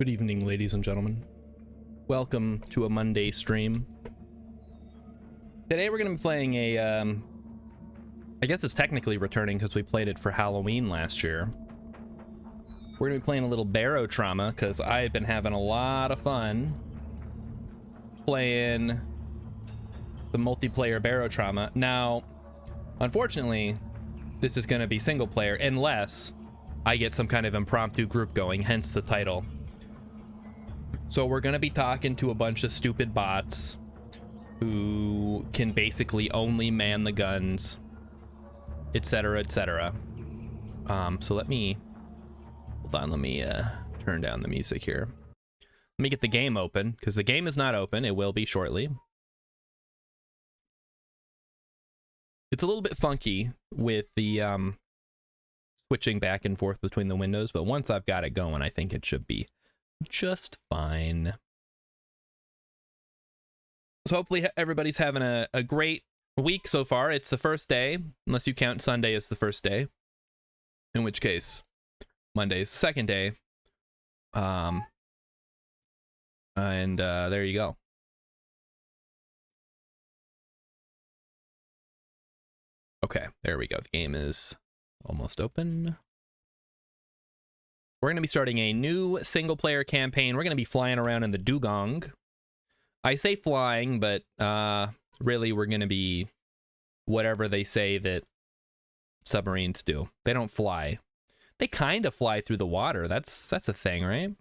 Good evening, ladies and gentlemen. Welcome to a Monday stream. Today we're going to be playing a, I guess it's technically returning because we played it for Halloween last year. We're going to be playing a little Barotrauma because I've been having a lot of fun playing the multiplayer Barotrauma. Now, unfortunately, this is going to be single player unless I get some kind of impromptu group going, hence the title. So we're going to be talking to a bunch of stupid bots who can basically only man the guns, etc., etc. So let me, hold on, let me turn down the music here. Let me get the game open, because the game is not open. It will be shortly. It's a little bit funky with the switching back and forth between the windows, but once I've got it going, I think it should be just fine. So hopefully everybody's having a great week so far. It's the first day, unless you count Sunday as the first day, in which case Monday is the second day. There you go. Okay, there we go. The game is almost open. We're going to be starting a new single-player campaign. We're going to be flying around in the dugong. I say flying, but really we're going to be whatever they say that submarines do. They don't fly. They kind of fly through the water. That's a thing, right?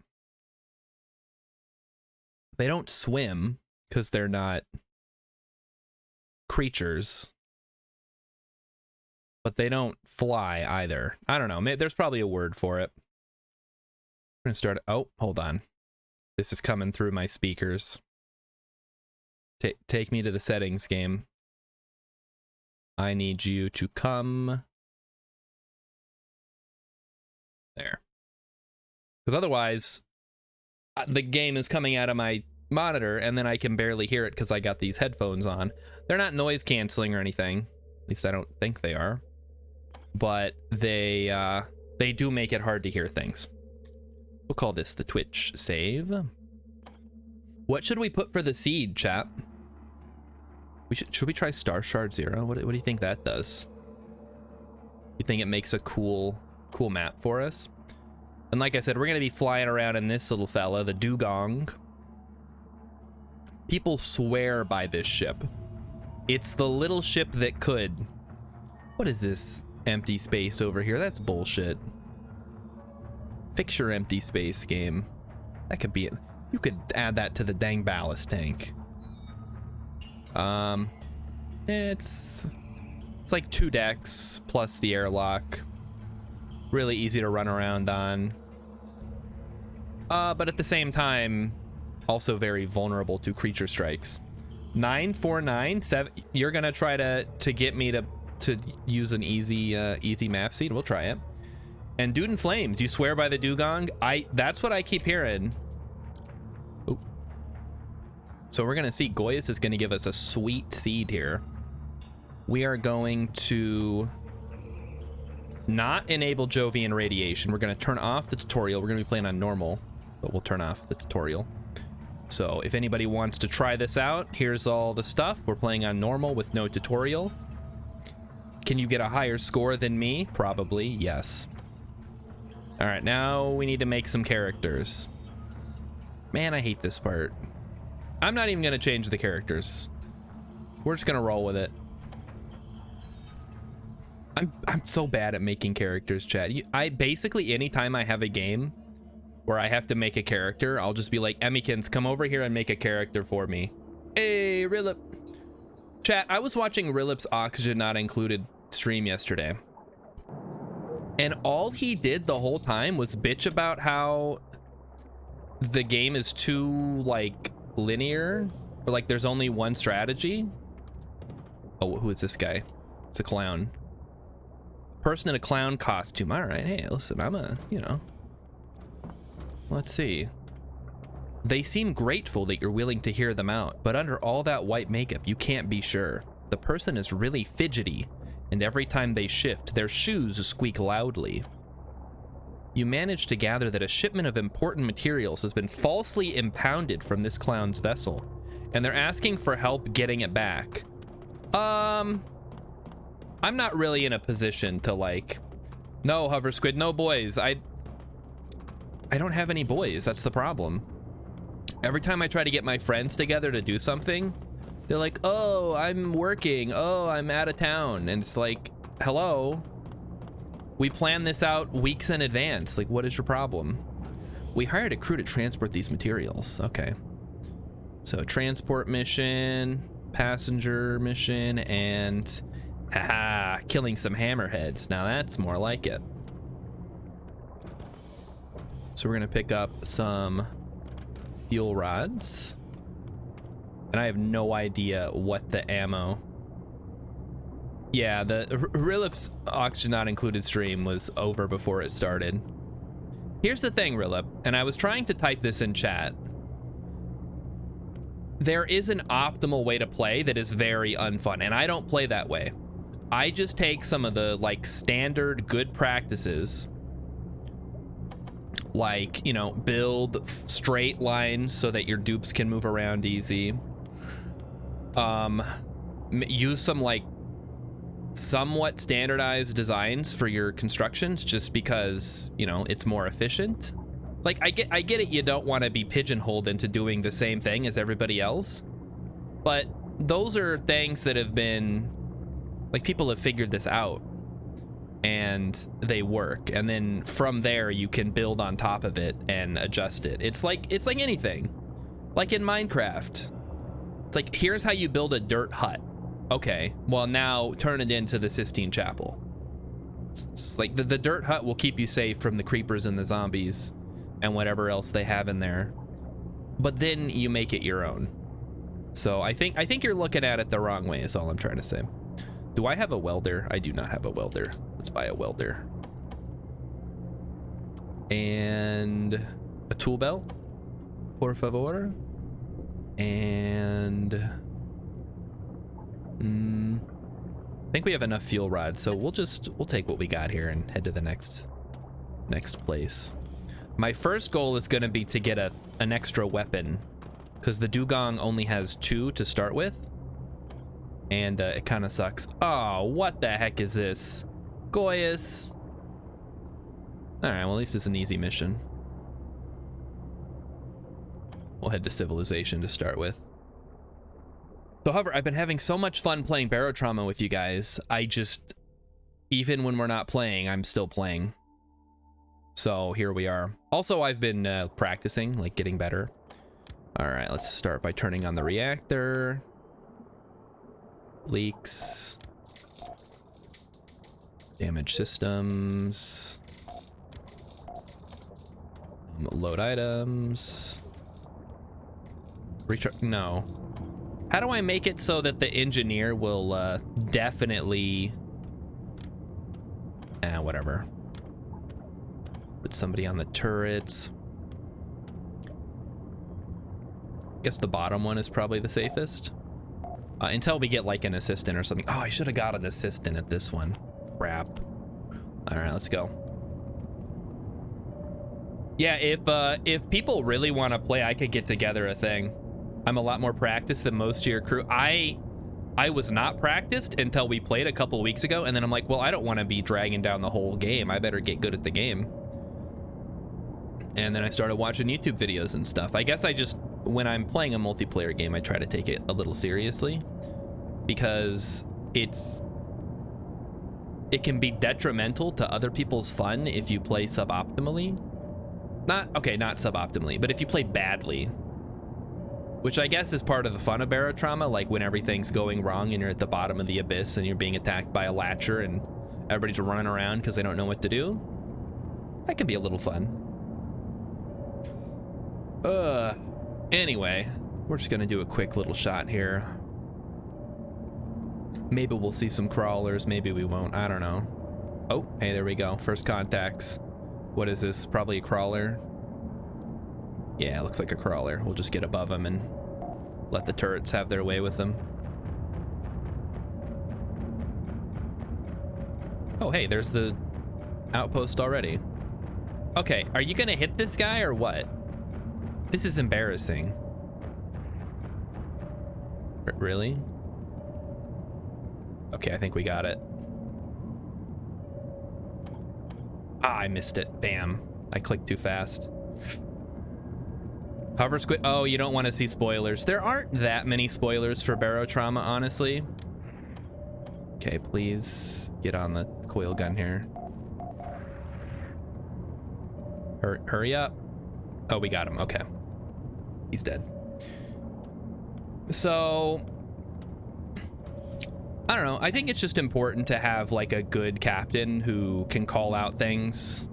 They don't swim because they're not creatures. But they don't fly either. I don't know. Maybe there's probably a word for it. We're gonna start. Oh, hold on. This is coming through my speakers. Take me to the settings, game. I need you to come there. Because otherwise, the game is coming out of my monitor, and then I can barely hear it because I got these headphones on. They're not noise canceling or anything. At least I don't think they are. But they do make it hard to hear things. We'll call this the Twitch save. What should we put for the seed, chat? Should we try Star Shard 0? What do you think that does? You think it makes a cool map for us? And like I said, we're gonna be flying around in this little fella, the dugong. People swear by this ship. It's the little ship that could. What is this empty space over here? That's bullshit. Fix your empty space, game. That could be it. You could add that to the dang ballast tank. It's like 2 decks plus the airlock. Really easy to run around on. But at the same time, also very vulnerable to creature strikes. 9497. You're gonna try to get me to use an easy map seed. We'll try it. And Dude in Flames, you swear by the dugong? That's what I keep hearing. Ooh. So we're gonna see. Goyas is gonna give us a sweet seed here. We are going to not enable Jovian radiation. We're gonna turn off the tutorial. We're gonna be playing on normal, but we'll turn off the tutorial. So if anybody wants to try this out, here's all the stuff. We're playing on normal with no tutorial. Can you get a higher score than me? Probably, yes. All right, now we need to make some characters. Man, I hate this part. I'm not even gonna change the characters. We're just gonna roll with it. I'm so bad at making characters, chat. I basically, anytime I have a game where I have to make a character, I'll just be like, Emmykins, come over here and make a character for me. Hey, Rilip. Chat, I was watching Rilip's Oxygen Not Included stream yesterday. And all he did the whole time was bitch about how the game is too, like, linear. Or, like, there's only one strategy. Oh, who is this guy? It's a clown. Person in a clown costume. All right, hey, listen, I'm a, you know. Let's see. They seem grateful that you're willing to hear them out, but under all that white makeup, you can't be sure. The person is really fidgety, and every time they shift, their shoes squeak loudly. You manage to gather that a shipment of important materials has been falsely impounded from this clown's vessel, and they're asking for help getting it back. I'm not really in a position to like, no, Hover Squid, no boys. I don't have any boys. That's the problem. Every time I try to get my friends together to do something, they're like, oh, I'm working. Oh, I'm out of town. And it's like, hello. We planned this out weeks in advance. Like, what is your problem? We hired a crew to transport these materials. Okay. So transport mission, passenger mission, and haha, killing some hammerheads. Now that's more like it. So we're gonna pick up some fuel rods. And I have no idea what the ammo. Yeah, the Rilip's Oxygen Not Included stream was over before it started. Here's the thing, Rilip, and I was trying to type this in chat. There is an optimal way to play that is very unfun, and I don't play that way. I just take some of the like standard good practices, like, you know, build straight lines so that your dupes can move around easy. Use some like somewhat standardized designs for your constructions just because, you know, it's more efficient. Like, I get it, you don't want to be pigeonholed into doing the same thing as everybody else, but those are things that have been, like, people have figured this out and they work, and then from there you can build on top of it and adjust it. It's like anything. Like in Minecraft, it's like, here's how you build a dirt hut. Okay, well, now turn it into the Sistine Chapel. It's like the dirt hut will keep you safe from the creepers and the zombies and whatever else they have in there, but then you make it your own. So I think you're looking at it the wrong way is all I'm trying to say. Do I have a welder? I do not have a welder. Let's buy a welder. And a tool belt, por favor. And I think we have enough fuel rods, so we'll take what we got here and head to the next place. My first goal is going to be to get an extra weapon, because the dugong only has 2 to start with, and it kind of sucks. Oh, what the heck is this? Goyas. All right, well, at least it's an easy mission. We'll head to civilization to start with. So, however, I've been having so much fun playing Barotrauma with you guys. Even when we're not playing, I'm still playing. So here we are. Also, I've been practicing, like getting better. All right, let's start by turning on the reactor. Leaks. Damage systems. Load items. No. How do I make it so that the engineer will definitely... whatever. Put somebody on the turrets. Guess the bottom one is probably the safest. Until we get like an assistant or something. Oh, I should have got an assistant at this one. Crap. All right, let's go. Yeah, if people really want to play, I could get together a thing. I'm a lot more practiced than most of your crew. I was not practiced until we played a couple weeks ago, and then I'm like, well, I don't want to be dragging down the whole game. I better get good at the game. And then I started watching YouTube videos and stuff. I guess when I'm playing a multiplayer game, I try to take it a little seriously, because it can be detrimental to other people's fun if you play suboptimally. Not suboptimally, but if you play badly, which I guess is part of the fun of Barotrauma, like when everything's going wrong and you're at the bottom of the abyss and you're being attacked by a latcher and everybody's running around because they don't know what to do. That can be a little fun. Anyway, we're just gonna do a quick little shot here. Maybe we'll see some crawlers, maybe we won't, I don't know. Oh, hey, there we go, first contacts. What is this, probably a crawler? Yeah, it looks like a crawler. We'll just get above them and let the turrets have their way with them. Oh, hey, there's the outpost already. Okay, are you gonna hit this guy or what? This is embarrassing. Really? Okay, I think we got it. Ah, I missed it. Bam. I clicked too fast. Hover squid. Oh, you don't want to see spoilers. There aren't that many spoilers for Barotrauma, honestly. Okay, please get on the coil gun here. Hurry up. Oh, we got him. Okay. He's dead. So, I don't know. I think it's just important to have like a good captain who can call out things.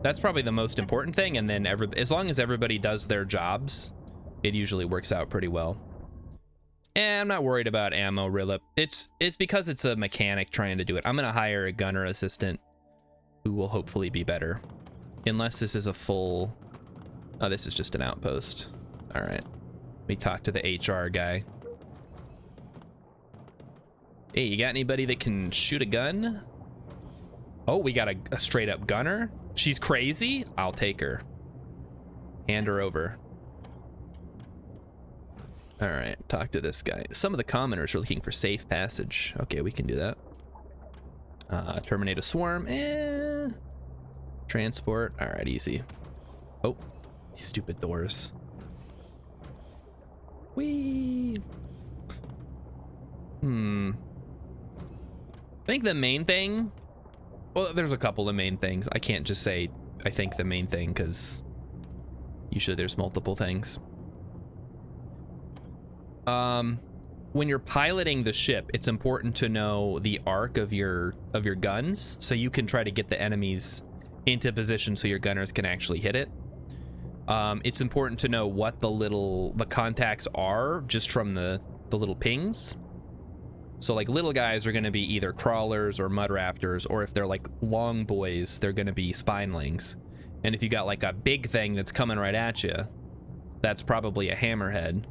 That's probably the most important thing. And then as long as everybody does their jobs, it usually works out pretty well. And I'm not worried about ammo rilip. It's because it's a mechanic trying to do it. I'm going to hire a gunner assistant who will hopefully be better. Unless this is a full... Oh, this is just an outpost. All right. Let me talk to the HR guy. Hey, you got anybody that can shoot a gun? Oh, we got a straight up gunner. She's crazy. I'll take her. Hand her over. All right, talk to this guy. Some of the commoners are looking for safe passage. Okay, we can do that. Terminate a swarm. Transport. All right, easy. Oh, these stupid doors. Whee. I think the main thing, well, there's a couple of main things. I can't just say I think the main thing because usually there's multiple things. When you're piloting the ship, it's important to know the arc of your guns so you can try to get the enemies into position so your gunners can actually hit it. It's important to know what the contacts are just from the little pings. So like little guys are going to be either crawlers or mud raptors, or if they're like long boys, they're going to be spinelings. And if you got like a big thing that's coming right at you, that's probably a hammerhead.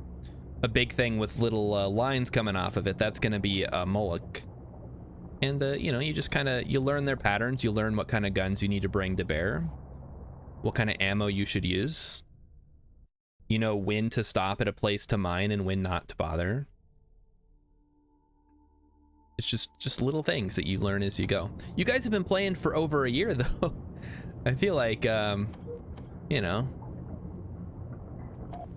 A big thing with little lines coming off of it, that's going to be a Moloch. And you know, you just kind of, you learn their patterns, you learn what kind of guns you need to bring to bear, what kind of ammo you should use. You know when to stop at a place to mine and when not to bother. It's just little things that you learn as you go. You guys have been playing for over a year though. I feel like you know,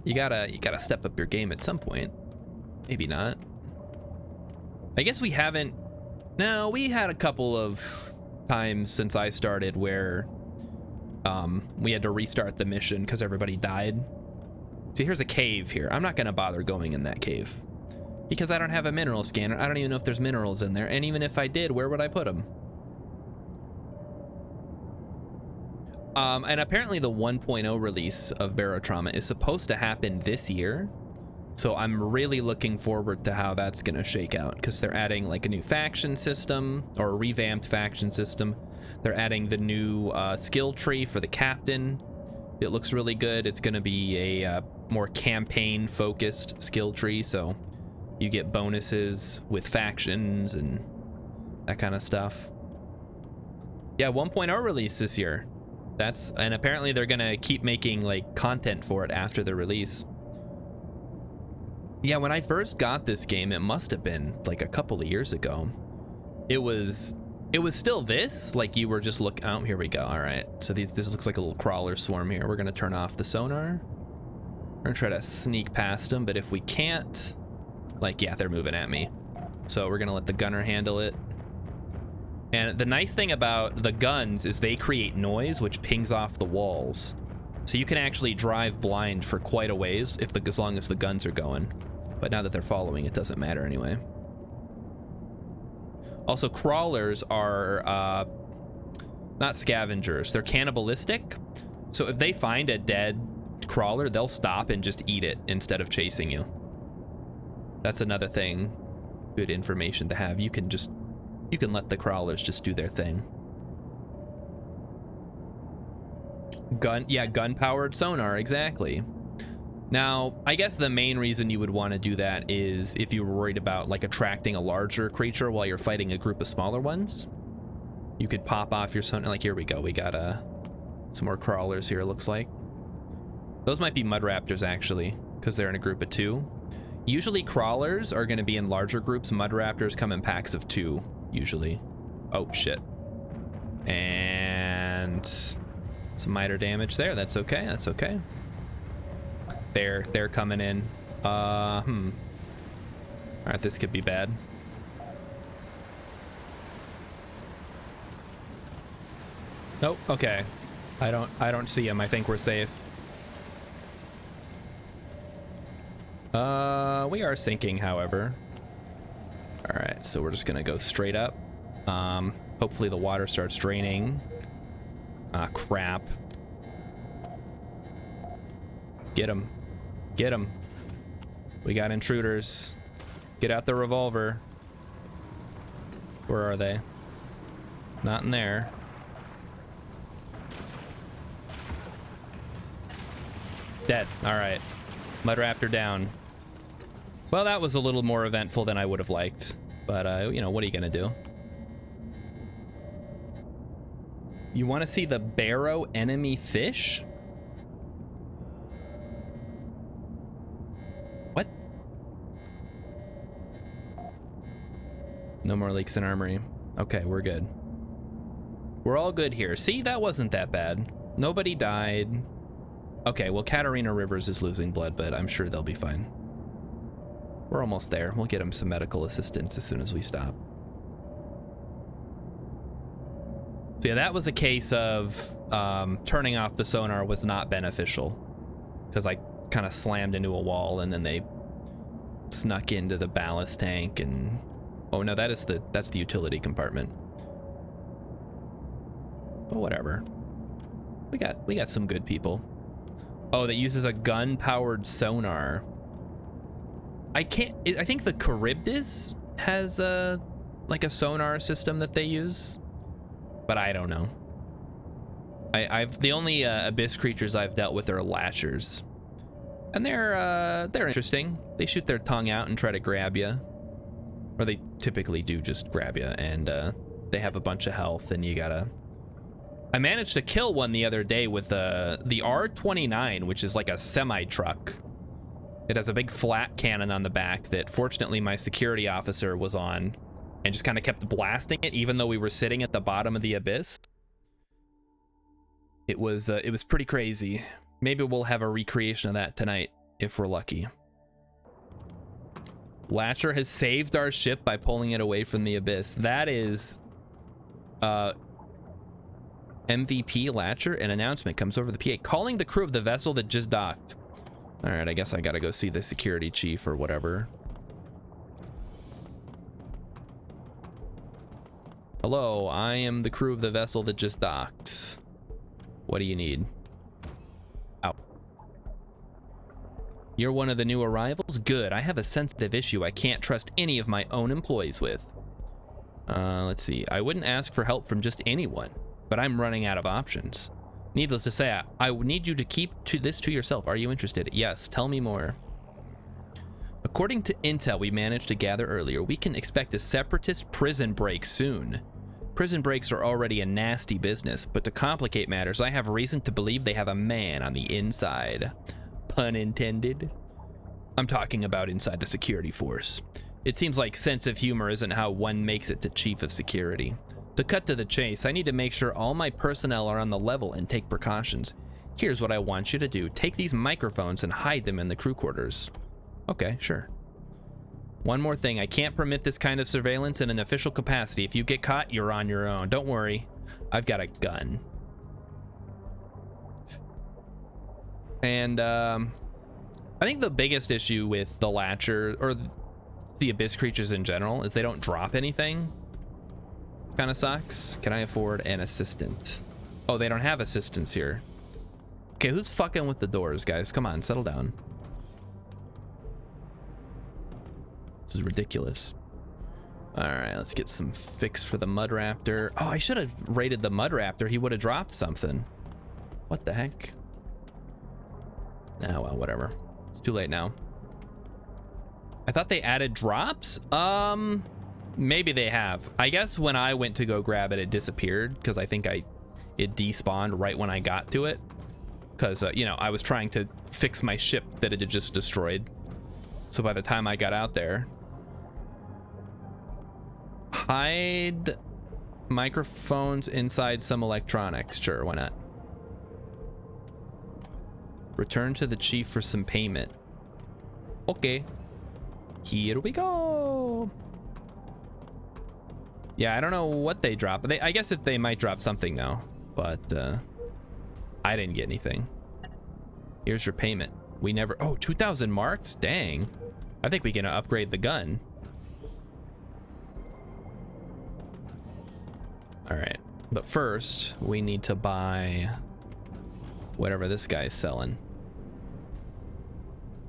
you gotta step up your game at some point. Maybe not. I guess we haven't. No, we had a couple of times since I started where we had to restart the mission because everybody died. So here's a cave here. I'm not gonna bother going in that cave because I don't have a mineral scanner. I don't even know if there's minerals in there. And even if I did, where would I put them? And apparently the 1.0 release of Barotrauma is supposed to happen this year. So I'm really looking forward to how that's gonna shake out because they're adding like a new faction system or a revamped faction system. They're adding the new skill tree for the captain. It looks really good. It's gonna be a more campaign focused skill tree. So you get bonuses with factions and that kind of stuff. Yeah, 1.0 release this year. And apparently they're gonna keep making like content for it after the release. Yeah, when I first got this game, it must have been like a couple of years ago. It was still this, like you were just oh, here we go. All right, so this looks like a little crawler swarm here. We're gonna turn off the sonar. We're gonna try to sneak past them, but if we can't, like, yeah, they're moving at me. So we're gonna let the gunner handle it. And the nice thing about the guns is they create noise, which pings off the walls. So you can actually drive blind for quite a ways as long as the guns are going. But now that they're following, it doesn't matter anyway. Also, crawlers are not scavengers. They're cannibalistic. So if they find a dead crawler, they'll stop and just eat it instead of chasing you. That's another thing. Good information to have. You can let the crawlers just do their thing. Gun-powered sonar, exactly. Now, I guess the main reason you would want to do that is if you were worried about like attracting a larger creature while you're fighting a group of smaller ones. You could pop off your sonar. Like, here we go. We got a Some more crawlers here, looks like. Those might be mud raptors, actually, because they're in a group of 2. Usually crawlers are going to be in larger groups. Mud raptors come in packs of 2, usually. Oh, shit. And some miter damage there. That's okay. That's okay. They're coming in. All right, this could be bad. Nope. Okay. I don't see him. I think we're safe. We are sinking, however. All right, so we're just gonna go straight up. Hopefully the water starts draining. Ah, crap. Get him. Get him. We got intruders. Get out the revolver. Where are they? Not in there. It's dead. All right. Mud raptor down. Well, that was a little more eventful than I would have liked. But, you know, what are you going to do? You want to see the Barrow enemy fish? What? No more leaks in armory. Okay, we're good. We're all good here. See, that wasn't that bad. Nobody died. Okay, well, Katarina Rivers is losing blood, but I'm sure they'll be fine. We're almost there. We'll get him some medical assistance as soon as we stop. So yeah, that was a case of turning off the sonar was not beneficial, because I kind of slammed into a wall and then they snuck into the ballast tank and oh no, that's the utility compartment. But whatever. We got some good people. Oh, that uses a gun-powered sonar. I think the Charybdis has like a sonar system that they use, but I don't know. The only abyss creatures I've dealt with are Latchers, and they're interesting. They shoot their tongue out and try to grab you, or they typically do just grab you, and they have a bunch of health, and you gotta. I managed to kill one the other day with the R29, which is like a semi-truck. It has a big flat cannon on the back that fortunately my security officer was on and just kind of kept blasting it even though we were sitting at the bottom of the abyss. It was pretty crazy. Maybe we'll have a recreation of that tonight if we're lucky. Latcher has saved our ship by pulling it away from the abyss. That is MVP Latcher. An announcement comes over the PA calling the crew of the vessel that just docked. All right, I guess I gotta go see the security chief or whatever. Hello, I am the crew of the vessel that just docked. What do you need? Ow. You're one of the new arrivals? Good, I have a sensitive issue I can't trust any of my own employees with. Let's see, I wouldn't ask for help from just anyone, but I'm running out of options. Needless to say, I would need you to keep this to yourself. Are you interested? Yes, tell me more. According to intel we managed to gather earlier, we can expect a separatist prison break soon. Prison breaks are already a nasty business, but to complicate matters, I have reason to believe they have a man on the inside. Pun intended. I'm talking about inside the security force. It seems like sense of humor isn't how one makes it to chief of security. To cut to the chase, I need to make sure all my personnel are on the level and take precautions. Here's what I want you to do. Take these microphones and hide them in the crew quarters. Okay, sure. One more thing, I can't permit this kind of surveillance in an official capacity. If you get caught, you're on your own. Don't worry, I've got a gun. And I think the biggest issue with the Latcher, or the Abyss creatures in general, is they don't drop anything. Kind of sucks. Can I afford an assistant? Oh, they don't have assistants here. Okay, who's fucking with the doors, guys? Come on, settle down. This is ridiculous. All right, let's get some fix for the Mud Raptor. Oh, I should have raided the Mud Raptor. He would have dropped something. What the heck? Oh, well, whatever. It's too late now. I thought they added drops? Maybe they have. I guess when I went to go grab it, it disappeared because I think it despawned right when I got to it. Because, you know, I was trying to fix my ship that it had just destroyed. So by the time I got out there... Hide microphones inside some electronics. Sure, why not? Return to the chief for some payment. Okay. Here we go. Yeah, I don't know what they drop. I guess if they might drop something now. But, I didn't get anything. Here's your payment. We never... Oh, 2,000 marks? Dang. I think we can upgrade the gun. All right. But first, we need to buy whatever this guy's selling.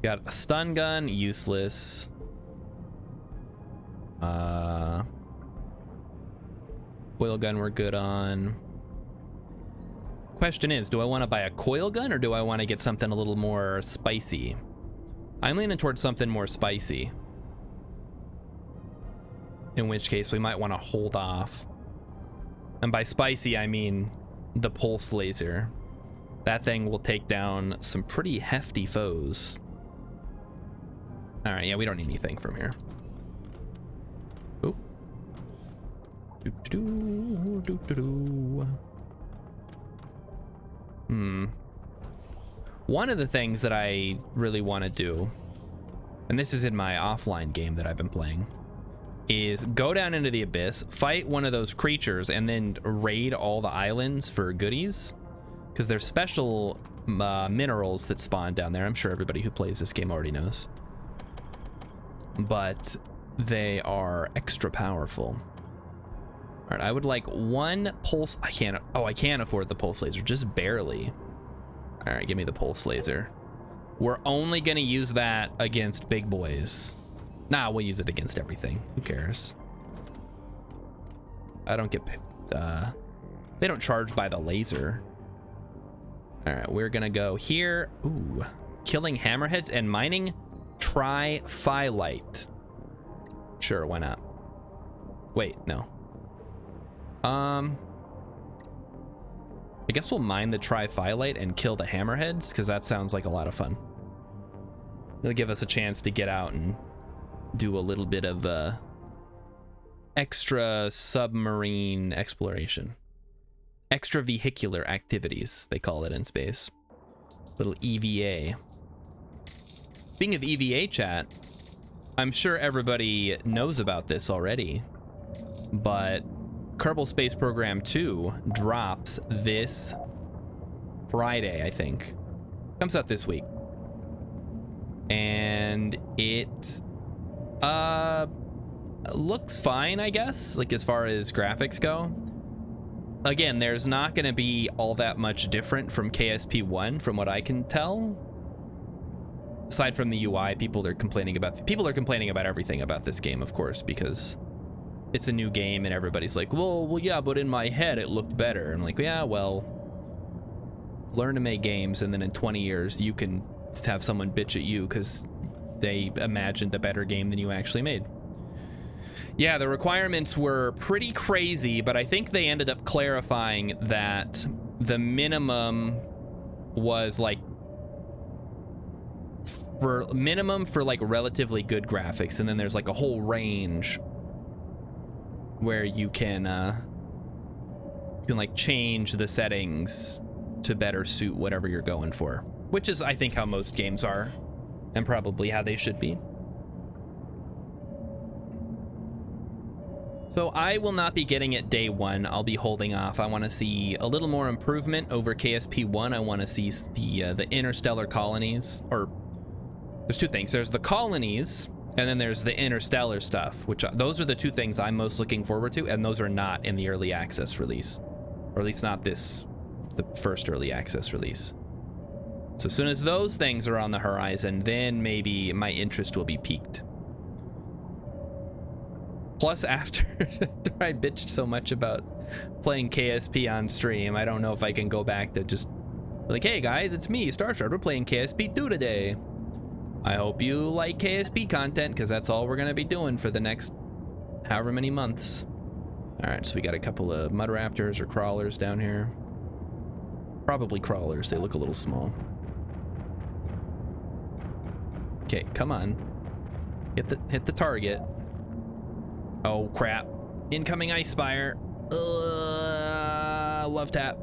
Got a stun gun, useless. Coil gun we're good on. Question is, do I want to buy a coil gun or do I want to get something a little more spicy? I'm leaning towards something more spicy. In which case we might want to hold off. And by spicy, I mean the pulse laser. That thing will take down some pretty hefty foes. All right, yeah, we don't need anything from here. Oop. One of the things that I really want to do, and this is in my offline game that I've been playing, is go down into the abyss, fight one of those creatures, and then raid all the islands for goodies. Because there's special minerals that spawn down there. I'm sure everybody who plays this game already knows. But they are extra powerful. All right, I would like one pulse. I can't afford the pulse laser, just barely. All right, give me the pulse laser. We're only gonna use that against big boys. Nah, we'll use it against everything. Who cares? I don't get, they don't charge by the laser. All right, we're gonna go here. Ooh, killing hammerheads and mining tri-phyllite. Sure, why not? Wait, no. I guess we'll mine the tri-phyllite and kill the hammerheads, because that sounds like a lot of fun. It'll give us a chance to get out and do a little bit of extra submarine exploration. Extra vehicular activities, they call it in space. Little EVA. Speaking of EVA chat, I'm sure everybody knows about this already, but Kerbal Space Program 2 drops this Friday, I think. Comes out this week. And it looks fine, I guess, like as far as graphics go. Again, there's not going to be all that much different from KSP1 from what I can tell. Aside from the UI, people are complaining about everything about this game, of course, because it's a new game and everybody's like, well, yeah, but in my head it looked better. I'm like, yeah, well, learn to make games, and then in 20 years you can have someone bitch at you because they imagined a better game than you actually made. Yeah, the requirements were pretty crazy, but I think they ended up clarifying that the minimum was like for like relatively good graphics, and then there's like a whole range where you can like change the settings to better suit whatever you're going for, which is I think how most games are and probably how they should be. So I will not be getting it day one. I'll be holding off. I want to see a little more improvement over KSP1. I want to see the interstellar colonies, or there's two things. There's the colonies, and then there's the interstellar stuff, which those are the two things I'm most looking forward to, and those are not in the early access release, or at least not the first early access release. So as soon as those things are on the horizon, then maybe my interest will be piqued. Plus, after I bitched so much about playing KSP on stream, I don't know if I can go back to just like, hey guys, it's me, Starshard, we're playing KSP 2 today. I hope you like KSP content, because that's all we're gonna be doing for the next however many months. All right, so we got a couple of mud raptors or crawlers down here. Probably crawlers. They look a little small. Okay, come on. Hit the target. Oh crap. Incoming ice spire. Love tap.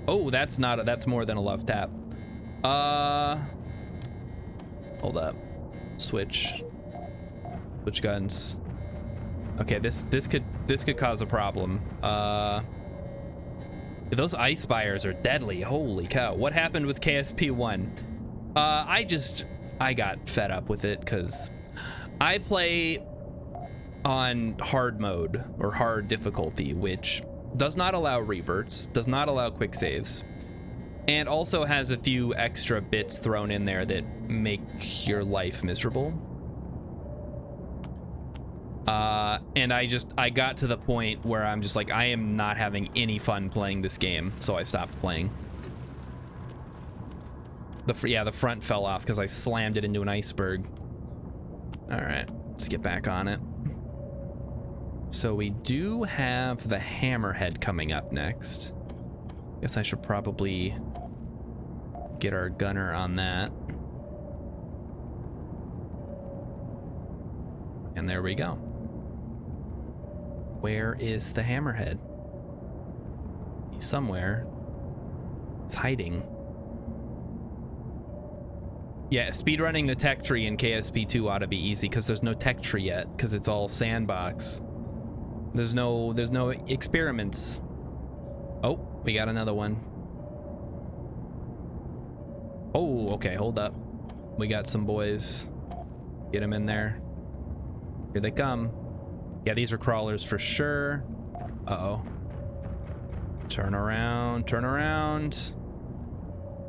Oh, that's more than a love tap. Hold up. Switch guns. Okay, this could cause a problem. Those ice spires are deadly. Holy cow. What happened with KSP1? I got fed up with it because I play on hard mode or hard difficulty, which does not allow reverts, does not allow quick saves, and also has a few extra bits thrown in there that make your life miserable. And I got to the point where I'm just like, I am not having any fun playing this game, so I stopped playing. The front fell off because I slammed it into an iceberg. All right, let's get back on it. So we do have the hammerhead coming up next. Guess I should probably get our gunner on that. And there we go. Where is the hammerhead? He's somewhere. It's hiding. Yeah, speedrunning the tech tree in KSP2 ought to be easy because there's no tech tree yet because it's all sandbox. There's no experiments. Oh, we got another one. Oh, okay, hold up. We got some boys. Get them in there. Here they come. Yeah, these are crawlers for sure. Uh-oh. Turn around, turn around.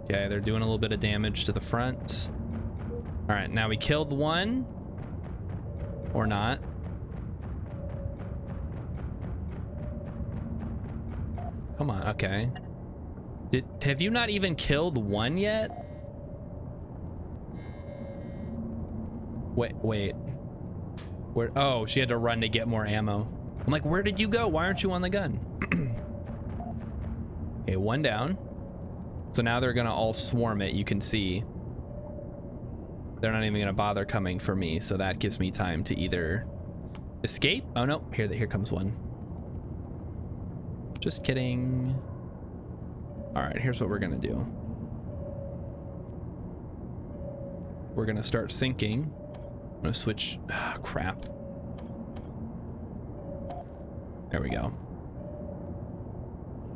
Okay, they're doing a little bit of damage to the front. All right, now we killed one. Or not. Come on, okay. Have you not even killed one yet? Wait. Where? Oh, she had to run to get more ammo. I'm like, where did you go? Why aren't you on the gun? Okay, one down. So now they're gonna all swarm it. You can see they're not even gonna bother coming for me. So that gives me time to either escape. Oh no, here comes one. Just kidding. All right, here's what we're gonna do. We're gonna start sinking. I'm gonna switch. Ah, crap. There we go.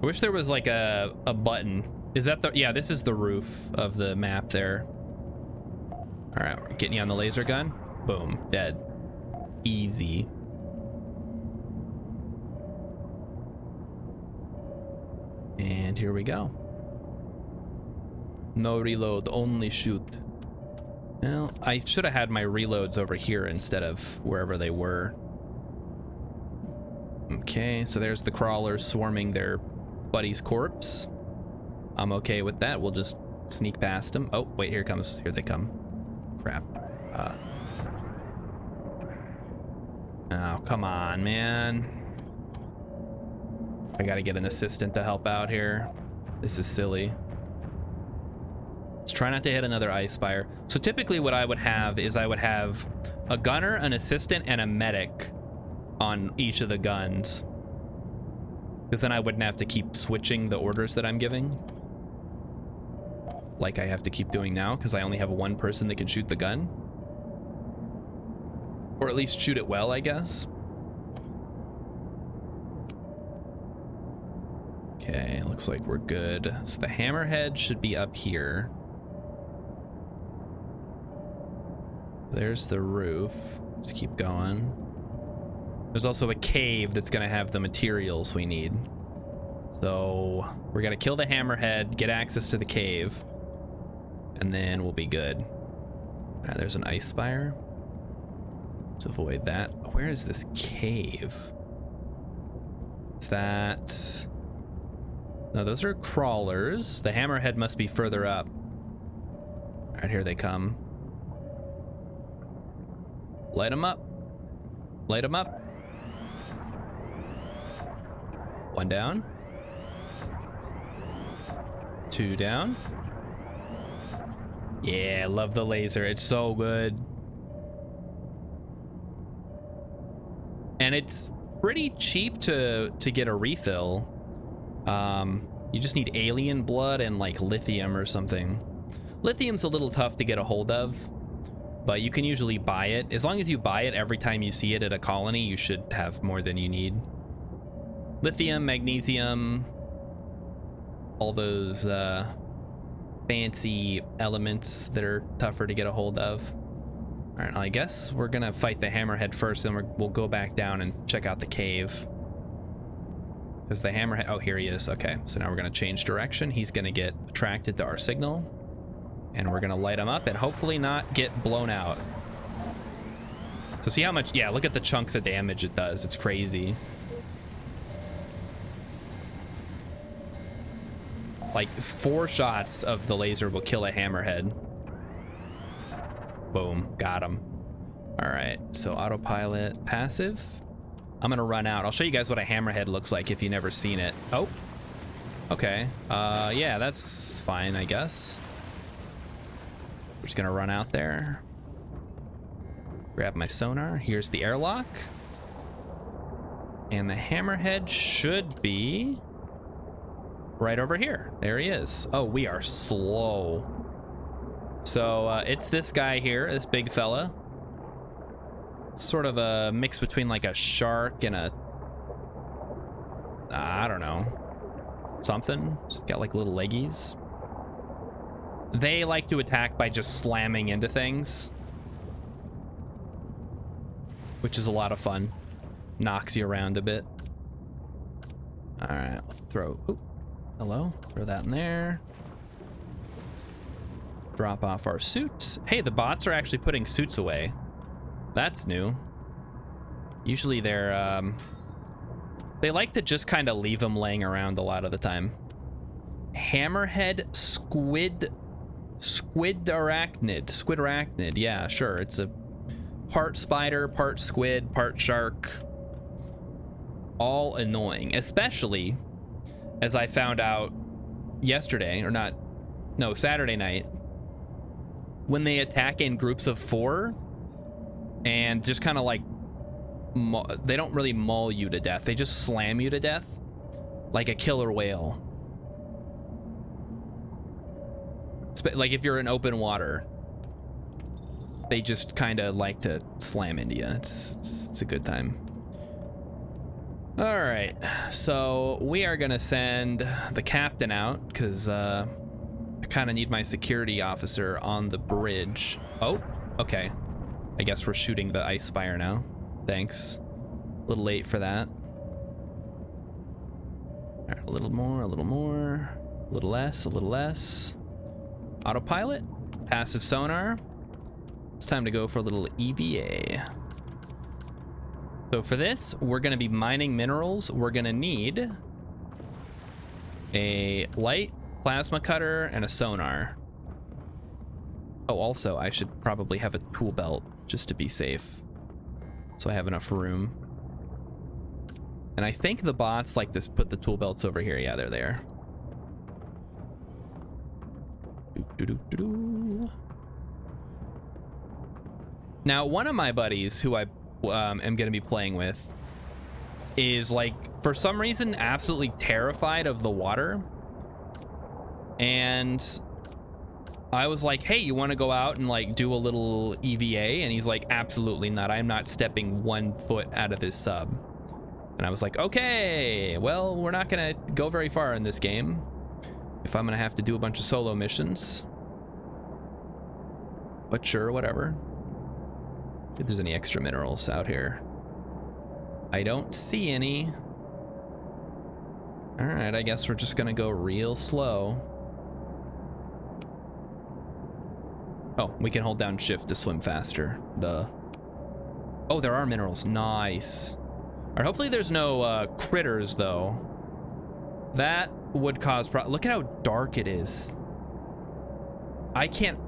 I wish there was like a button. Is that the? Yeah, this is the roof of the map there. All right, we're getting you on the laser gun. Boom, dead. Easy. And here we go. No reload, only shoot. Well, I should have had my reloads over here instead of wherever they were. Okay, so there's the crawlers swarming their buddy's corpse. I'm okay with that. We'll just sneak past them. Oh, wait, here they come. Crap. Oh, come on, man. I gotta get an assistant to help out here. This is silly. Let's try not to hit another ice spire. So typically what I would have is I would have a gunner, an assistant, and a medic on each of the guns. Because then I wouldn't have to keep switching the orders that I'm giving. Like I have to keep doing now, because I only have one person that can shoot the gun. Or at least shoot it well, I guess. Okay, looks like we're good. So the hammerhead should be up here. There's the roof. Let's keep going. There's also a cave that's gonna have the materials we need. So we're gonna kill the hammerhead, get access to the cave, and then we'll be good. All right, there's an ice spire. Let's avoid that. Where is this cave? Is that... No, those are crawlers. The hammerhead must be further up. All right, here they come. Light them up. Light them up. One down. 2 down. Yeah, love the laser. It's so good. And it's pretty cheap to get a refill. You just need alien blood and like lithium or something. Lithium's a little tough to get a hold of, but you can usually buy it. As long as you buy it every time you see it at a colony, you should have more than you need. Lithium, magnesium, all those fancy elements that are tougher to get a hold of. All right, I guess we're gonna fight the hammerhead first, then we'll go back down and check out the cave. Because the hammerhead, oh, here he is. Okay, so now we're gonna change direction. He's gonna get attracted to our signal, and we're gonna light him up and hopefully not get blown out. So see how much, yeah, look at the chunks of damage it does. It's crazy. Like 4 shots of the laser will kill a hammerhead. Boom, got him. All right, so autopilot, passive. I'm gonna run out. I'll show you guys what a hammerhead looks like if you've never seen it. Oh, okay. Yeah, that's fine, I guess. We're just gonna run out there. Grab my sonar. Here's the airlock. And the hammerhead should be right over here. There he is. Oh, we are slow. So it's this guy here, this big fella. Sort of a mix between like a shark and a, I don't know, something. Just got like little leggies. They like to attack by just slamming into things, which is a lot of fun. Knocks you around a bit. All right, throw, ooh, hello, throw that in there. Drop off our suits. Hey, the bots are actually putting suits away. That's new. Usually they're, they like to just kind of leave them laying around a lot of the time. Hammerhead squid arachnid. Yeah, sure. It's a part spider, part squid, part shark. All annoying, especially as I found out yesterday, or not, no, Saturday night, when they attack in groups of 4 and just kind of like, they don't really maul you to death. They just slam you to death like a killer whale. Like if you're in open water, they just kind of like to slam into you. It's a good time. All right, so we are gonna send the captain out because I kind of need my security officer on the bridge. Oh, okay. I guess we're shooting the ice spire now. Thanks. A little late for that. All right, a little more, a little more, a little less, a little less. Autopilot, passive sonar. It's time to go for a little EVA. So for this, we're gonna be mining minerals. We're gonna need a light, plasma cutter, and a sonar. Oh, also, I should probably have a tool belt just to be safe, so I have enough room. And I think the bots like to put the tool belts over here. Yeah, they're there. Now, one of my buddies who I am going to be playing with is like, for some reason, absolutely terrified of the water. And I was like, hey, you want to go out and like do a little EVA? And he's like, absolutely not. I'm not stepping 1 foot out of this sub. And I was like, okay, well, we're not going to go very far in this game if I'm going to have to do a bunch of solo missions. But sure, whatever. If there's any extra minerals out here. I don't see any. All right, I guess we're just going to go real slow. Oh, we can hold down shift to swim faster. Duh. Oh, there are minerals. Nice. All right, hopefully there's no critters, though. That would cause look at how dark it is. I can't...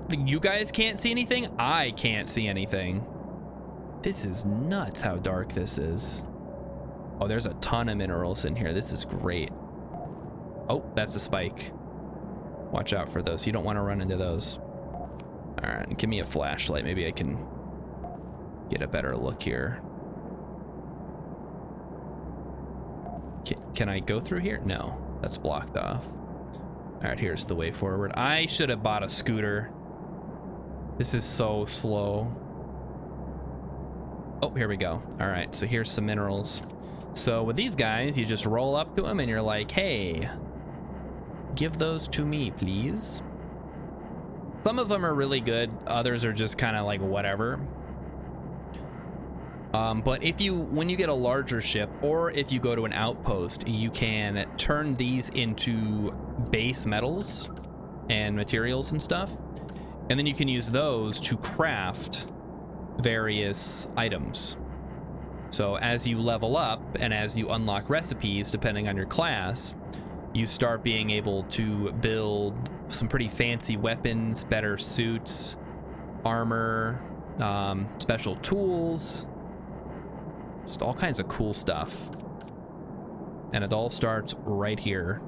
You guys can't see anything? I can't see anything. This is nuts how dark this is. Oh, there's a ton of minerals in here. This is great. Oh, that's a spike. Watch out for those. You don't want to run into those. All right, give me a flashlight. Maybe I can get a better look here. Can I go through here? No, that's blocked off. All right, here's the way forward. I should have bought a scooter. This is so slow. Oh, here we go. All right, so here's some minerals. So with these guys, you just roll up to them and you're like, hey, give those to me, please. Some of them are really good. Others are just kind of like whatever. But when you get a larger ship, or if you go to an outpost, you can turn these into base metals and materials and stuff. And then you can use those to craft various items. So as you level up and as you unlock recipes, depending on your class, you start being able to build some pretty fancy weapons, better suits, armor, special tools, just all kinds of cool stuff. And it all starts right here.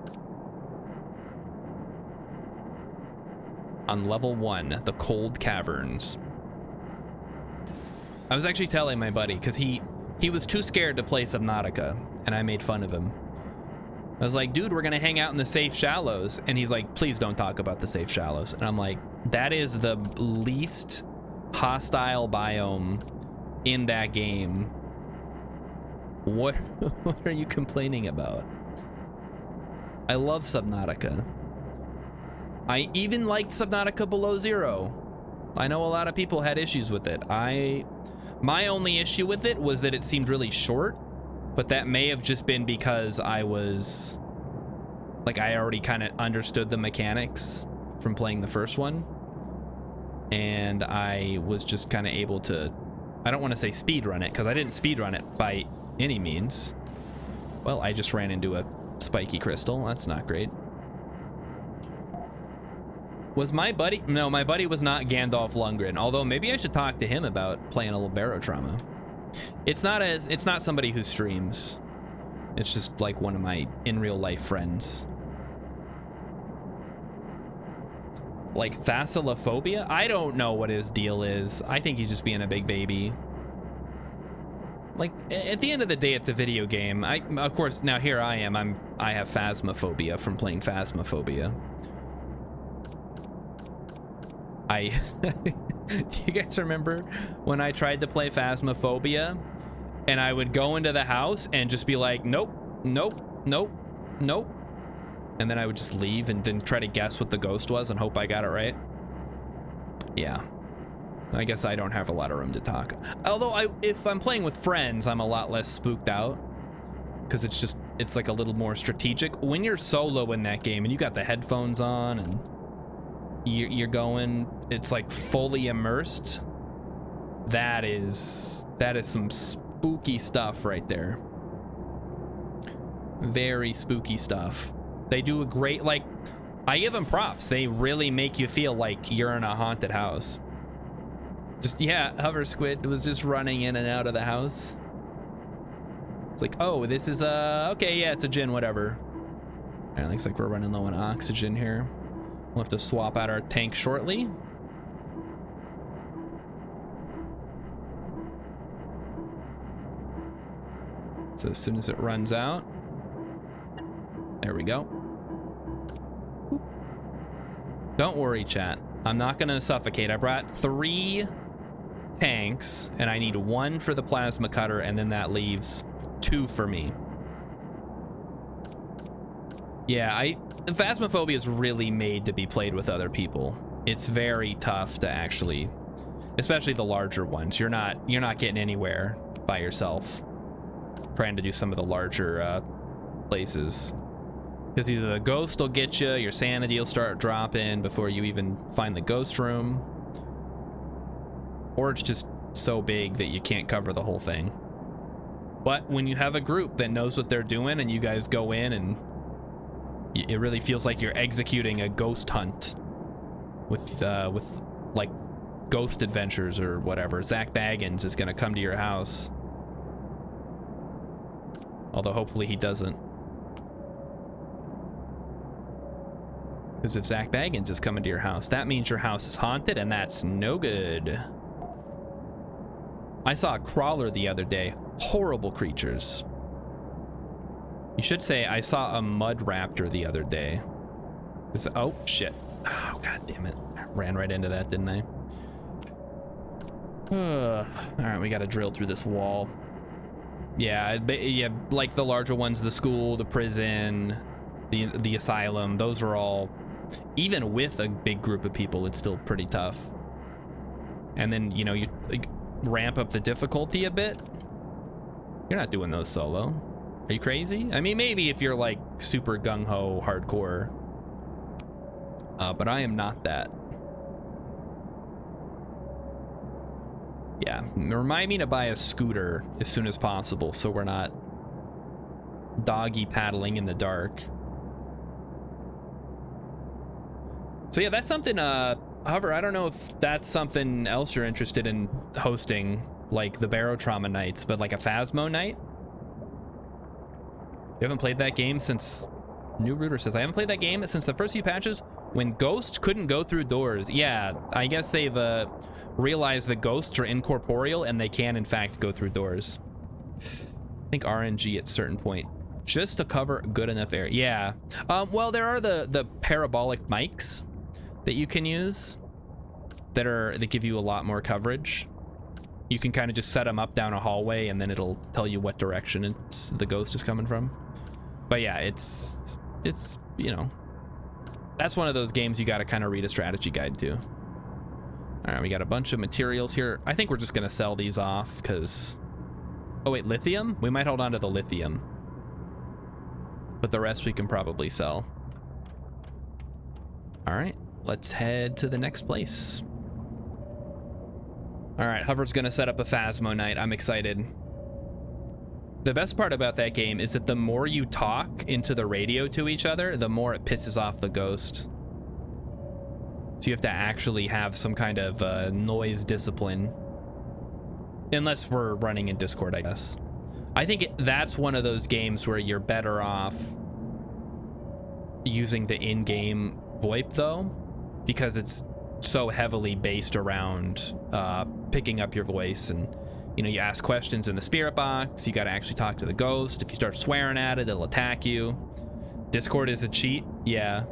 On level 1, the Cold Caverns. I was actually telling my buddy, because he was too scared to play Subnautica, and I made fun of him. I was like, dude, we're gonna hang out in the safe shallows. And he's like, please don't talk about the safe shallows. And I'm like, that is the least hostile biome in that game. What are you complaining about? I love Subnautica. I even liked Subnautica Below Zero. I know a lot of people had issues with it. My only issue with it was that it seemed really short, but that may have just been because I was like, I already kind of understood the mechanics from playing the first one, and I was just kind of able to, I don't want to say speed run it, because I didn't speed run it by any means. Well, I just ran into a spiky crystal. That's not great. Was my buddy? No, my buddy was not Gandalf Lundgren, although maybe I should talk to him about playing a little Barotrauma. It's not somebody who streams. It's just like one of my in real life friends. Like Thalassophobia? I don't know what his deal is. I think he's just being a big baby. Like, at the end of the day, it's a video game. Of course, now here I am. I have Phasmophobia from playing Phasmophobia. You guys remember when I tried to play Phasmophobia and I would go into the house and just be like, nope, nope, nope, nope. And then I would just leave and then try to guess what the ghost was and hope I got it right. Yeah. I guess I don't have a lot of room to talk. Although if I'm playing with friends, I'm a lot less spooked out, because it's like a little more strategic. When you're solo in that game and you got the headphones on and you're going, it's like fully immersed. That is some spooky stuff right there. Very spooky stuff. They do a great, like, I give them props. They really make you feel like you're in a haunted house. Just, yeah, Hover Squid was just running in and out of the house. It's like, oh, this is okay, yeah, it's a gin, whatever. All right, looks like we're running low on oxygen here. We'll have to swap out our tank shortly. So as soon as it runs out, there we go. Don't worry, chat. I'm not gonna suffocate. I brought 3 tanks and I need 1 for the plasma cutter, and then that leaves 2 for me. Yeah, Phasmophobia is really made to be played with other people. It's very tough to actually, especially the larger ones. You're not getting anywhere by yourself trying to do some of the larger places, because either the ghost will get you, your sanity will start dropping before you even find the ghost room, or it's just so big that you can't cover the whole thing. But when you have a group that knows what they're doing and you guys go in, and it really feels like you're executing a ghost hunt with like ghost adventures or whatever. Zach Baggins is gonna come to your house, although hopefully he doesn't. Because if Zach Baggins is coming to your house, that means your house is haunted, and that's no good. I saw a crawler the other day. Horrible creatures. You should say I saw a mud raptor the other day. Oh, shit. Oh, god damn it. Ran right into that, didn't I? All right, we got to drill through this wall. Yeah, like the larger ones, the school, the prison, the asylum, those are all, even with a big group of people, it's still pretty tough. And then, you know, you like, ramp up the difficulty a bit. You're not doing those solo. Are you crazy? I mean, maybe if you're like super gung-ho hardcore, but I am not that. Yeah, remind me to buy a scooter as soon as possible so we're not doggy paddling in the dark. So yeah, that's something, however, I don't know if that's something else you're interested in hosting, like the Barotrauma nights, but like a Phasmo night? You haven't played that game since... New Rooter says, I haven't played that game since the first few patches when ghosts couldn't go through doors. Yeah, I guess they've realized that ghosts are incorporeal and they can, in fact, go through doors. I think RNG at a certain point. Just to cover good enough area. Yeah. Well, there are the parabolic mics that you can use that give you a lot more coverage. You can kind of just set them up down a hallway and then it'll tell you what direction the ghost is coming from. But yeah, it's you know, that's one of those games you got to kind of read a strategy guide to. All right, we got a bunch of materials here. I think we're just gonna sell these off because, oh wait, lithium? We might hold on to the lithium, but the rest we can probably sell. All right, let's head to the next place. All right, Hover's gonna set up a Phasmo night. I'm excited. The best part about that game is that the more you talk into the radio to each other, the more it pisses off the ghost. So you have to actually have some kind of noise discipline. Unless we're running in Discord, I guess. I think that's one of those games where you're better off using the in-game VoIP though, because it's so heavily based around picking up your voice, and you know, you ask questions in the spirit box, you got to actually talk to the ghost. If you start swearing at it, it'll attack you. Discord is a cheat. Yeah.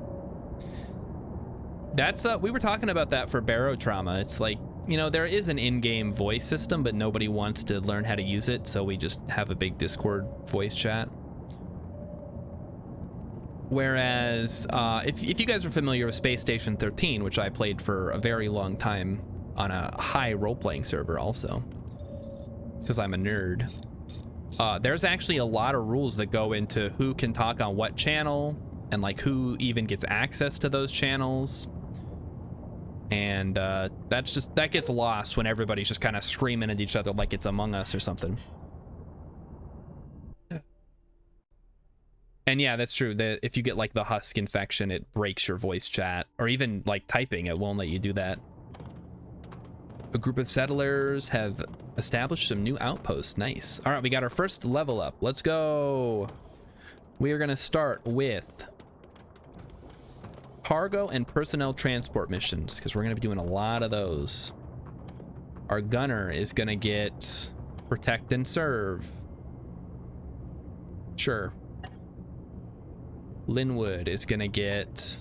That's we were talking about that for Barotrauma. It's like, you know, there is an in-game voice system, but nobody wants to learn how to use it, so we just have a big Discord voice chat. Whereas if you guys are familiar with Space Station 13, which I played for a very long time on a high role-playing server also, because I'm a nerd, there's actually a lot of rules that go into who can talk on what channel and like who even gets access to those channels. And that gets lost when everybody's just kind of screaming at each other like it's Among Us or something. And yeah, that's true. If you get like the husk infection, it breaks your voice chat, or even like typing, it won't let you do that. A group of settlers have established some new outposts. Nice. All right, we got our first level up. Let's go. We are going to start with cargo and personnel transport missions, because we're going to be doing a lot of those. Our gunner is going to get protect and serve. Sure. Linwood is going to get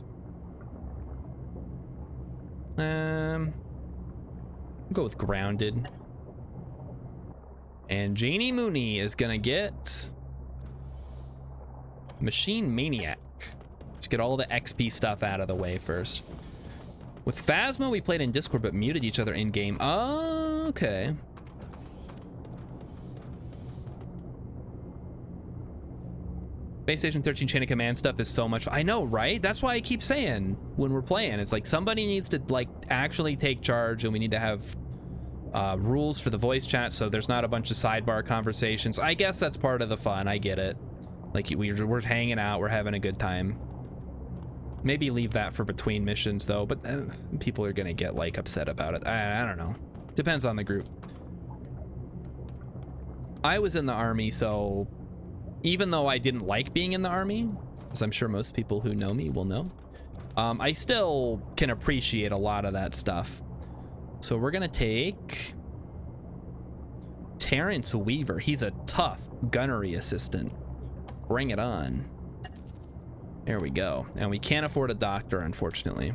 go with grounded. And Janie Mooney is gonna get Machine Maniac. Just get all the XP stuff out of the way first. With Phasmo, we played in Discord but muted each other in game. Oh, okay. Space Station 13 chain of command stuff is so much. I know, right? That's why I keep saying when we're playing, it's like somebody needs to like actually take charge, and we need to have rules for the voice chat so there's not a bunch of sidebar conversations. I guess that's part of the fun. I get it. Like we're hanging out, we're having a good time. Maybe leave that for between missions though, but people are gonna get like upset about it. I don't know. Depends on the group. I was in the army, so even though I didn't like being in the army, as I'm sure most people who know me will know, I still can appreciate a lot of that stuff. So we're gonna take Terrence Weaver. He's a tough gunnery assistant. Bring it on. There we go. And we can't afford a doctor, unfortunately.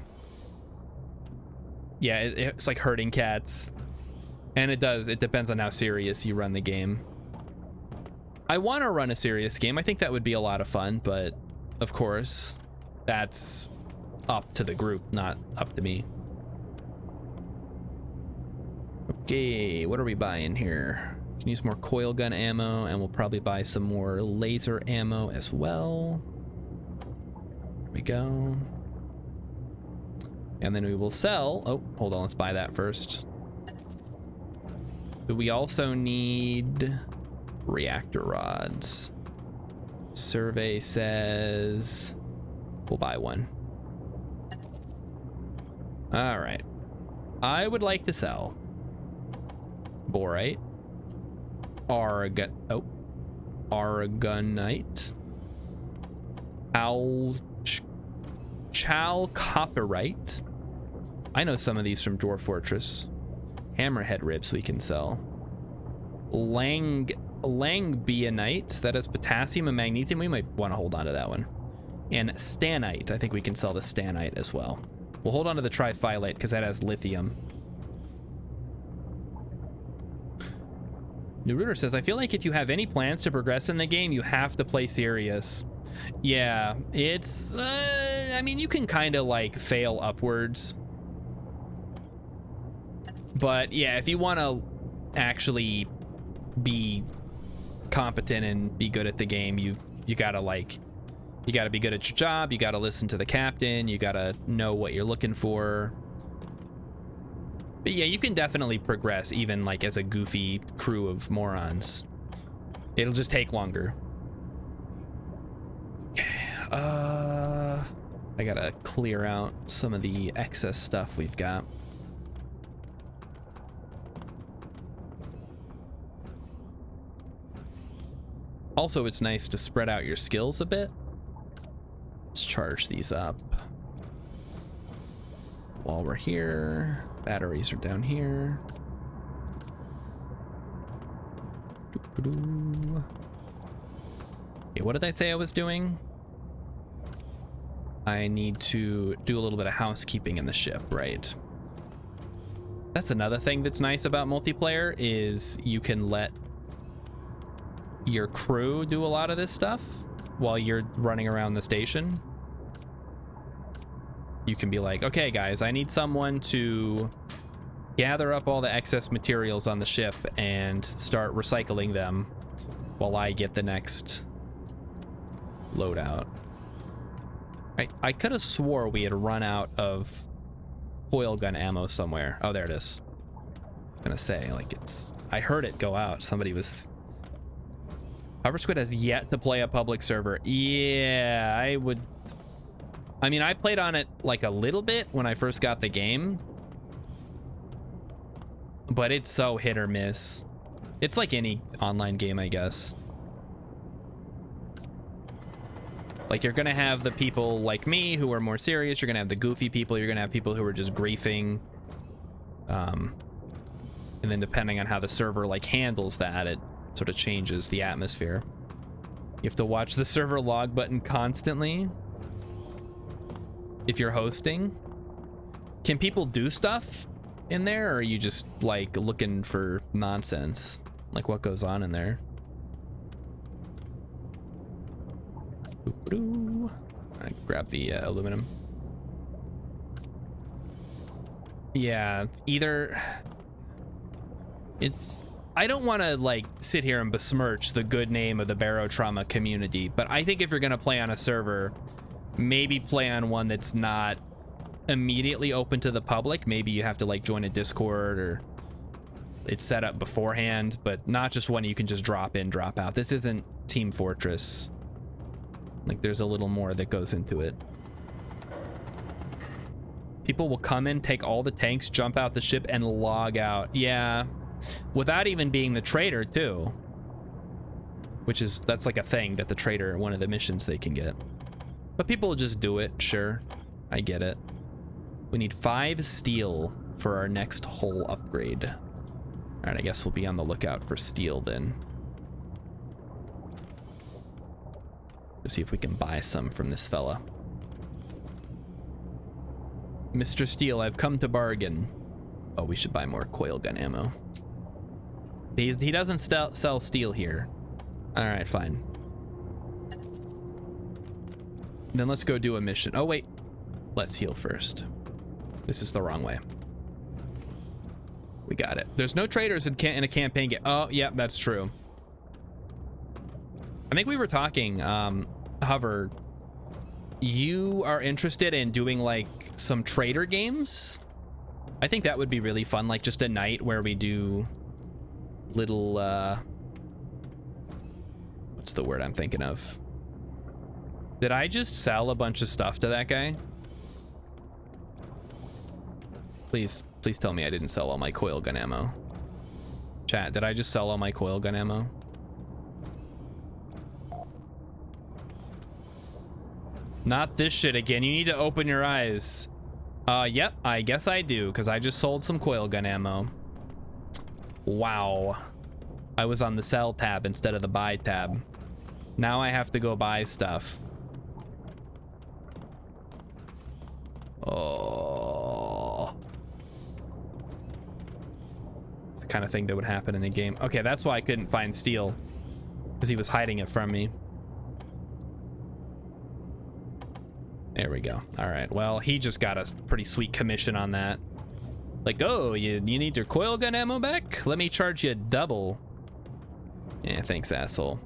Yeah, it's like herding cats. And it depends on how serious you run the game. I want to run a serious game. I think that would be a lot of fun, but of course, that's up to the group, not up to me. Okay, what are we buying here? Can use more coil gun ammo, and we'll probably buy some more laser ammo as well. There we go. And then we will sell. Oh, hold on, let's buy that first. But we also need reactor rods. Survey says we'll buy one. All right. I would like to sell borite, aragonite, chalcopyrite. I know some of these from Dwarf Fortress. Hammerhead ribs we can sell. Langbionite, that has potassium and magnesium. We might want to hold on to that one. And stanite, I think we can sell the stanite as well. We'll hold on to the triphyllite because that has lithium. New Rooter says, I feel like if you have any plans to progress in the game, you have to play serious. Yeah, it's, I mean, you can kind of like fail upwards. But yeah, if you want to actually be competent and be good at the game, you gotta be good at your job. You gotta listen to the captain. You gotta know what you're looking for. But yeah, you can definitely progress even like as a goofy crew of morons. It'll just take longer. Okay, I gotta clear out some of the excess stuff we've got. Also, it's nice to spread out your skills a bit. Let's charge these up. While we're here, batteries are down here. Okay, what did I say I was doing? I need to do a little bit of housekeeping in the ship, right? That's another thing that's nice about multiplayer is you can let your crew do a lot of this stuff while you're running around the station. You can be like, okay guys, I need someone to gather up all the excess materials on the ship and start recycling them while I get the next loadout. I could have swore we had run out of coil gun ammo somewhere. Oh, there it is. I'm gonna say, like, I heard it go out. Somebody was... Hover Squid has yet to play a public server. Yeah, I mean, I played on it like a little bit when I first got the game, but it's so hit or miss. It's like any online game, I guess. Like, you're gonna have the people like me who are more serious. You're gonna have the goofy people. You're gonna have people who are just griefing. And then depending on how the server like handles that, it sort of changes the atmosphere. You have to watch the server log button constantly if you're hosting. Can people do stuff in there, or are you just like looking for nonsense? Like, what goes on in there? I grab the aluminum. Yeah, either I don't want to like sit here and besmirch the good name of the Barotrauma community, but I think if you're gonna play on a server, maybe play on one that's not immediately open to the public. Maybe you have to like join a Discord, or it's set up beforehand, but not just one you can just drop in, drop out. This isn't Team Fortress. Like, there's a little more that goes into it. People will come in, take all the tanks, jump out the ship, and log out. Yeah, without even being the traitor too, that's like a thing that the traitor, one of the missions they can get. But people will just do it, sure. I get it. We need 5 steel for our next hull upgrade. All right, I guess we'll be on the lookout for steel then. To see if we can buy some from this fella. Mr. Steel, I've come to bargain. Oh, we should buy more coil gun ammo. He doesn't sell steel here. All right, fine. Then let's go do a mission. Oh, wait. Let's heal first. This is the wrong way. We got it. There's no traders in a campaign game. Oh, yeah, that's true. I think we were talking, Hover, you are interested in doing like some trader games? I think that would be really fun, like just a night where we do little, what's the word I'm thinking of? Did I just sell a bunch of stuff to that guy? Please tell me I didn't sell all my coil gun ammo. Chat, did I just sell all my coil gun ammo? Not this shit again. You need to open your eyes. Yep, I guess I do, because I just sold some coil gun ammo. Wow. I was on the sell tab instead of the buy tab. Now I have to go buy stuff. Oh. It's the kind of thing that would happen in a game. Okay, that's why I couldn't find steel, because he was hiding it from me. There we go. All right, well, he just got a pretty sweet commission on that. Like, oh, you need your coil gun ammo back? Let me charge you double. Yeah, thanks, asshole.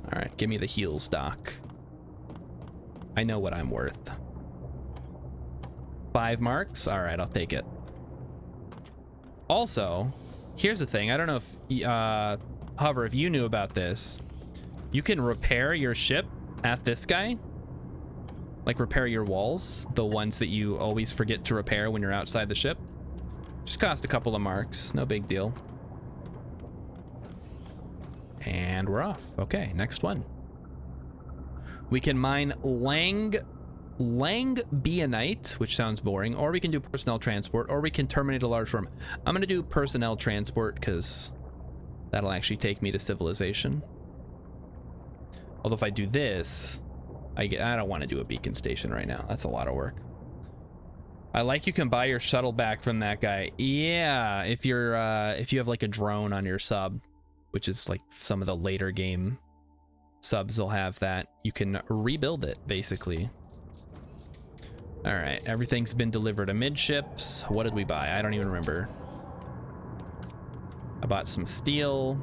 All right, give me the heals, Doc. I know what I'm worth. 5 marks? All right, I'll take it. Also, here's the thing. I don't know if, Hover, if you knew about this. You can repair your ship at this guy. Like repair your walls, the ones that you always forget to repair when you're outside the ship. Just cost a couple of marks, no big deal. And we're off. Okay, next one. We can mine Langbeonite, which sounds boring, or we can do personnel transport, or we can terminate a large swarm. I'm gonna do personnel transport because that'll actually take me to civilization. Although if I do this, I don't want to do a beacon station right now. That's a lot of work. I like you can buy your shuttle back from that guy. Yeah, if you have like a drone on your sub, which is like some of the later game subs will have that, you can rebuild it basically. All right, everything's been delivered amidships. What did we buy? I don't even remember. I bought some steel.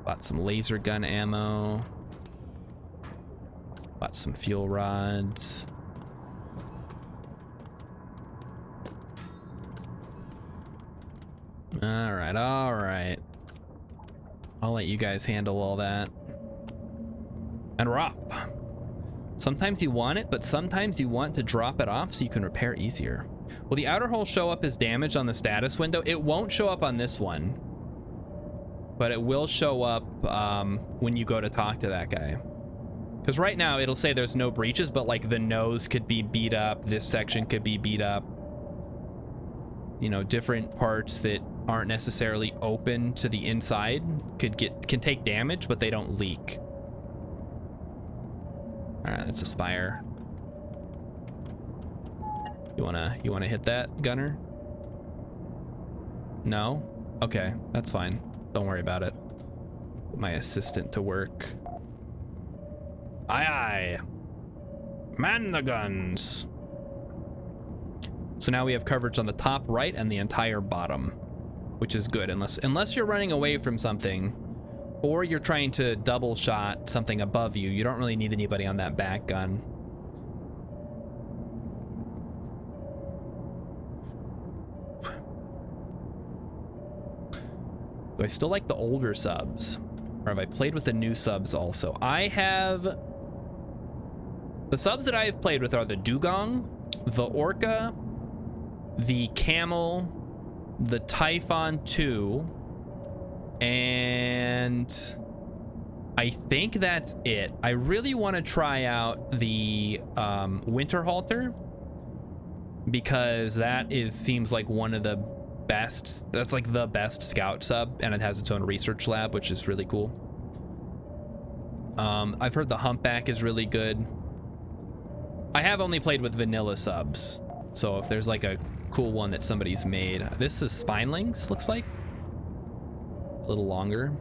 Bought some laser gun ammo. Bought some fuel rods. All right, all right. I'll let you guys handle all that. And we're off. Sometimes you want it, but sometimes you want to drop it off so you can repair easier. Will the outer hull show up as damage on the status window? It won't show up on this one, but it will show up when you go to talk to that guy. Because right now it'll say there's no breaches, but like the nose could be beat up, this section could be beat up. You know, different parts that aren't necessarily open to the inside can take damage, but they don't leak. All right, that's a spire. You wanna hit that, Gunner? No? Okay, that's fine. Don't worry about it. Put my assistant to work. Aye aye. Man the guns. So now we have coverage on the top right and the entire bottom, which is good unless you're running away from something or you're trying to double shot something above you. You don't really need anybody on that back gun. Do I still like the older subs? Or have I played with the new subs also? I have... The subs that I have played with are the Dugong, the Orca, the Camel, the Typhon 2, and I think that's it. I really want to try out the Winter Halter, because that seems like one of the best. That's like the best scout sub, and it has its own research lab, which is really cool. I've heard the Humpback is really good. I have only played with vanilla subs, so if there's like a cool one that somebody's made. This is Spinelings, looks like. A little longer.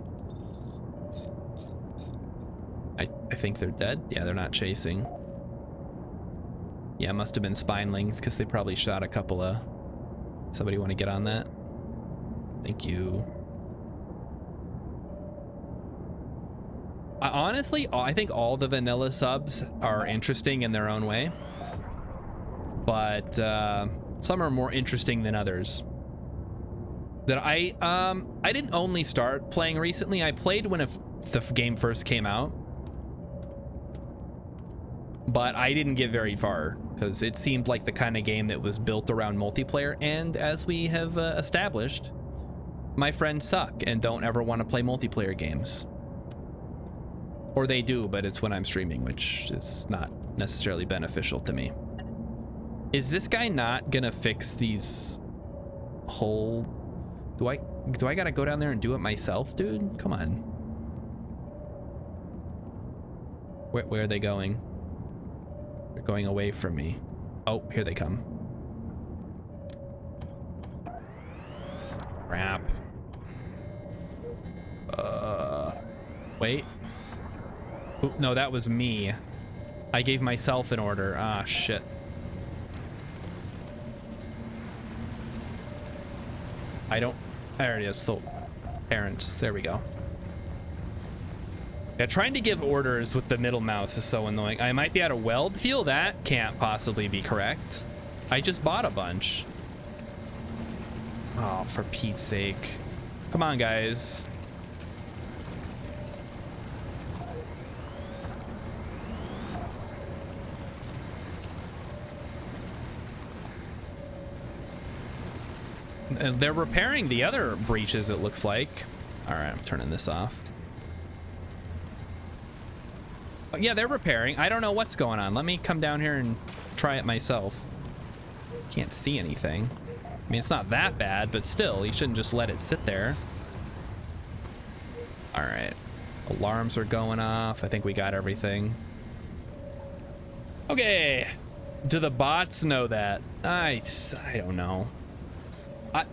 I think they're dead. Yeah, they're not chasing. Yeah, it must have been Spinelings, because they probably shot a couple of... Somebody want to get on that? Thank you. Honestly, I think all the vanilla subs are interesting in their own way, but some are more interesting than others. That I didn't only start playing recently. I played when the game first came out, but I didn't get very far because it seemed like the kind of game that was built around multiplayer, and as we have established, my friends suck and don't ever want to play multiplayer games. Or they do, but it's when I'm streaming, which is not necessarily beneficial to me. Is this guy not gonna fix these whole... Do I gotta go down there and do it myself, dude? Come on. Where are they going? They're going away from me. Oh, here they come. Crap. Wait. Ooh, no, that was me. I gave myself an order. Ah, shit. I don't... There it is. The parents. There we go. Yeah, trying to give orders with the middle mouse is so annoying. I might be at a weld fuel. That can't possibly be correct. I just bought a bunch. Oh, for Pete's sake. Come on, guys. They're repairing the other breaches, it looks like. All right, I'm turning this off. Oh, yeah, they're repairing. I don't know what's going on. Let me come down here and try it myself. Can't see anything. I mean, it's not that bad, but still, you shouldn't just let it sit there. All right. Alarms are going off. I think we got everything. Okay. Do the bots know that? I don't know.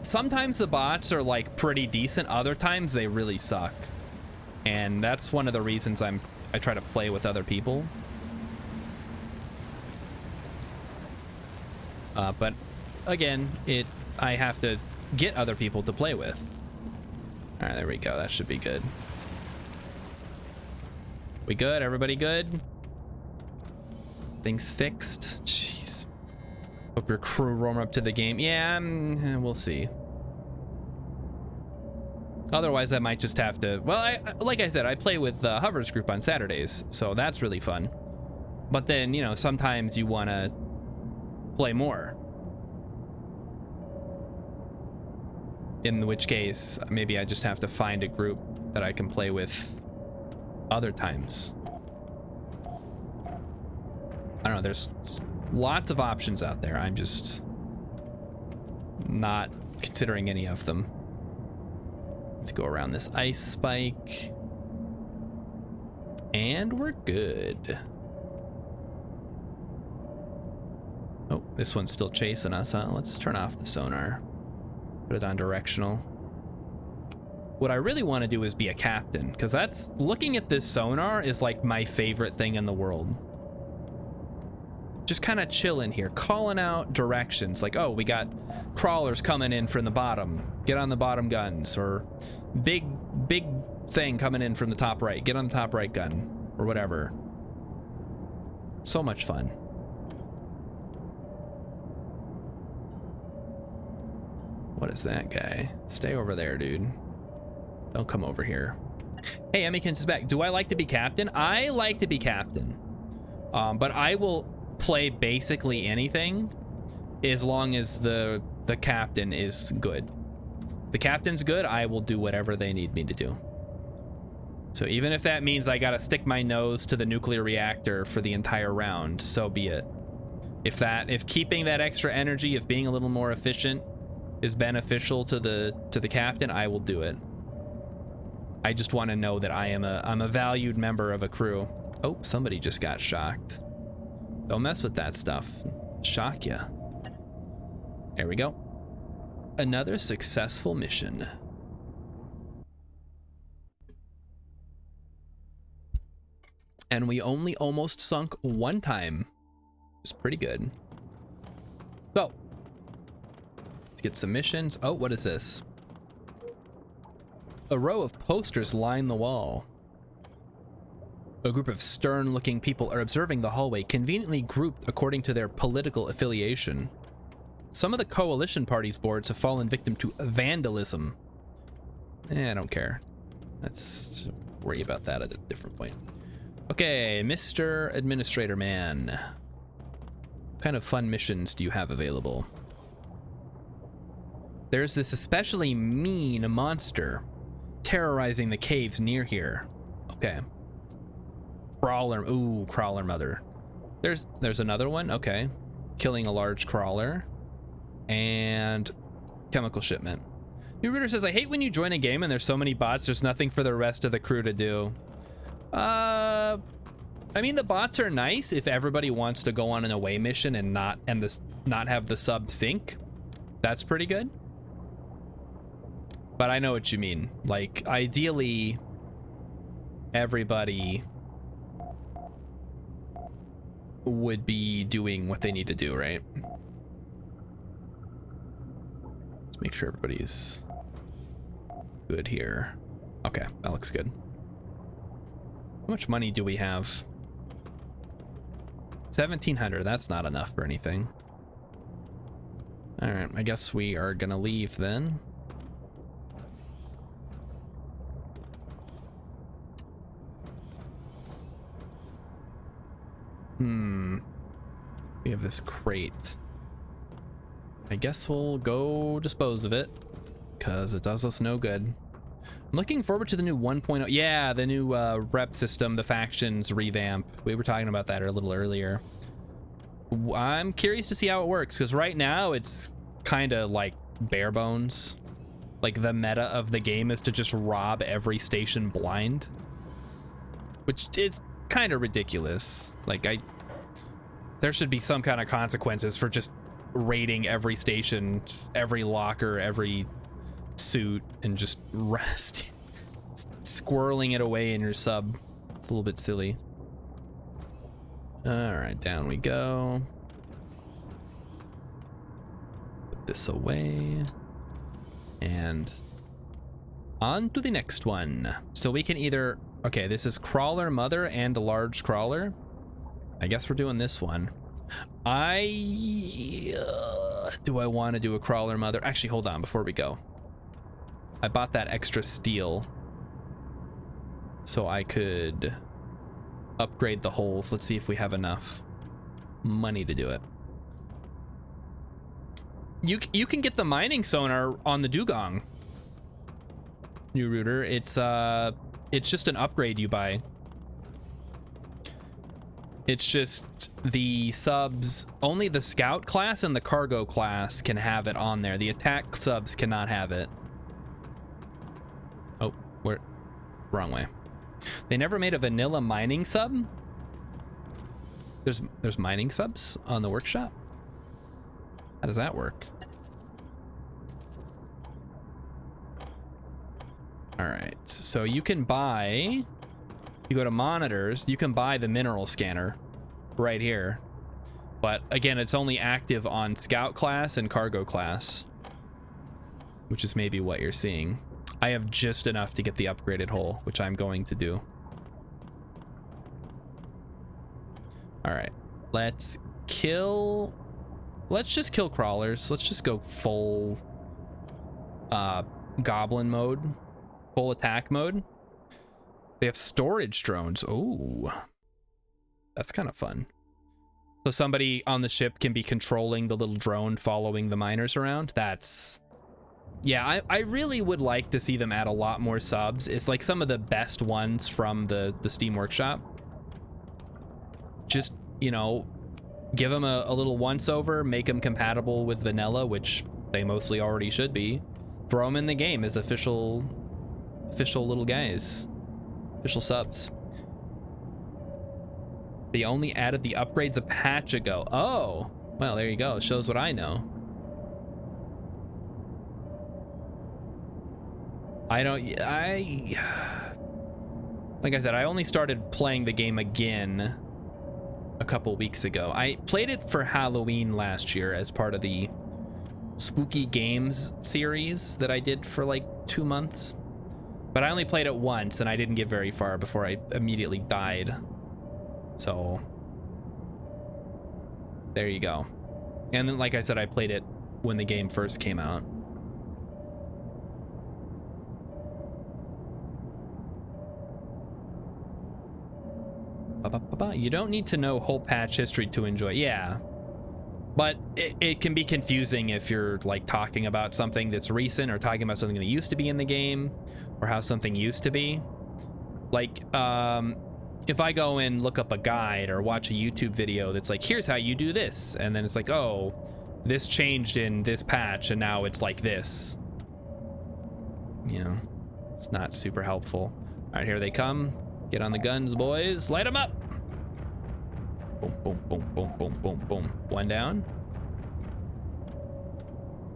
Sometimes the bots are like pretty decent. Other times they really suck. And that's one of the reasons I try to play with other people. But again, I have to get other people to play with. All right, there we go. That should be good. We good? Everybody good? Things fixed? Jeez. Hope your crew roam up to the game. Yeah, we'll see. Otherwise, I might just have to... Well, like I said, I play with Hover's group on Saturdays, so that's really fun. But then, you know, sometimes you want to play more. In which case, maybe I just have to find a group that I can play with other times. I don't know, there's lots of options out there. I'm just not considering any of them. Let's go around this ice spike. And we're good. Oh, this one's still chasing us, huh? Let's turn off the sonar. Put it on directional. What I really want to do is be a captain, because that's... Looking at this sonar is like my favorite thing in the world. Just kind of chilling here, calling out directions. Like, oh, we got crawlers coming in from the bottom. Get on the bottom guns. Or big thing coming in from the top right. Get on the top right gun. Or whatever. So much fun. What is that guy? Stay over there, dude. Don't come over here. Hey, Emmykins is back. Do I like to be captain? I like to be captain. But I will play basically anything as long as the captain is good. The captain's good, I will do whatever they need me to do. So even if that means I gotta stick my nose to the nuclear reactor for the entire round, so be it. If keeping that extra energy, if being a little more efficient is beneficial to the captain, I will do it. I just want to know that I'm a valued member of a crew. Oh, somebody just got shocked. Don't mess with that stuff. Shock ya. There we go. Another successful mission. And we only almost sunk one time. It's pretty good. So, let's get some missions. Oh, what is this? A row of posters line the wall. A group of stern-looking people are observing the hallway, conveniently grouped according to their political affiliation. Some of the coalition party's boards have fallen victim to vandalism. I don't care. Let's worry about that at a different point. Okay, Mr. Administrator Man. What kind of fun missions do you have available? There's this especially mean monster terrorizing the caves near here. Okay. Crawler. Ooh, crawler mother. There's another one. Okay. Killing a large crawler. And chemical shipment. New Rooter says, I hate when you join a game and there's so many bots, there's nothing for the rest of the crew to do. I mean, the bots are nice if everybody wants to go on an away mission and not have the sub sync. That's pretty good. But I know what you mean. Like, ideally, everybody would be doing what they need to do, right? Let's make sure everybody's good here. Okay, that looks good. How much money do we have? 1,700. That's not enough for anything. All right, I guess we are gonna leave then. We have this crate. I guess we'll go dispose of it because it does us no good. I'm looking forward to the new 1.0. Yeah, the new rep system, the factions revamp. We were talking about that a little earlier. I'm curious to see how it works because right now it's kind of like bare bones. Like the meta of the game is to just rob every station blind, which is kind of ridiculous. Like there should be some kind of consequences for just raiding every station, every locker, every suit, and just squirreling it away in your sub. It's a little bit silly. All right, down we go. Put this away. And on to the next one. So we can either, okay, this is crawler mother and a large crawler. I guess we're doing this one. Do I want to do a crawler mother? Actually, hold on before we go. I bought that extra steel so I could upgrade the holes. Let's see if we have enough money to do it. You can get the mining sonar on the dugong, New Rooter. It's just an upgrade you buy. It's just the subs, only the scout class and the cargo class can have it on there. The attack subs cannot have it. Oh, wrong way. They never made a vanilla mining sub. There's mining subs on the workshop. How does that work? All right, so you can buy, you go to monitors, you can buy the mineral scanner right here. But again, it's only active on scout class and cargo class, which is maybe what you're seeing. I have just enough to get the upgraded hull, which I'm going to do. All right, let's just kill crawlers. Let's just go full goblin mode, full attack mode. They have storage drones. Oh, that's kind of fun. So somebody on the ship can be controlling the little drone following the miners around. That's Yeah, I really would like to see them add a lot more subs. It's like some of the best ones from the Steam Workshop. Just, you know, give them a little once over, make them compatible with vanilla, which they mostly already should be. Throw them in the game as official little guys, official subs. They only added the upgrades a patch ago. Oh, well, there you go. It shows what I know. Like I said, I only started playing the game again a couple weeks ago. I played it for Halloween last year as part of the Spooky Games series that I did for like 2 months. But I only played it once and I didn't get very far before I immediately died. So there you go. And then, like I said, I played it when the game first came out. You don't need to know whole patch history to enjoy. Yeah, but it can be confusing if you're like talking about something that's recent or talking about something that used to be in the game or how something used to be. Like if I go and look up a guide or watch a YouTube video that's like, here's how you do this, and then it's like, oh, this changed in this patch and now it's like this, you know, it's not super helpful. All right, here they come. Get on the guns, boys. Light them up. Boom, boom, boom, boom, boom, boom, boom. One down.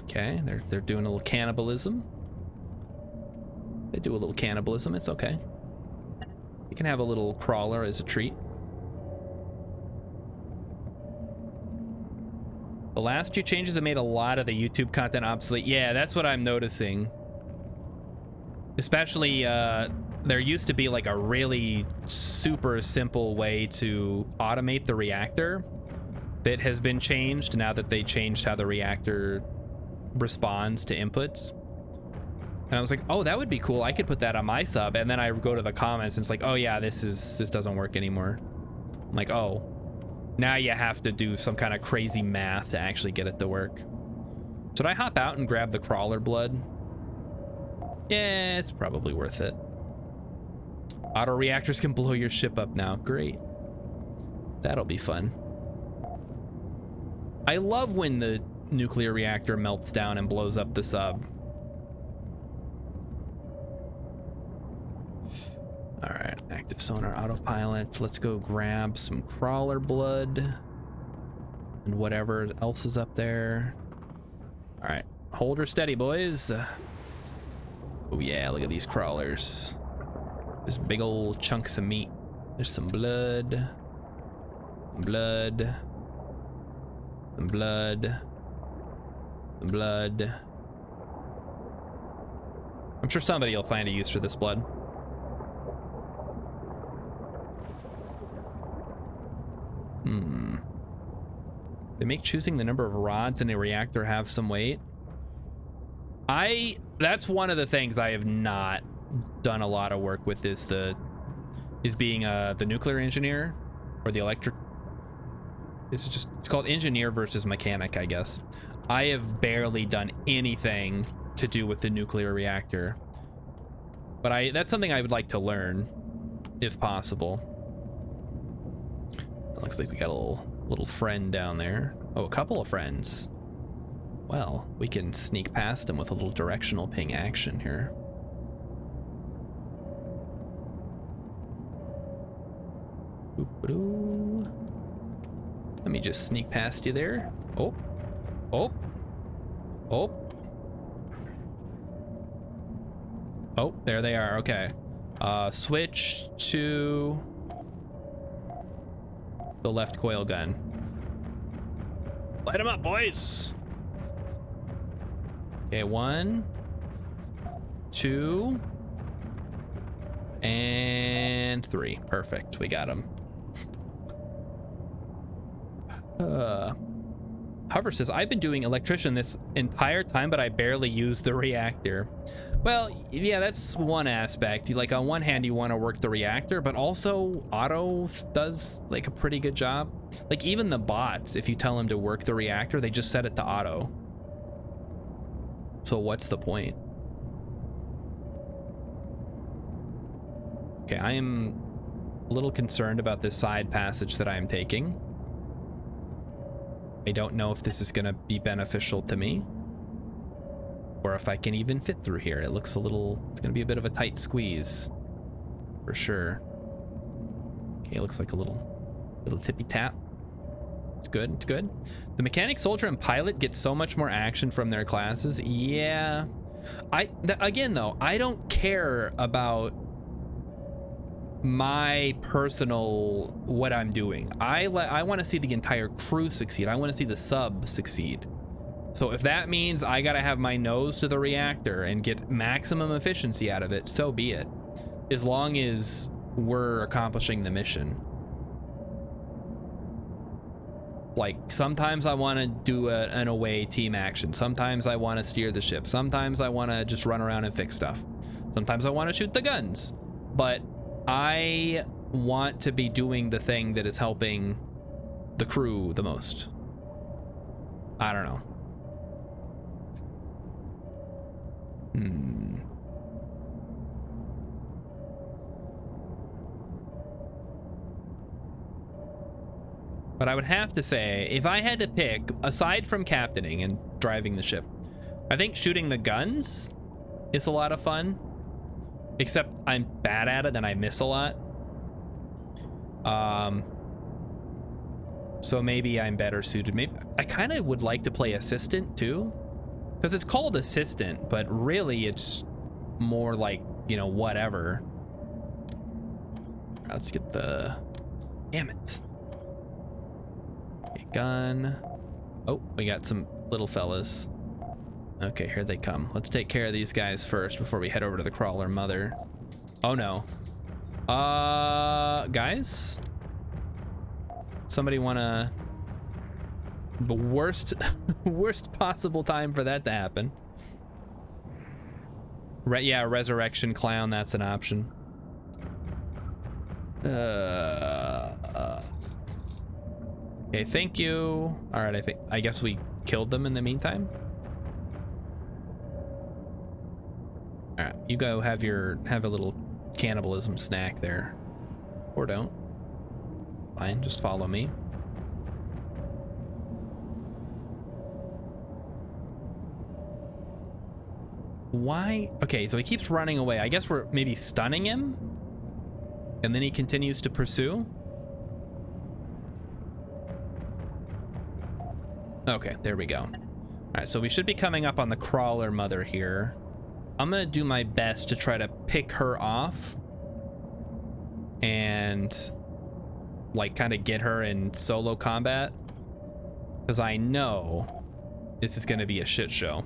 Okay, they're doing a little cannibalism. They do a little cannibalism. It's okay. You can have a little crawler as a treat. The last few changes have made a lot of the YouTube content obsolete. Yeah, that's what I'm noticing. Especially, there used to be like a really super simple way to automate the reactor that has been changed now that they changed how the reactor responds to inputs. And I was like, oh, that would be cool. I could put that on my sub. And then I go to the comments and it's like, oh yeah, this doesn't work anymore. I'm like, oh, now you have to do some kind of crazy math to actually get it to work. Should I hop out and grab the crawler blood? Yeah, it's probably worth it. Auto reactors can blow your ship up now. Great. That'll be fun. I love when the nuclear reactor melts down and blows up the sub. All right, active sonar, autopilot. Let's go grab some crawler blood and whatever else is up there. All right, hold her steady, boys. Oh yeah, look at these crawlers. There's big old chunks of meat. There's some blood, blood, and blood, and blood. I'm sure somebody will find a use for this blood. They make choosing the number of rods in a reactor have some weight. That's one of the things I have not done a lot of work with is being the nuclear engineer or the electric. It's called engineer versus mechanic, I guess. I have barely done anything to do with the nuclear reactor, but that's something I would like to learn if possible. It looks like we got a little friend down there. Oh, a couple of friends. Well, we can sneak past them with a little directional ping action here. Boop-a-doo. Let me just sneak past you there. Oh, oh, oh. Oh, there they are. Okay. Switch to the left coil gun. Light them up, boys. Okay, 1, 2, and 3. Perfect. We got them. Hover says, I've been doing electrician this entire time, but I barely use the reactor. Well, yeah, that's one aspect. Like, on one hand, you want to work the reactor, but also auto does like a pretty good job. Like, even the bots, if you tell them to work the reactor, they just set it to auto. So what's the point? Okay, I am a little concerned about this side passage that I am taking. I don't know if this is going to be beneficial to me or if I can even fit through here. It looks a little, it's going to be a bit of a tight squeeze for sure. Okay, it looks like a little tippy tap. It's good, it's good. The mechanic, soldier, and pilot get so much more action from their classes. Yeah. Again though, I don't care about my personal what I'm doing. I want to see the entire crew succeed. I want to see the sub succeed. So if that means I gotta have my nose to the reactor and get maximum efficiency out of it, so be it. As long as we're accomplishing the mission. Like sometimes I want to do an away team action. Sometimes I want to steer the ship. Sometimes I want to just run around and fix stuff. Sometimes I want to shoot the guns. But I want to be doing the thing that is helping the crew the most. I don't know. But I would have to say, if I had to pick, aside from captaining and driving the ship, I think shooting the guns is a lot of fun. Except I'm bad at it and I miss a lot. So maybe I'm better suited. Maybe I kind of would like to play assistant too, because it's called assistant, but really it's more like, you know, whatever. Let's get the, damn it. Okay, gun. Oh, we got some little fellas. Okay, here they come. Let's take care of these guys first before we head over to the crawler mother. Oh no. Guys? Somebody wanna... The worst possible time for that to happen. Yeah, resurrection clown, that's an option. Okay, thank you. All right, I guess we killed them in the meantime. All right, you go have a little cannibalism snack there, or don't. Fine, just follow me. Why? Okay, so he keeps running away. I guess we're maybe stunning him, and then he continues to pursue. Okay, there we go. All right, so we should be coming up on the crawler mother here. I'm gonna do my best to try to pick her off and like kind of get her in solo combat, because I know this is gonna be a shit show.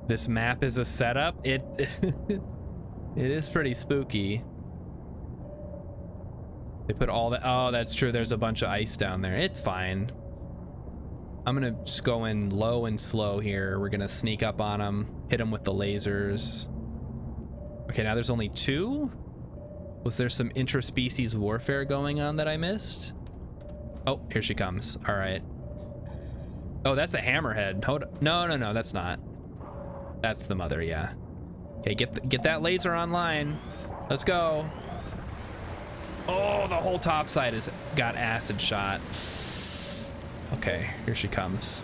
This map is a setup. It is pretty spooky. They put all that. Oh, that's true. There's a bunch of ice down there. It's fine. I'm gonna just go in low and slow here. We're gonna sneak up on them, hit them with the lasers. Okay, now there's only two. Was there some interspecies warfare going on that I missed? Oh, here she comes. All right. Oh, that's a hammerhead. Hold on. No, that's not. That's the mother, yeah. Okay, get that laser online. Let's go. Oh, the whole top side has got acid shot. Okay, here she comes.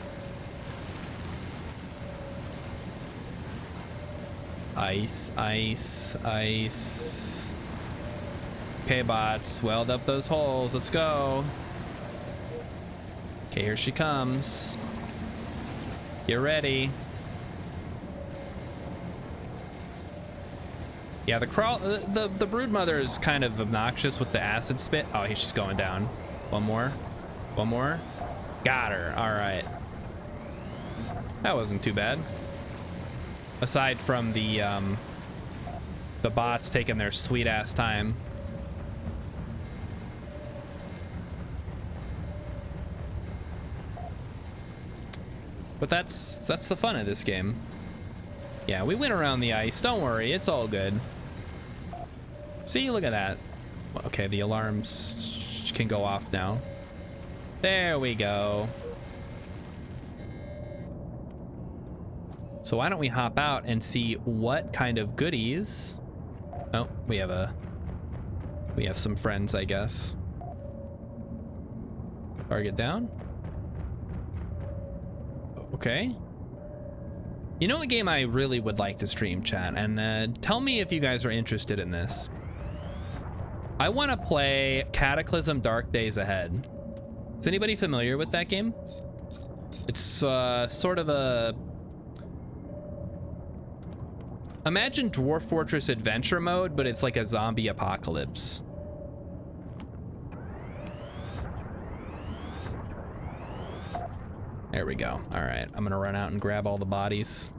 Ice, ice, ice. Okay, bots, weld up those holes. Let's go. Okay, here she comes. Get ready. Yeah, the brood mother is kind of obnoxious with the acid spit. Oh, she's going down. One more. One more. Got her. All right. That wasn't too bad. Aside from the bots taking their sweet ass time. But that's the fun of this game. Yeah, we went around the ice. Don't worry, it's all good. See, look at that. Okay, the alarms can go off now. There we go. So why don't we hop out and see what kind of goodies... Oh, we have some friends, I guess. Target down. Okay. You know what game I really would like to stream, chat? And tell me if you guys are interested in this. I want to play Cataclysm Dark Days Ahead. Is anybody familiar with that game? It's sort of a... Imagine Dwarf Fortress adventure mode, but it's like a zombie apocalypse. There we go. All right, I'm gonna run out and grab all the bodies.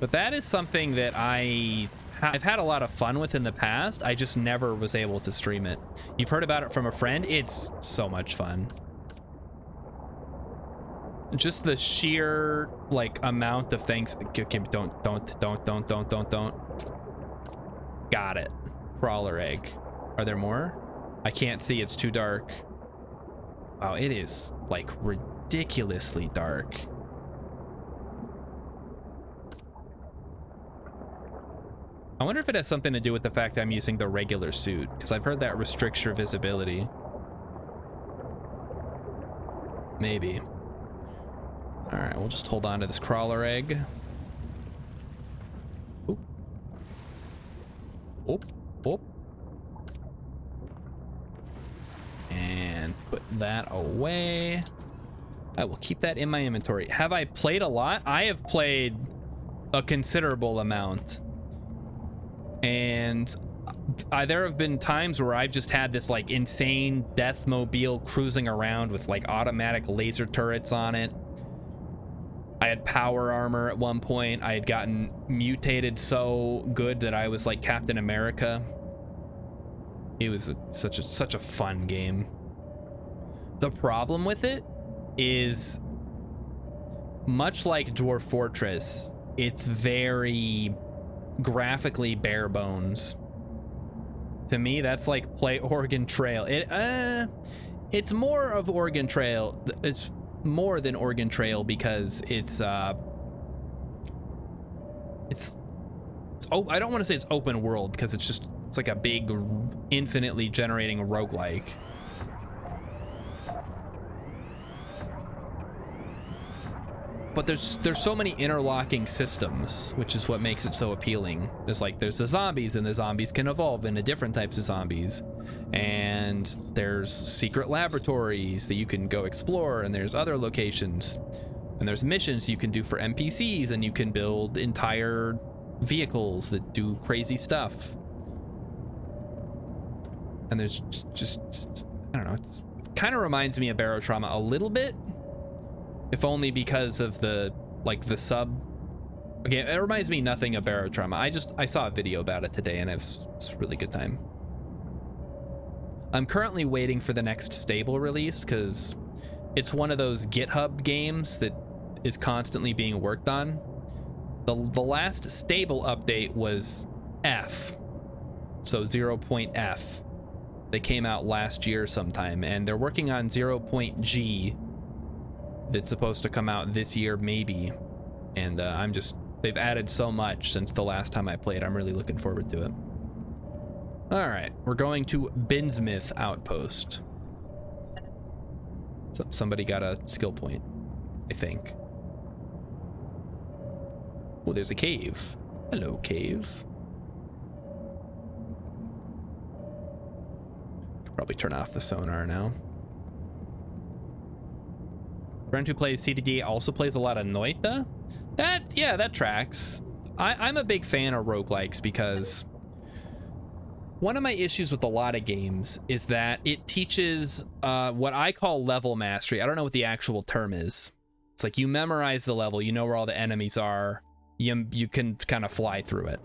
But that is something that I've had a lot of fun with in the past. I just never was able to stream it. You've heard about it from a friend. It's so much fun. Just the sheer like amount of things. Okay, don't. Got it. Crawler egg. Are there more? I can't see. It's too dark. Wow, it is like ridiculously dark. I wonder if it has something to do with the fact I'm using the regular suit, because I've heard that restricts your visibility. Maybe. All right, we'll just hold on to this crawler egg. Oop. Oop. Oop. And put that away. I will keep that in my inventory. Have I played a lot? I have played a considerable amount. And there have been times where I've just had this like insane deathmobile cruising around with like automatic laser turrets on it. I had power armor at one point. I had gotten mutated so good that I was like Captain America. It was such a fun game. The problem with it is, much like Dwarf Fortress, it's very graphically bare bones. To me, that's like play Oregon Trail. It's more of Oregon Trail. It's more than Oregon Trail because it's I don't want to say it's open world because it's like a big infinitely generating roguelike. But there's so many interlocking systems, which is what makes it so appealing. There's the zombies, and the zombies can evolve into different types of zombies. And there's secret laboratories that you can go explore, and there's other locations. And there's missions you can do for NPCs, and you can build entire vehicles that do crazy stuff. And there's just I don't know, it kind of reminds me of Barotrauma a little bit. If only because of the sub. Okay, it reminds me nothing of Barotrauma. I saw a video about it today and it's a really good time. I'm currently waiting for the next stable release because it's one of those GitHub games that is constantly being worked on. The last stable update was F, so 0.F. They came out last year sometime, and they're working on 0.G that's supposed to come out this year maybe. And they've added so much since the last time I played. I'm really looking forward to it. All right, we're going to Binsmith Outpost. So somebody got a skill point, I think. Oh, there's a cave. Hello, cave. Could probably turn off the sonar now. Friend who plays CDD also plays a lot of Noita. That tracks. I'm a big fan of roguelikes because one of my issues with a lot of games is that it teaches what I call level mastery. I don't know what the actual term is. It's like you memorize the level, you know where all the enemies are, you can kind of fly through it.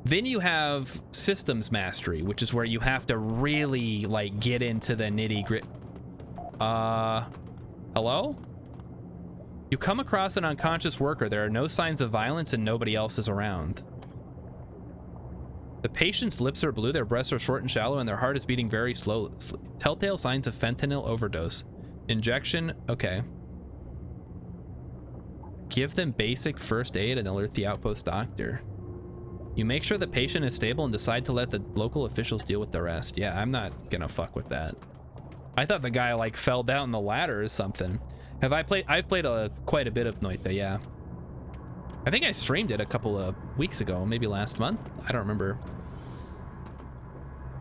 Then you have systems mastery, which is where you have to really like get into the nitty-gritty. Hello? You come across an unconscious worker. There are no signs of violence and nobody else is around. The patient's lips are blue, their breasts are short and shallow, and their heart is beating very slowly. Telltale signs of fentanyl overdose. Injection, okay. Give them basic first aid and alert the outpost doctor. You make sure the patient is stable and decide to let the local officials deal with the rest. Yeah, I'm not gonna fuck with that. I thought the guy like fell down the ladder or something. I've played quite a bit of Noita, yeah. I think I streamed it a couple of weeks ago, maybe last month. I don't remember.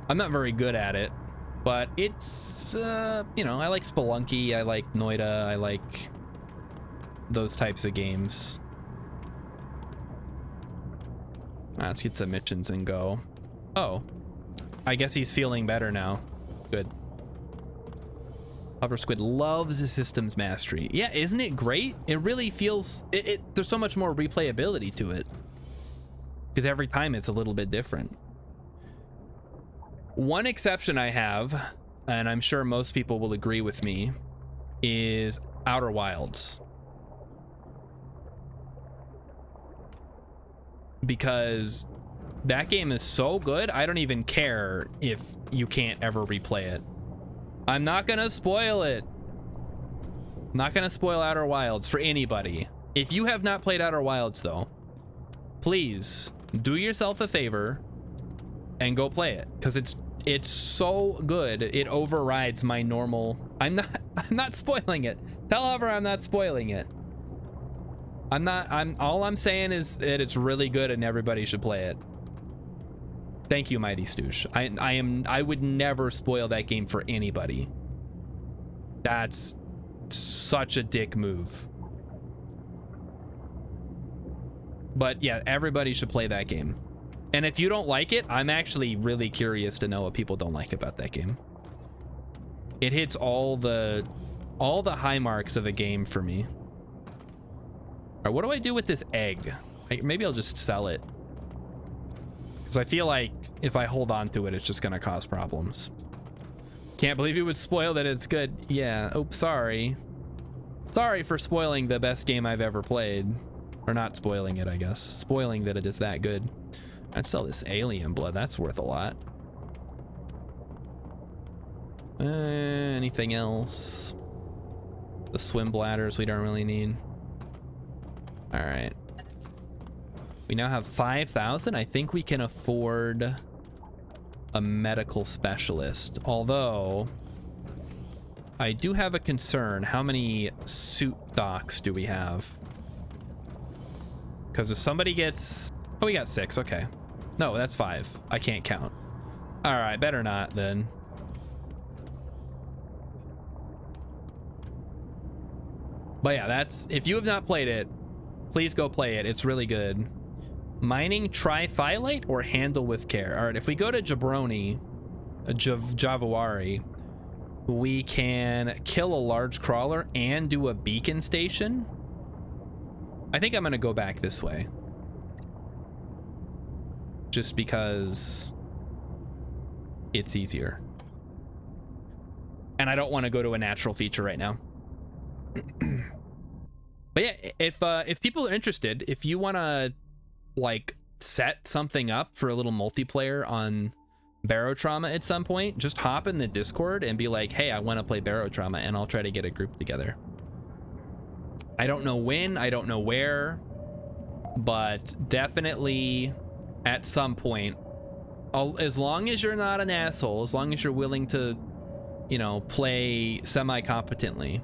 I'm not very good at it, but it's, you know, I like Spelunky, I like Noita, I like those types of games. Let's get some missions and go. Oh, I guess he's feeling better now. Good. Hover Squid loves the systems mastery. Yeah, isn't it great? It really feels, there's so much more replayability to it. Because every time it's a little bit different. One exception I have, and I'm sure most people will agree with me, is Outer Wilds. Because that game is so good, I don't even care if you can't ever replay it. I'm not gonna spoil it. I'm not gonna spoil Outer Wilds for anybody. If you have not played Outer Wilds though, please do yourself a favor and go play it, because it's so good. It overrides my normal. I'm not spoiling it. Tell Hover I'm not spoiling it. All I'm saying is that it's really good and everybody should play it. Thank you, Mighty Stoosh. I would never spoil that game for anybody. That's such a dick move. But yeah, everybody should play that game. And if you don't like it, I'm actually really curious to know what people don't like about that game. It hits all the high marks of a game for me. All right, what do I do with this egg? Maybe I'll just sell it. Because I feel like if I hold on to it, it's just gonna cause problems. Can't believe you would spoil that it's good. Yeah, oops, sorry. Sorry for spoiling the best game I've ever played. Or not spoiling it, I guess. Spoiling that it is that good. I'd sell this alien blood, that's worth a lot. Anything else? The swim bladders we don't really need. All right. We now have 5,000. I think we can afford a medical specialist. Although, I do have a concern. How many suit docs do we have? Because if somebody gets... Oh, we got 6. Okay. No, that's 5. I can't count. All right, better not then. But yeah, that's... If you have not played it, please go play it. It's really good. Mining trithylite or handle with care. All right, if we go to Jabroni, Javuari, we can kill a large crawler and do a beacon station. I think I'm gonna go back this way. Just because it's easier. And I don't want to go to a natural feature right now. But yeah, if people are interested, if you want to like set something up for a little multiplayer on Barotrauma at some point, just hop in the Discord and be like, hey, I want to play Barotrauma, and I'll try to get a group together. I don't know when, I don't know where, but definitely at some point, as long as you're not an asshole, as long as you're willing to, you know, play semi-competently,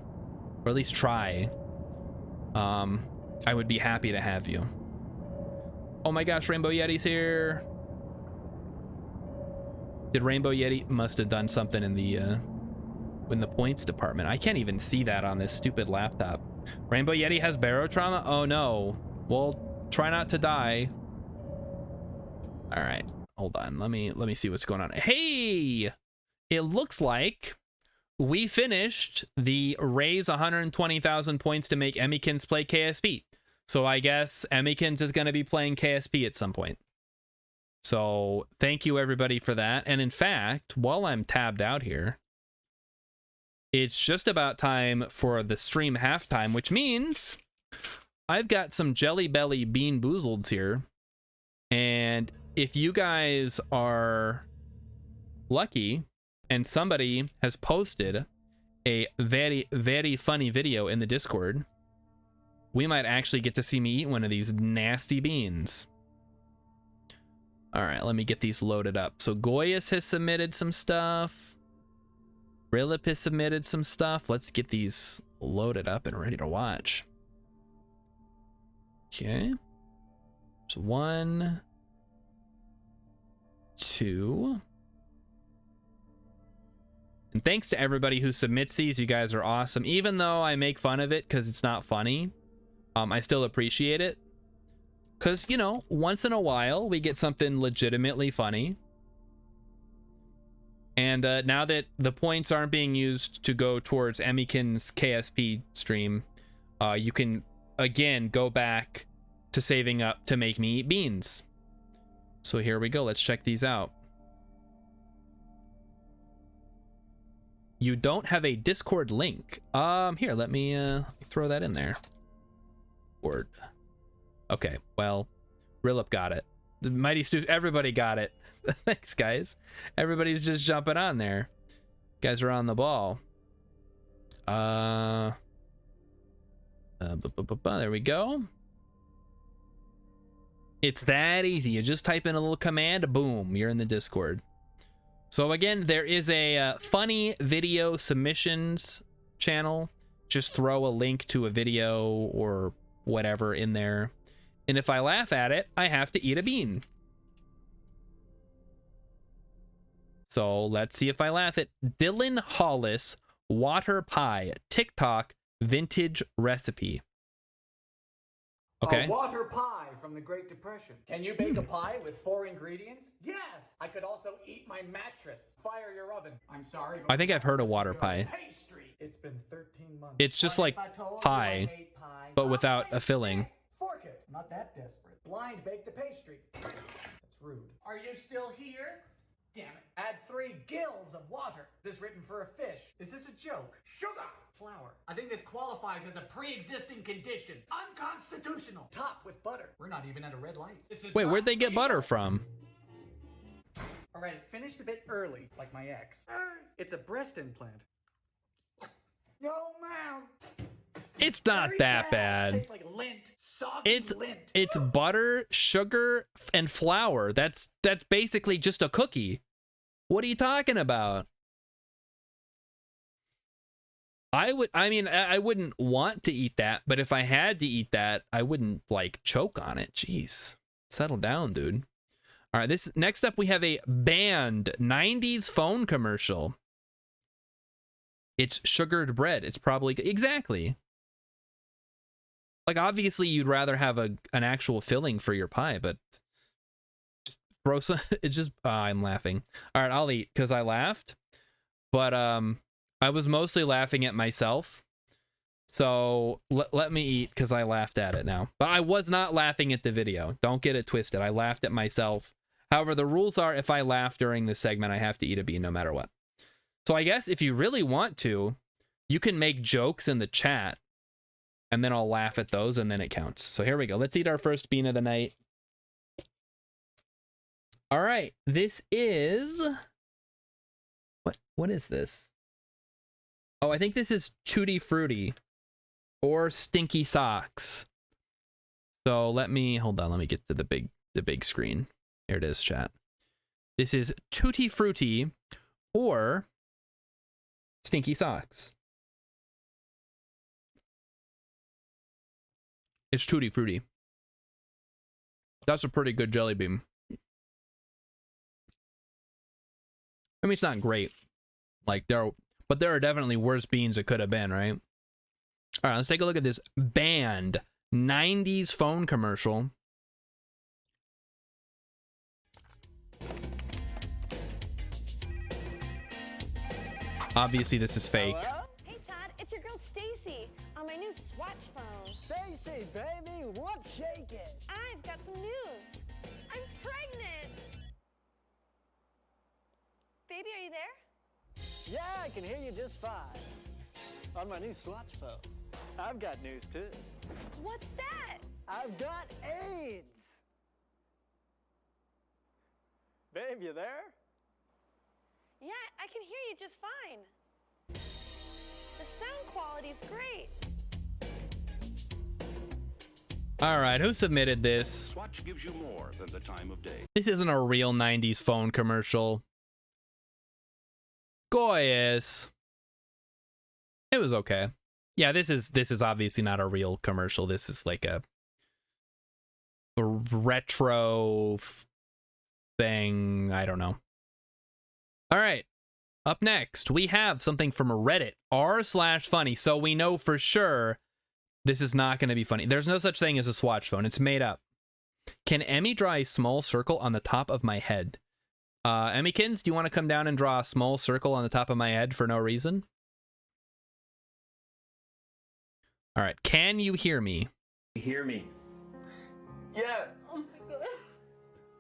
or at least try, I would be happy to have you. Oh my gosh, Rainbow Yeti's here. Did Rainbow Yeti must have done something in the points department. I can't even see that on this stupid laptop. Rainbow Yeti has Barotrauma? Oh no. Well, try not to die. All right, hold on. Let me see what's going on. Hey, it looks like we finished the raise 120,000 points to make Emmykins play KSP. So I guess Emmykins is going to be playing KSP at some point. So thank you everybody for that. And in fact, while I'm tabbed out here, it's just about time for the stream halftime, which means I've got some Jelly Belly Bean Boozleds here. And if you guys are lucky and somebody has posted a very, very funny video in the Discord, we might actually get to see me eat one of these nasty beans. All right, let me get these loaded up. So Goyas has submitted some stuff. Rilip has submitted some stuff. Let's get these loaded up and ready to watch. Okay. So 1, 2. And thanks to everybody who submits these. You guys are awesome. Even though I make fun of it because it's not funny, I still appreciate it. Because, you know, once in a while, we get something legitimately funny. And now that the points aren't being used to go towards Emmykin's KSP stream, you can, again, go back to saving up to make me eat beans. So here we go. Let's check these out. You don't have a Discord link. Here, let me throw that in there. Word. Okay, well, Rilip got it. The Mighty Stews, everybody got it. Thanks, guys. Everybody's just jumping on there. Guys are on the ball. There we go. It's that easy. You just type in a little command, boom, you're in the Discord. So again, there is a funny video submissions channel. Just throw a link to a video or whatever in there. And if I laugh at it, I have to eat a bean. So let's see if I laugh at Dylan Hollis water pie TikTok vintage recipe. Okay. A water pie from the Great Depression. Can you bake a pie with 4 ingredients? Yes! I could also eat my mattress. Fire your oven. I'm sorry. I think I've heard of water pie. Pastry. It's been 13 months. It's just like pie, but without a filling. Fork it. I'm not that desperate. Blind bake the pastry. That's rude. Are you still here? Damn it. Add 3 gills of water. This written for a fish. Is this a joke? Sugar. Flour. I think this qualifies as a pre-existing condition. Unconstitutional. Top with butter. We're not even at a red light. This is Wait, where'd they get butter from? All right, it finished a bit early, like my ex. It's a breast implant. No, ma'am. It's not that bad. Tastes like lint. Soggy lint. It's butter, sugar, and flour. That's basically just a cookie. What are you talking about? I wouldn't want to eat that, but if I had to eat that, I wouldn't like choke on it. Jeez. Settle down, dude. All right, next up we have a banned 90s phone commercial. It's sugared bread. It's probably exactly. Like obviously you'd rather have an actual filling for your pie, but throw some, it's just I'm laughing. All right, I'll eat because I laughed. But I was mostly laughing at myself. So let me eat because I laughed at it now. But I was not laughing at the video. Don't get it twisted. I laughed at myself. However, the rules are if I laugh during this segment, I have to eat a bean no matter what. So I guess if you really want to, you can make jokes in the chat and then I'll laugh at those and then it counts. So here we go. Let's eat our first bean of the night. All right. This is... What is this? Oh, I think this is Tutti Frutti or Stinky Socks. So hold on, let me get to the big screen. Here it is, chat. This is Tutti Frutti or Stinky Socks. It's Tutti Frutti. That's a pretty good jelly bean. I mean, it's not great. Like but there are definitely worse beans it could have been, right? All right, let's take a look at this banned 90s phone commercial. Obviously, this is fake. Hello? Hey, Todd, it's your girl Stacy on my new Swatch phone. Stacy, baby, what's shaking? I've got some news. I'm pregnant. Baby, are you there? Yeah, I can hear you just fine. On my new Swatch phone. I've got news, too. What's that? I've got AIDS. Babe, you there? Yeah, I can hear you just fine. The sound quality's great. All right, who submitted this? Swatch gives you more than the time of day. This isn't a real 90s phone commercial. Goyes. It was okay. Yeah, this is obviously not a real commercial. This is like a retro thing. I don't know. All right. Up next, we have something from Reddit, r/funny. So we know for sure this is not going to be funny. There's no such thing as a Swatch phone. It's made up. Can Emmy draw a small circle on the top of my head? Emmykins, do you want to come down and draw a small circle on the top of my head for no reason? All right. Can you hear me? Hear me? Yeah. Oh my god.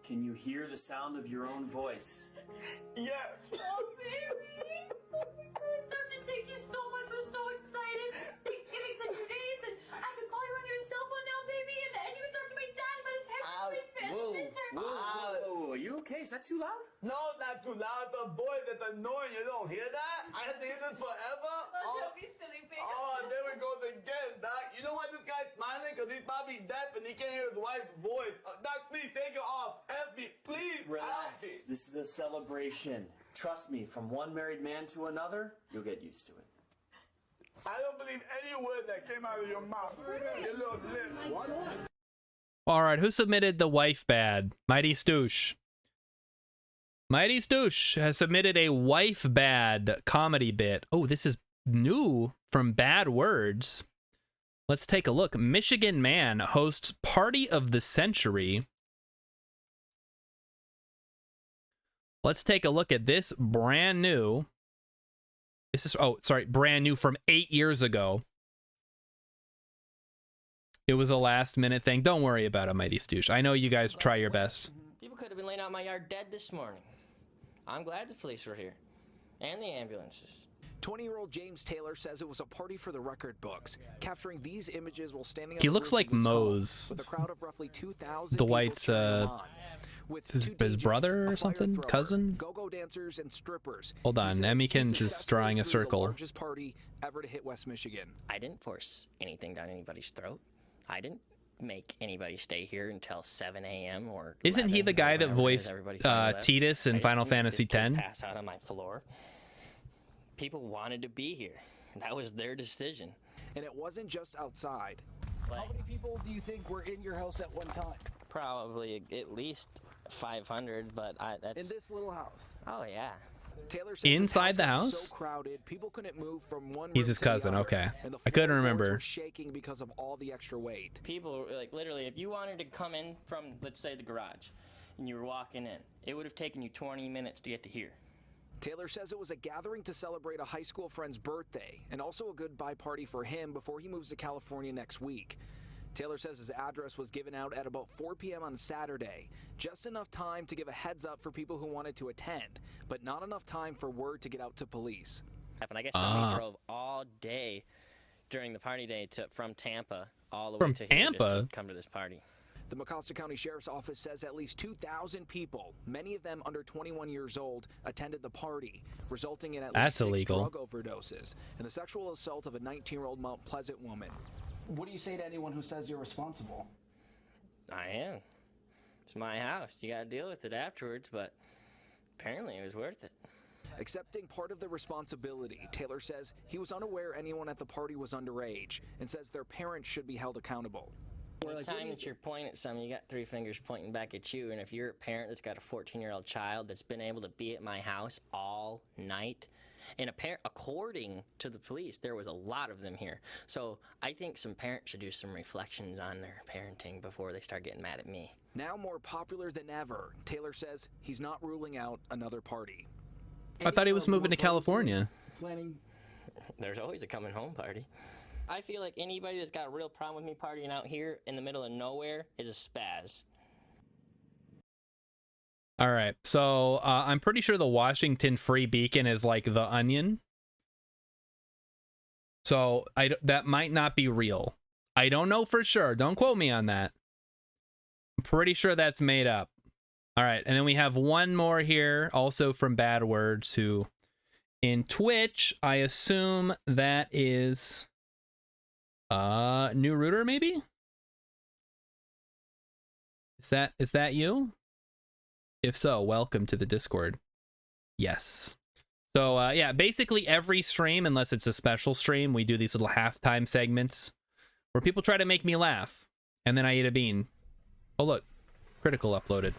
Can you hear the sound of your own voice? Yeah. Oh, baby. Oh my god, Sergeant, thank you so much. We're so excited. Thanksgiving's in 2 days, and I can call you on your cell phone now, baby. And you can talk to my dad about his head. Whoa, are you okay? Is that too loud? No, not too loud. The boy that's annoying. You don't hear that? I had to hear this forever. Don't be silly, baby. Oh, there we go again, Doc. You know why this guy's smiling? Because he's probably deaf and he can't hear his wife's voice. Doc, please take it off. Help me, please. Help me. Relax. This is a celebration. Trust me, from one married man to another, you'll get used to it. I don't believe any word that came out of your mouth. Your little lip. All right, who submitted the wife bad? Mighty Stoosh. Mighty Stoosh has submitted a wife bad comedy bit. Oh, this is new from Bad Words. Let's take a look. Michigan man hosts Party of the Century. Let's take a look at this brand new. This is, oh, sorry, brand new from 8 years ago. It was a last minute thing. Don't worry about it, Mighty Stoosh. I know you guys try your best. People could have been laying out in my yard dead this morning. I'm glad the police were here. And the ambulances. 20-year-old James Taylor says it was a party for the record books, capturing these images while standing. He looks like Mose. With a crowd of roughly 2,000 Dwight's with his brother or something, cousin. Go-go dancers and strippers. Hold on, Emmykins is drawing a circle. The largest party ever to hit West Michigan. I didn't force anything down anybody's throat. I didn't make anybody stay here until 7 a.m. or. Isn't he the guy that voiced Tidus in Final Fantasy X? Pass out on my floor. People wanted to be here. That was their decision. And it wasn't just outside. How many people do you think were in your house at one time? Probably at least 500, but that's. In this little house. Oh yeah. Taylor says inside the was house? So crowded, people couldn't move from one He's room his to the cousin. other, Okay, and the I couldn't floorboards remember. were shaking because of all the extra weight. People, like, literally, if you wanted to come in from, let's say, the garage, and you were walking in, it would have taken you 20 minutes to get to here. Taylor says it was a gathering to celebrate a high school friend's birthday and also a goodbye party for him before he moves to California next week. Taylor says his address was given out at about 4 p.m. on Saturday, just enough time to give a heads up for people who wanted to attend, but not enough time for word to get out to police. I guess somebody drove all day during the party day from Tampa all the way From to here just Tampa? to come to this party. The Mecosta County Sheriff's Office says at least 2,000 people, many of them under 21 years old, attended the party, resulting in at least 6 illegal. drug overdoses and the sexual assault of a 19-year-old Mount Pleasant woman. What do you say to anyone who says you're responsible? I am. It's my house. You gotta deal with it afterwards, but apparently it was worth it. Accepting part of the responsibility, Taylor says he was unaware anyone at the party was underage and says their parents should be held accountable. Anytime that you're pointing at someone, you got 3 fingers pointing back at you, and if you're a parent that's got a 14-year-old child that's been able to be at my house all night, and according to the police, there was a lot of them here. So I think some parents should do some reflections on their parenting before they start getting mad at me. Now more popular than ever, Taylor says he's not ruling out another party. I thought he was moving to California. Planning. There's always a coming home party. I feel like anybody that's got a real problem with me partying out here in the middle of nowhere is a spaz. All right, so I'm pretty sure the Washington Free Beacon is like the Onion. So that might not be real. I don't know for sure. Don't quote me on that. I'm pretty sure that's made up. All right, and then we have one more here, also from Bad Words, who in Twitch, I assume that is New Rooter, maybe? Is that you? If so, welcome to the Discord. Yes. So yeah, basically every stream, unless it's a special stream, we do these little halftime segments where people try to make me laugh, and then I eat a bean. Oh look, Critical uploaded.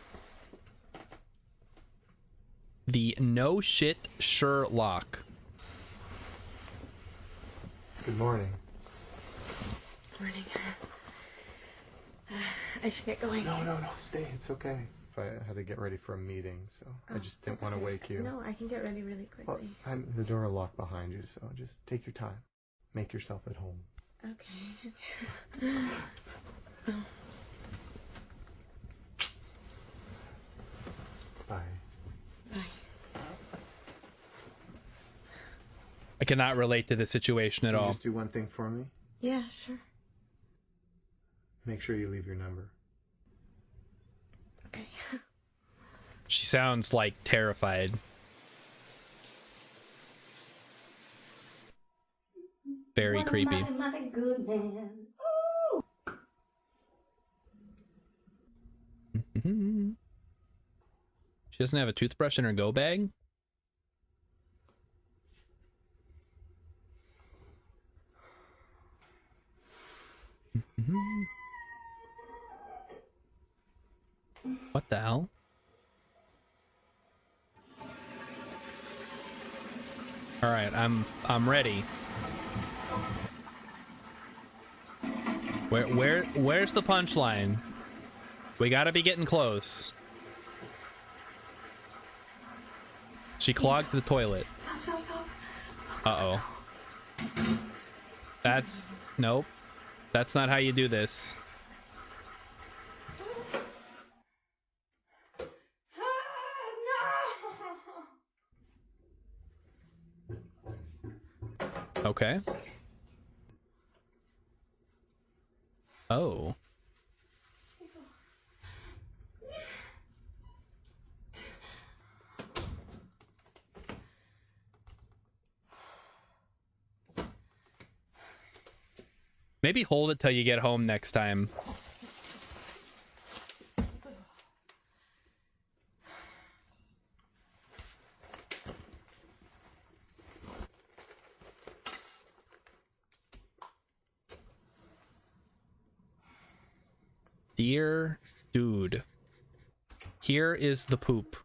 The No Shit Sherlock. Good morning. Morning. I should get going. No, stay. It's okay. I had to get ready for a meeting, so I just didn't want to wake you. No, I can get ready really quickly. Well, the door will lock behind you, so just take your time. Make yourself at home. Okay. Bye. Bye. I cannot relate to the situation at Can you all. just do one thing for me? Yeah, sure. Make sure you leave your number. Okay. She sounds like terrified. Very creepy. My good man. She doesn't have a toothbrush in her go bag? What the hell? All right, I'm ready. Where's the punchline? We gotta be getting close. She clogged the toilet. Stop. Uh-oh. Nope. That's not how you do this. Okay. Oh. Maybe hold it till you get home next time. Dear dude, here is the poop.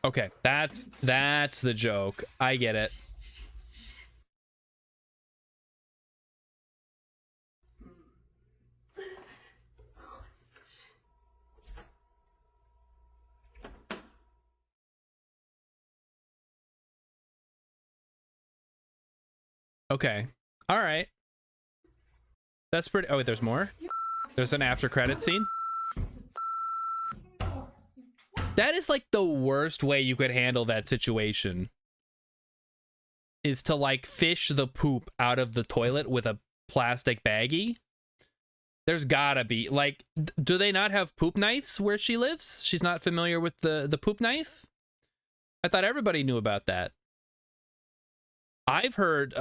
Okay, that's the joke. I get it. Okay. All right. That's pretty. Oh, wait, there's more? There's an after credit scene? That is like the worst way you could handle that situation. Is to like fish the poop out of the toilet with a plastic baggie. There's gotta be like, do they not have poop knives where she lives? She's not familiar with the poop knife? I thought everybody knew about that. I've heard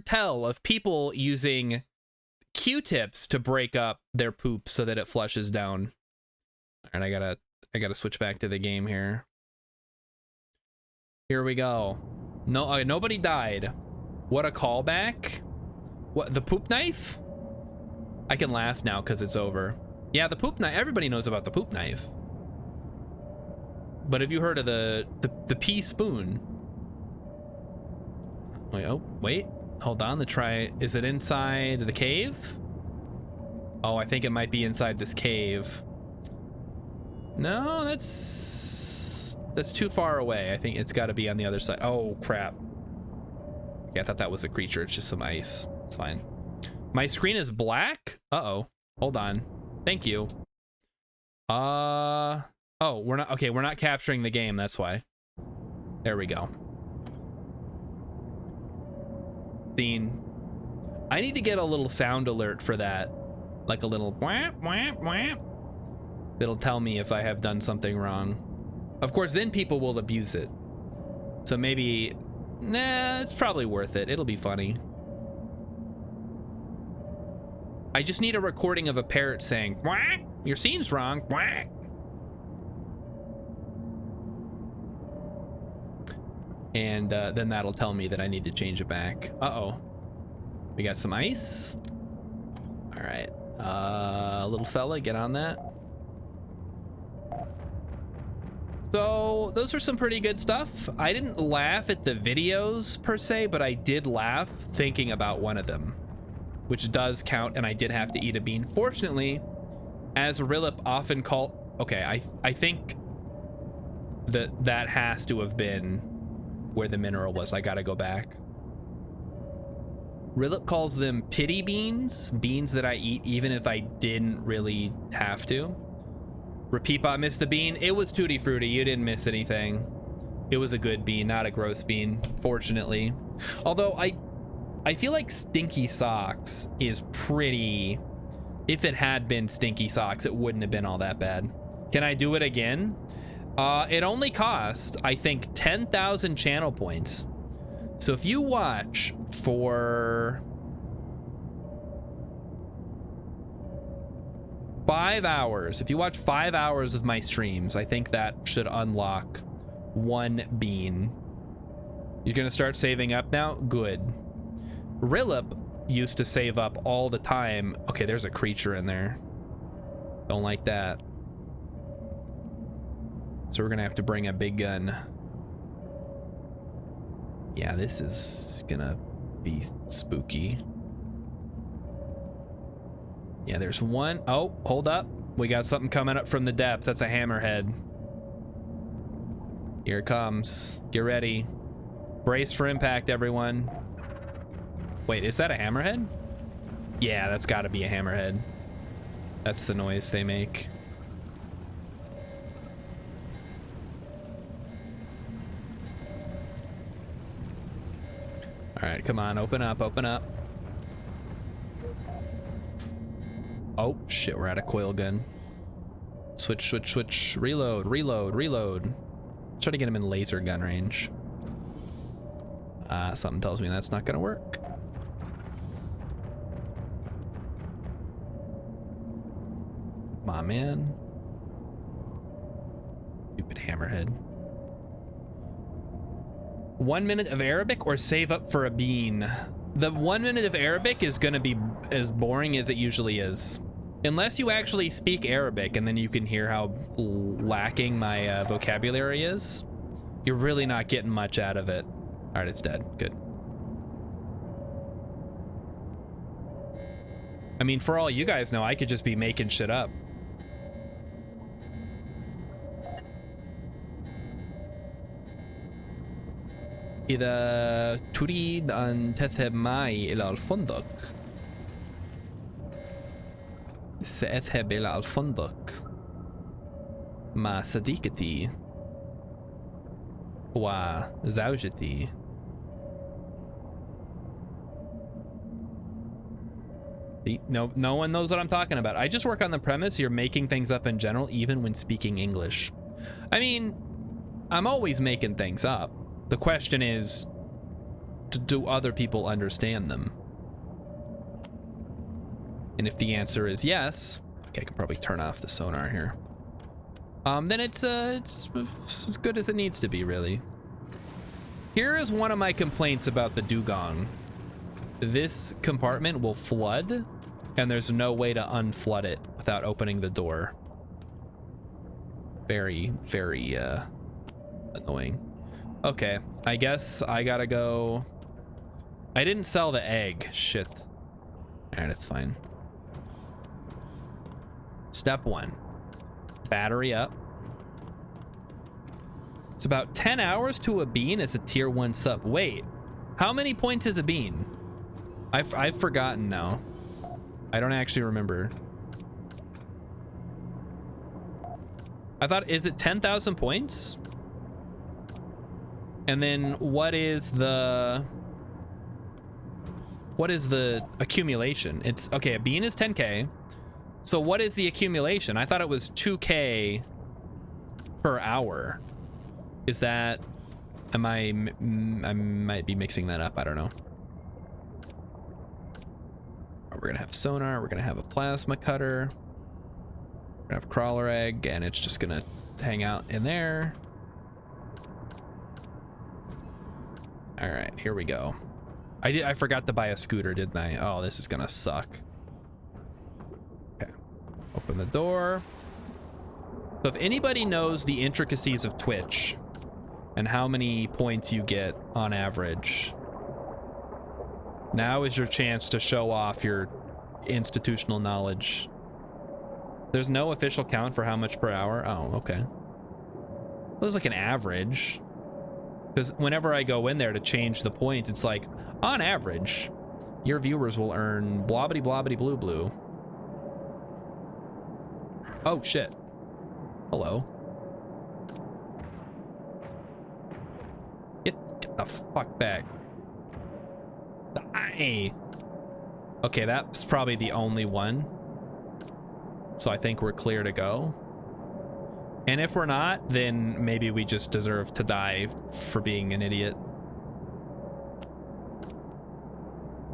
tell of people using Q-tips to break up their poop so that it flushes down. All right, I gotta switch back to the game here. Here we go. No, nobody died. What a callback. What, the poop knife? I can laugh now because it's over. Yeah, the poop knife. Everybody knows about the poop knife. But have you heard of the pea spoon? Wait, oh, wait. Hold on, is it inside the cave? Oh, I think it might be inside this cave. No, that's too far away. I think it's got to be on the other side. Oh, crap. Yeah, I thought that was a creature. It's just some ice. It's fine. My screen is black? Uh-oh. Hold on. Thank you. Oh, we're not capturing the game. That's why. There we go. Scene. I need to get a little sound alert for that. Like a little whap, whap, whap. That'll tell me if I have done something wrong. Of course, then people will abuse it. So maybe, nah, it's probably worth it. It'll be funny. I just need a recording of a parrot saying, quack, your scene's wrong, quack. And then that'll tell me that I need to change it back. Uh-oh. We got some ice. All right. Little fella, get on that. So those are some pretty good stuff. I didn't laugh at the videos per se, but I did laugh thinking about one of them, which does count, and I did have to eat a bean. Fortunately, as Rilip often called, okay, I think that has to have been where the mineral was. I gotta go back. Rilip calls them pity beans, beans that I eat even if I didn't really have to. Repeatbot missed the bean. It was Tutti Frutti. You didn't miss anything. It was a good bean, not a gross bean, fortunately. Although I feel like Stinky Socks is pretty, if it had been Stinky Socks, it wouldn't have been all that bad. Can I do it again? It only cost, I think, 10,000 channel points. So if you watch for 5 hours, if you watch 5 hours of my streams, I think that should unlock 1 bean. You're gonna start saving up now? Good. Rilip used to save up all the time. Okay, there's a creature in there. Don't like that. So we're gonna have to bring a big gun. Yeah, this is gonna be spooky. Yeah, there's one. Oh, hold up. We got something coming up from the depths. That's a hammerhead. Here it comes. Get ready. Brace for impact, everyone. Wait, is that a hammerhead? Yeah, that's gotta be a hammerhead. That's the noise they make. All right, come on, open up, open up. Oh, shit, we're out of coil gun. Switch, switch, switch, reload, reload, reload. Try to get him in laser gun range. Something tells me that's not gonna work. Come on, man. Stupid hammerhead. 1 minute of Arabic or save up for a bean? The 1 minute of Arabic is gonna be as boring as it usually is. Unless you actually speak Arabic and then you can hear how lacking my vocabulary is. You're really not getting much out of it. All right, it's dead, good. I mean, for all you guys know, I could just be making shit up. إذا تريد أن تذهب معي إلى الفندق سأذهب إلى الفندق مع صديقتي وزوجتي. No one knows what I'm talking about. I just work on the premise you're making things up in general, even when speaking English. I mean, I'm always making things up. The question is, do other people understand them? And if the answer is yes, okay, I can probably turn off the sonar here. Then it's as good as it needs to be, really. Here is one of my complaints about the dugong. This compartment will flood, and there's no way to unflood it without opening the door. Very, very annoying. Okay, I guess I gotta go. I didn't sell the egg. Shit. All right, it's fine. Step 1. Battery up. It's about 10 hours to a bean as a tier 1 sub. Wait, how many points is a bean? I've forgotten now. I don't actually remember. I thought, is it 10,000 points? And then what is the What is the accumulation? It's okay, a bean is 10k. So what is the accumulation? I thought it was 2k per hour. Is that, I might be mixing that up. I don't know. We're gonna have sonar, we're gonna have a plasma cutter, we're gonna have a crawler egg, and it's just gonna hang out in there. All right, here we go. I forgot to buy a scooter, didn't I? Oh, this is gonna suck. Okay, open the door. So if anybody knows the intricacies of Twitch and how many points you get on average, now is your chance to show off your institutional knowledge. There's no official count for how much per hour. Oh, okay. Well, there's like an average. Because whenever I go in there to change the points, it's like, on average, your viewers will earn blobbity blobbity blue blue. Oh, shit. Hello. Get the fuck back. Die. Okay, that's probably the only one. So I think we're clear to go. And if we're not, then maybe we just deserve to die for being an idiot.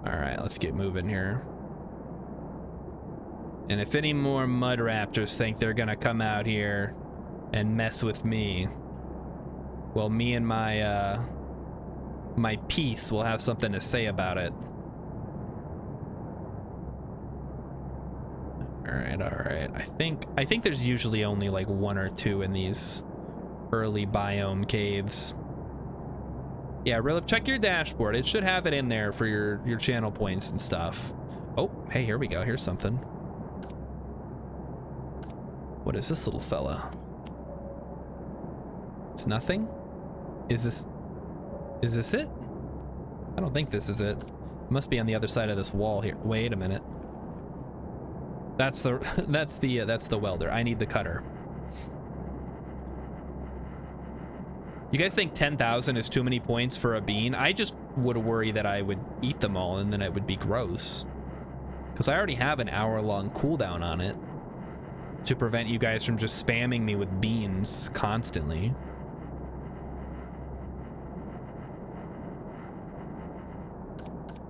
All right, let's get moving here. And if any more mud raptors think they're gonna come out here and mess with me, well, me and my my piece will have something to say about it. All right. I think there's usually only like one or two in these early biome caves. Yeah, Rilip, check your dashboard. It should have it in there for your channel points and stuff. Oh, hey, here we go. Here's something. What is this little fella? It's nothing? Is this it? I don't think this is it. It must be on the other side of this wall here. Wait a minute. That's the welder. I need the cutter. You guys think 10,000 is too many points for a bean? I just would worry that I would eat them all and then it would be gross. Because I already have an hour-long cooldown on it to prevent you guys from just spamming me with beans constantly.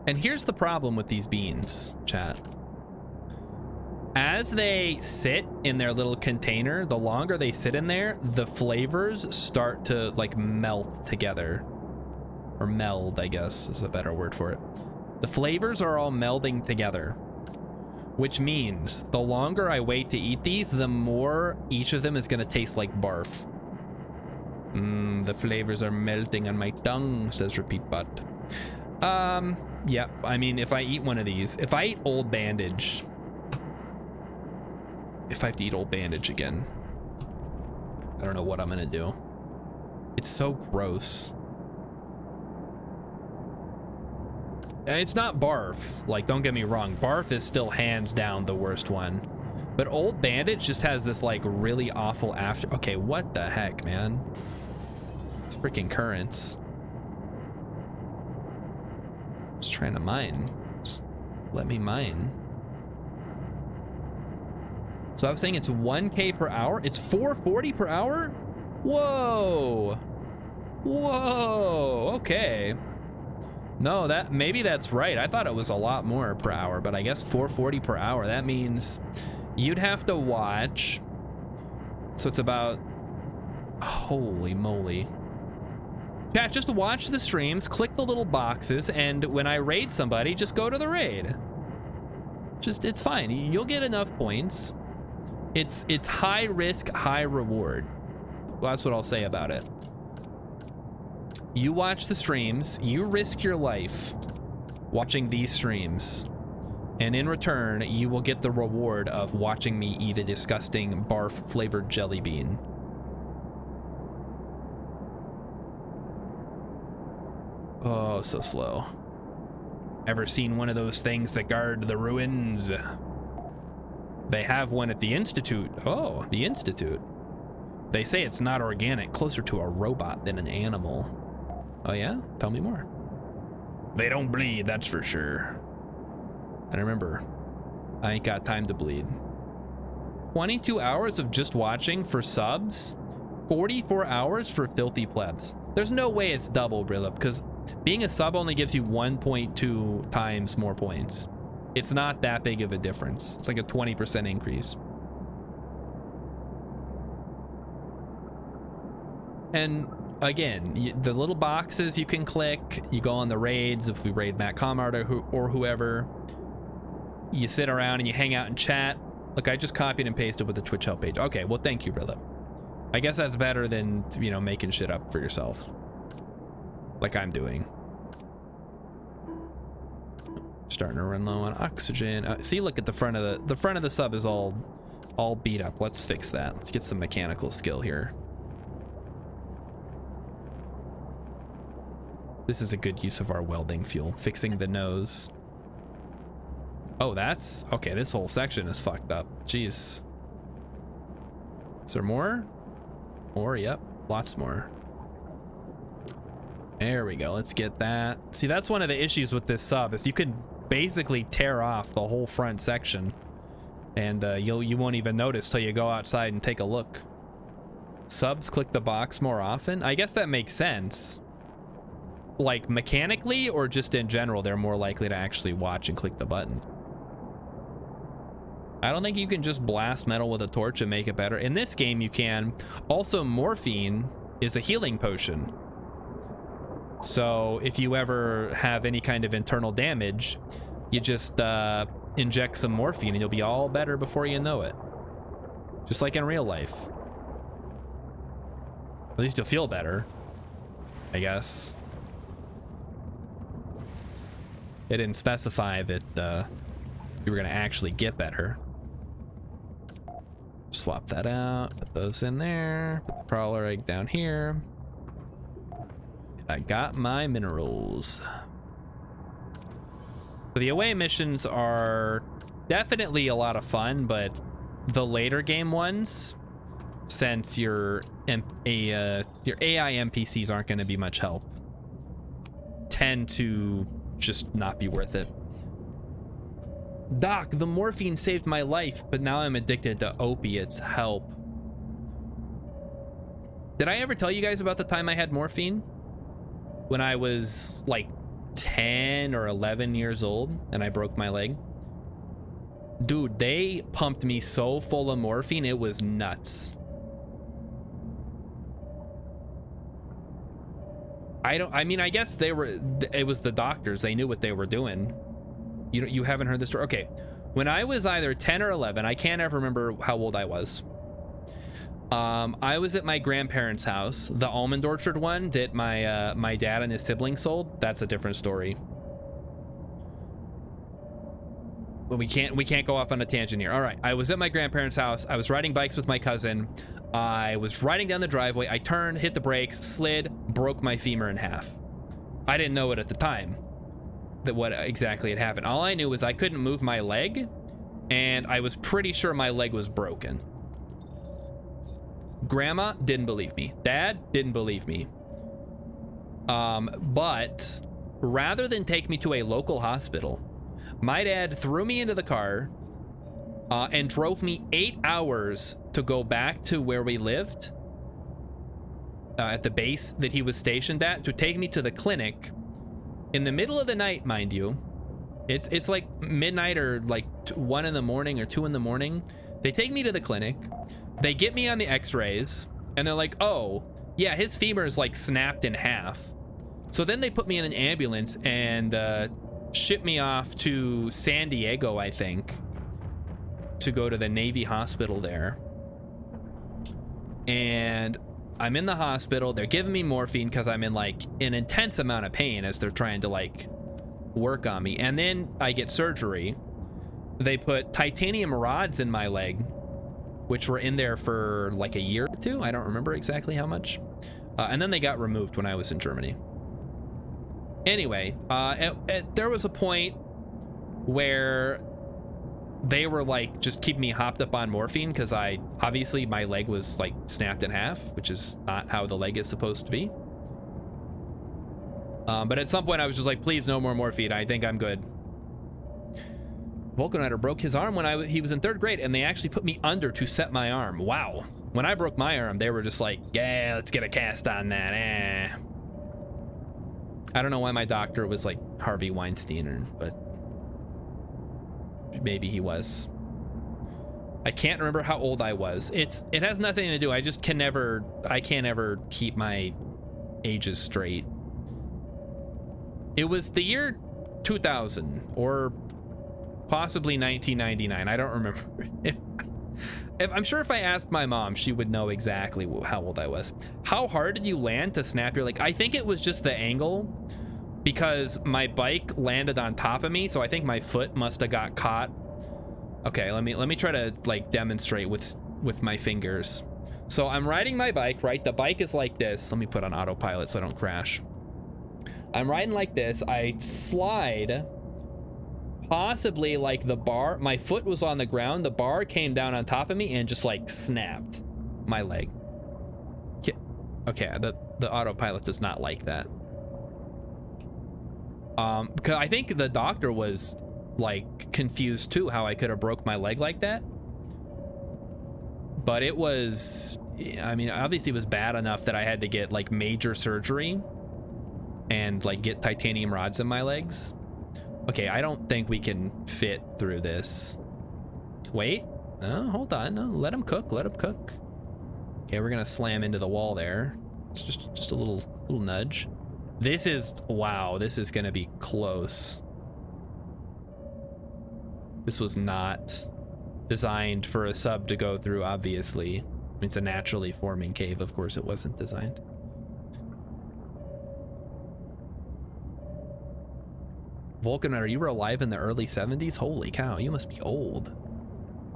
And here's the problem with these beans, chat. As they sit in their little container, the longer they sit in there, the flavors start to like melt together. Or meld, I guess is a better word for it. The flavors are all melding together, which means the longer I wait to eat these, the more each of them is gonna taste like barf. The flavors are melting on my tongue, says RepeatBot. Yeah, I mean, if I eat one of these, if I eat Old Bandage, if I have to eat Old Bandage again, I don't know what I'm gonna do. It's so gross. It's not barf, like, don't get me wrong, barf is still hands down the worst one, but Old Bandage just has this like really awful after. Okay, what the heck, man? It's freaking currents. Just trying to mine. Just let me mine. So I was saying it's 1K per hour. It's 440 per hour? Whoa. Whoa, okay. No, maybe that's right. I thought it was a lot more per hour, but I guess 440 per hour. That means you'd have to watch. So it's about, holy moly. Chat, just watch the streams, click the little boxes, and when I raid somebody, just go to the raid. It's fine. You'll get enough points. It's high risk, high reward. Well, that's what I'll say about it. You watch the streams, you risk your life watching these streams, and in return, you will get the reward of watching me eat a disgusting barf flavored jelly bean. Oh, so slow. Ever seen one of those things that guard the ruins? They have one at the Institute. Oh, the Institute. They say it's not organic, closer to a robot than an animal. Oh yeah? Tell me more. They don't bleed, that's for sure. And remember, I ain't got time to bleed. 22 hours of just watching for subs, 44 hours for filthy plebs. There's no way it's double, Brilla, because being a sub only gives you 1.2 times more points. It's not that big of a difference. It's like a 20% increase. And again, the little boxes you can click, you go on the raids, if we raid Matt Comart or whoever, you sit around and you hang out and chat. Look, I just copied and pasted with the Twitch help page. Okay, well, thank you, Brilla. I guess that's better than, you know, making shit up for yourself. Like I'm doing. Starting to run low on oxygen. See, look at the front of the sub is all beat up. Let's fix that. Let's get some mechanical skill here. This is a good use of our welding fuel. Fixing the nose. Oh, that's okay. This whole section is fucked up. Jeez. Is there more? More? Yep. Lots more. There we go. Let's get that. See, that's one of the issues with this sub is you can basically tear off the whole front section, and you won't even notice till you go outside and take a look. Subs click the box more often. I guess that makes sense. Like mechanically or just in general, they're more likely to actually watch and click the button. I don't think you can just blast metal with a torch and make it better. In this game, you can. Also, morphine is a healing potion. So if you ever have any kind of internal damage, you just inject some morphine and you'll be all better before you know it. Just like in real life. At least you'll feel better, I guess. It didn't specify that you were gonna actually get better. Swap that out, put those in there, put the crawler egg down here. I got my minerals. So the away missions are definitely a lot of fun, but the later game ones, since your AI NPCs aren't going to be much help, tend to just not be worth it. Doc, the morphine saved my life, but now I'm addicted to opiates. Help. Did I ever tell you guys about the time I had morphine? When I was like 10 or 11 years old and I broke my leg. Dude, they pumped me so full of morphine, it was nuts. I mean, I guess it was the doctors. They knew what they were doing. You haven't heard this story? Okay. When I was either 10 or 11, I can't ever remember how old I was. I was at my grandparents' house, the almond orchard one that my dad and his siblings sold. That's a different story. But we can't go off on a tangent here. All right, I was at my grandparents' house. I was riding bikes with my cousin. I was riding down the driveway. I turned, hit the brakes, slid, broke my femur in half. I didn't know it at the time that what exactly had happened. All I knew was I couldn't move my leg, and I was pretty sure my leg was broken. Grandma didn't believe me. Dad didn't believe me. But rather than take me to a local hospital, my dad threw me into the car and drove me 8 hours to go back to where we lived at the base that he was stationed at, to take me to the clinic in the middle of the night, mind you. It's like midnight or like 1 in the morning or 2 in the morning. They take me to the clinic. They get me on the x-rays and they're like, oh yeah, his femur is like snapped in half. So then they put me in an ambulance and ship me off to San Diego, I think, to go to the Navy hospital there. And I'm in the hospital. They're giving me morphine because I'm in like an intense amount of pain as they're trying to like work on me. And then I get surgery. They put titanium rods in my leg, which were in there for like a year or 2. I don't remember exactly how much. And then they got removed when I was in Germany. Anyway, there was a point where they were like just keeping me hopped up on morphine because obviously my leg was like snapped in half, which is not how the leg is supposed to be. But at some point I was just like, please, no more morphine. I think I'm good. Vulcanizer broke his arm when he was in 3rd grade, and they actually put me under to set my arm. Wow. When I broke my arm, they were just like, yeah, let's get a cast on that. I don't know why my doctor was like Harvey Weinstein, but maybe he was. I can't remember how old I was. It has nothing to do. I just can't ever keep my ages straight. It was the year 2000 or possibly 1999. I don't remember. If I'm sure if I asked my mom, she would know exactly how old I was. How hard did you land to snap your leg? I think it was just the angle, because my bike landed on top of me, so I think my foot must have got caught. Okay, let me try to like demonstrate with my fingers. So I'm riding my bike, right? The bike is like this. Let me put on autopilot so I don't crash. I'm riding like this. I slide. Possibly like the bar, my foot was on the ground, the bar came down on top of me and just like snapped my leg. Okay, the autopilot does not like that. Because I think the doctor was like confused too how I could have broke my leg like that. But it was, I mean, obviously it was bad enough that I had to get like major surgery and like get titanium rods in my legs. Okay, I don't think we can fit through this. Wait, oh, hold on, no, let him cook, let him cook. Okay, we're gonna slam into the wall there. It's just a little nudge. This is, wow, this is gonna be close. This was not designed for a sub to go through, obviously. It's a naturally forming cave, of course it wasn't designed. Vulcanator, you were alive in the early 70s? Holy cow, you must be old.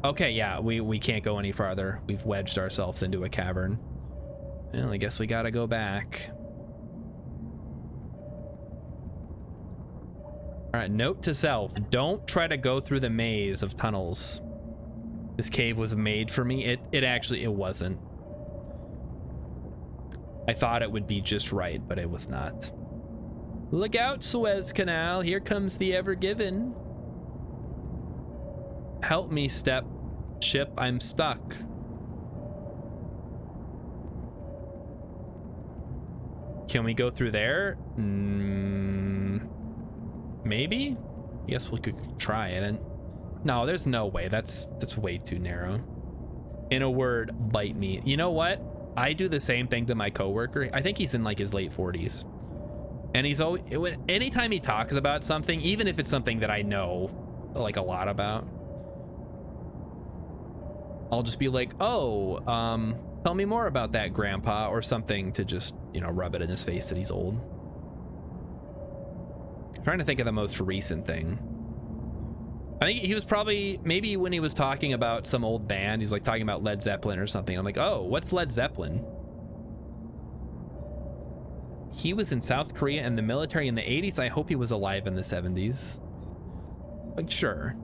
Okay, yeah, we can't go any farther. We've wedged ourselves into a cavern. Well, I guess we gotta go back. All right, note to self, don't try to go through the maze of tunnels. This cave was made for me. It wasn't. I thought it would be just right, but it was not. Look out, Suez Canal. Here comes the Ever Given. Help me, ship. I'm stuck. Can we go through there? Maybe? Yes, we could try it. And no, there's no way. That's way too narrow. In a word, bite me. You know what? I do the same thing to my coworker. I think he's in like his late 40s. And he's always, anytime he talks about something, even if it's something that I know like a lot about, I'll just be like, oh, tell me more about that, grandpa, or something to just, you know, rub it in his face that he's old. I'm trying to think of the most recent thing. I think he was probably, maybe when he was talking about some old band, he's like talking about Led Zeppelin or something. I'm like, oh, what's Led Zeppelin? He was in South Korea and the military in the 80s. I hope he was alive in the 70s. Like, sure.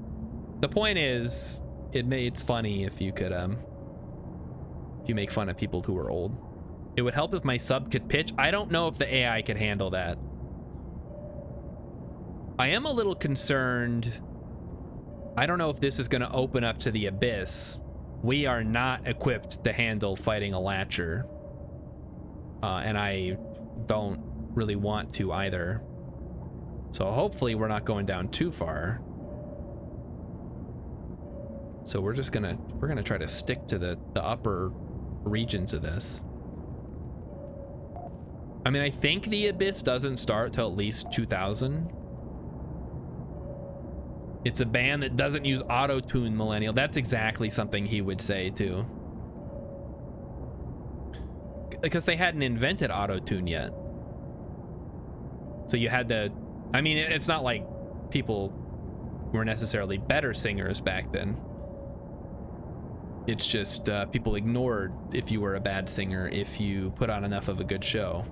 The point is, it's funny if you could, if you make fun of people who are old. It would help if my sub could pitch. I don't know if the AI could handle that. I am a little concerned. I don't know if this is going to open up to the abyss. We are not equipped to handle fighting a Latcher. And I don't really want to either. So hopefully we're not going down too far. So we're gonna try to stick to the upper regions of this. I mean, I think the abyss doesn't start till at least 2000. It's a band that doesn't use auto-tune, millennial. That's exactly something he would say too. Because they hadn't invented auto-tune yet. So you had to, I mean, it's not like people were necessarily better singers back then. It's just people ignored if you were a bad singer if you put on enough of a good show.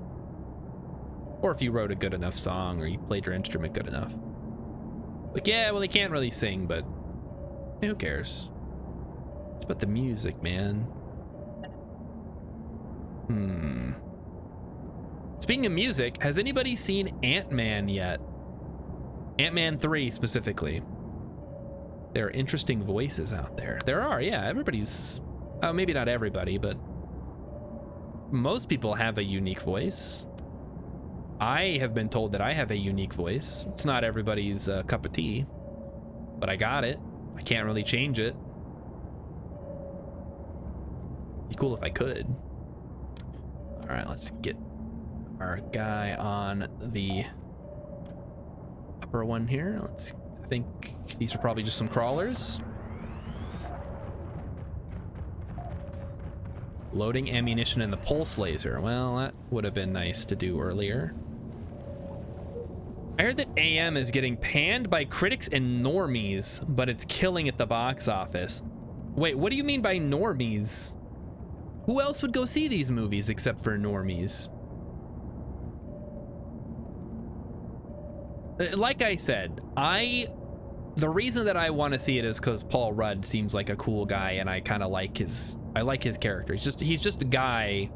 Or if you wrote a good enough song or you played your instrument good enough. Like, yeah, well, they can't really sing, but who cares? It's about the music, man. Speaking of music, has anybody seen Ant-Man yet? Ant-Man 3 specifically. There are interesting voices out there. There are, yeah. Everybody's, maybe not everybody, but most people have a unique voice. I have been told that I have a unique voice. It's not everybody's cup of tea, but I got it. I can't really change it. Be cool if I could. All right, let's get our guy on the upper one here. I think these are probably just some crawlers. Loading ammunition in the pulse laser. Well, that would have been nice to do earlier. I heard that AM is getting panned by critics and normies, but it's killing at the box office. Wait, what do you mean by normies? Who else would go see these movies except for normies? Like I said, the reason that I want to see it is because Paul Rudd seems like a cool guy, and I kind of like his character. He's just a guy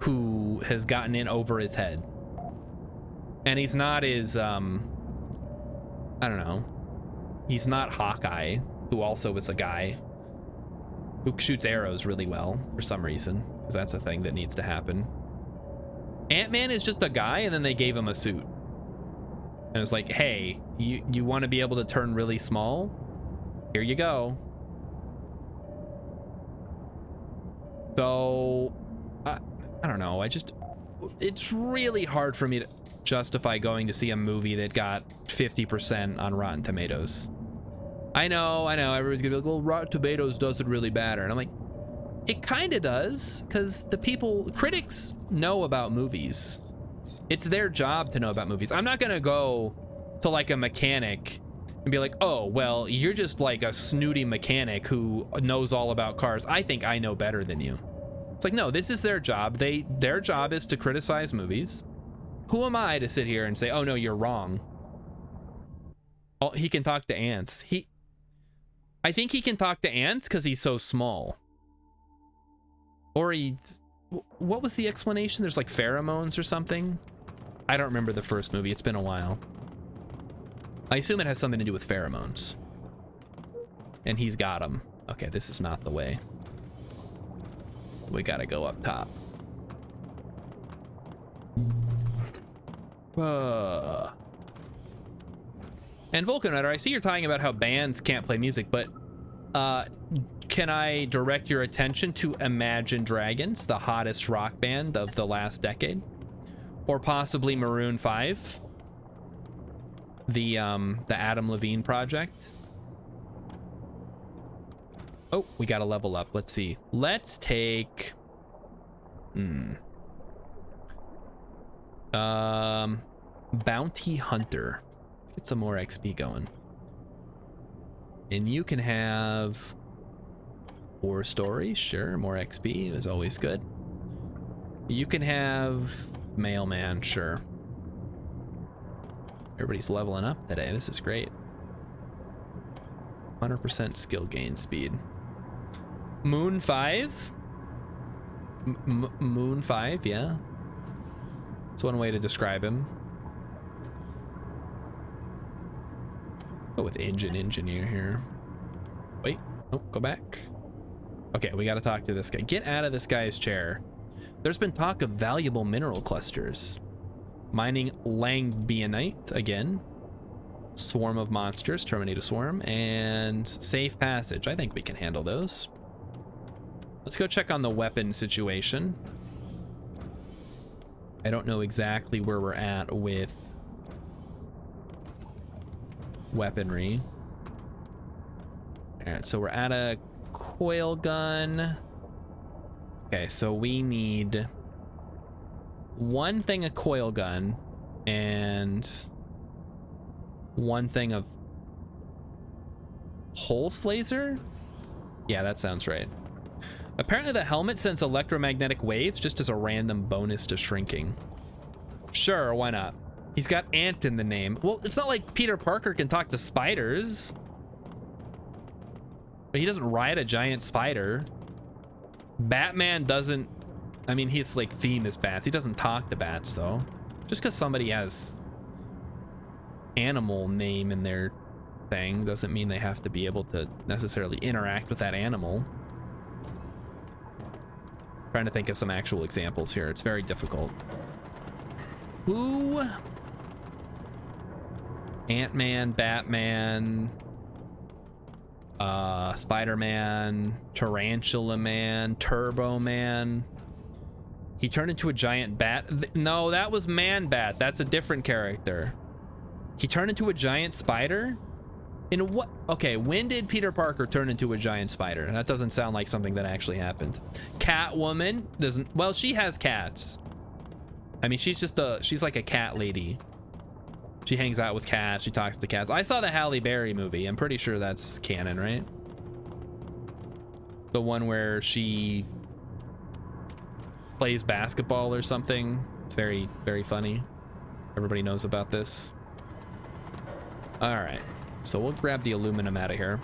who has gotten in over his head. And he's not as, I don't know. He's not Hawkeye, who also is a guy who shoots arrows really well for some reason, because that's a thing that needs to happen. Ant-Man is just a guy, and then they gave him a suit. And it's like, hey, you want to be able to turn really small? Here you go. So, I don't know. It's really hard for me to justify going to see a movie that got 50% on Rotten Tomatoes. I know, everybody's gonna be like, well, Rotten Tomatoes does it really bad. And I'm like, it kind of does, because critics know about movies. It's their job to know about movies. I'm not gonna go to like a mechanic and be like, oh, well, you're just like a snooty mechanic who knows all about cars. I think I know better than you. It's like, no, this is their job. Their job is to criticize movies. Who am I to sit here and say, oh no, you're wrong? Oh, he can talk to ants. I think he can talk to ants because he's so small. Or what was the explanation? There's like pheromones or something. I don't remember the first movie. It's been a while. I assume it has something to do with pheromones. And he's got them. Okay, this is not the way. We gotta go up top. And Vulcan Rider, I see you're talking about how bands can't play music, but can I direct your attention to Imagine Dragons, the hottest rock band of the last decade? Or possibly Maroon 5, the Adam Levine project. Oh, we got to level up. Let's see. Let's take Bounty Hunter. Get some more XP going. And you can have War Story, sure, more XP is always good. You can have Mailman, sure. Everybody's leveling up today. This is great. 100% skill gain speed. Moon 5? Moon 5, yeah. That's one way to describe him. Go with Engine Engineer here. Wait, oh, go back. Okay, we gotta talk to this guy. Get out of this guy's chair. There's been talk of valuable mineral clusters. Mining Langbionite again. Swarm of monsters, terminate a swarm, and safe passage. I think we can handle those. Let's go check on the weapon situation. I don't know exactly where we're at with weaponry. All right, so we're at a coil gun. Okay, so we need one thing of coil gun and one thing of pulse laser? Yeah, that sounds right. Apparently the helmet sends electromagnetic waves just as a random bonus to shrinking. Sure, why not? He's got ant in the name. Well, it's not like Peter Parker can talk to spiders. But he doesn't ride a giant spider. Batman doesn't, I mean, his like theme is bats. He doesn't talk to bats though. Just because somebody has animal name in their thing doesn't mean they have to be able to necessarily interact with that animal. Trying to think of some actual examples here. It's very difficult. Who? Ant-Man, Batman, Spider-Man, Tarantula Man, Turbo Man. He turned into a giant bat. No, that was Man Bat. That's a different character. He turned into a giant spider? In what? Okay, when did Peter Parker turn into a giant spider? That doesn't sound like something that actually happened. Catwoman doesn't, well, she has cats. I mean, she's like a cat lady. She hangs out with cats, she talks to cats. I saw the Halle Berry movie. I'm pretty sure that's canon, right? The one where she plays basketball or something. It's very, very funny. Everybody knows about this. All right, so we'll grab the aluminum out of here.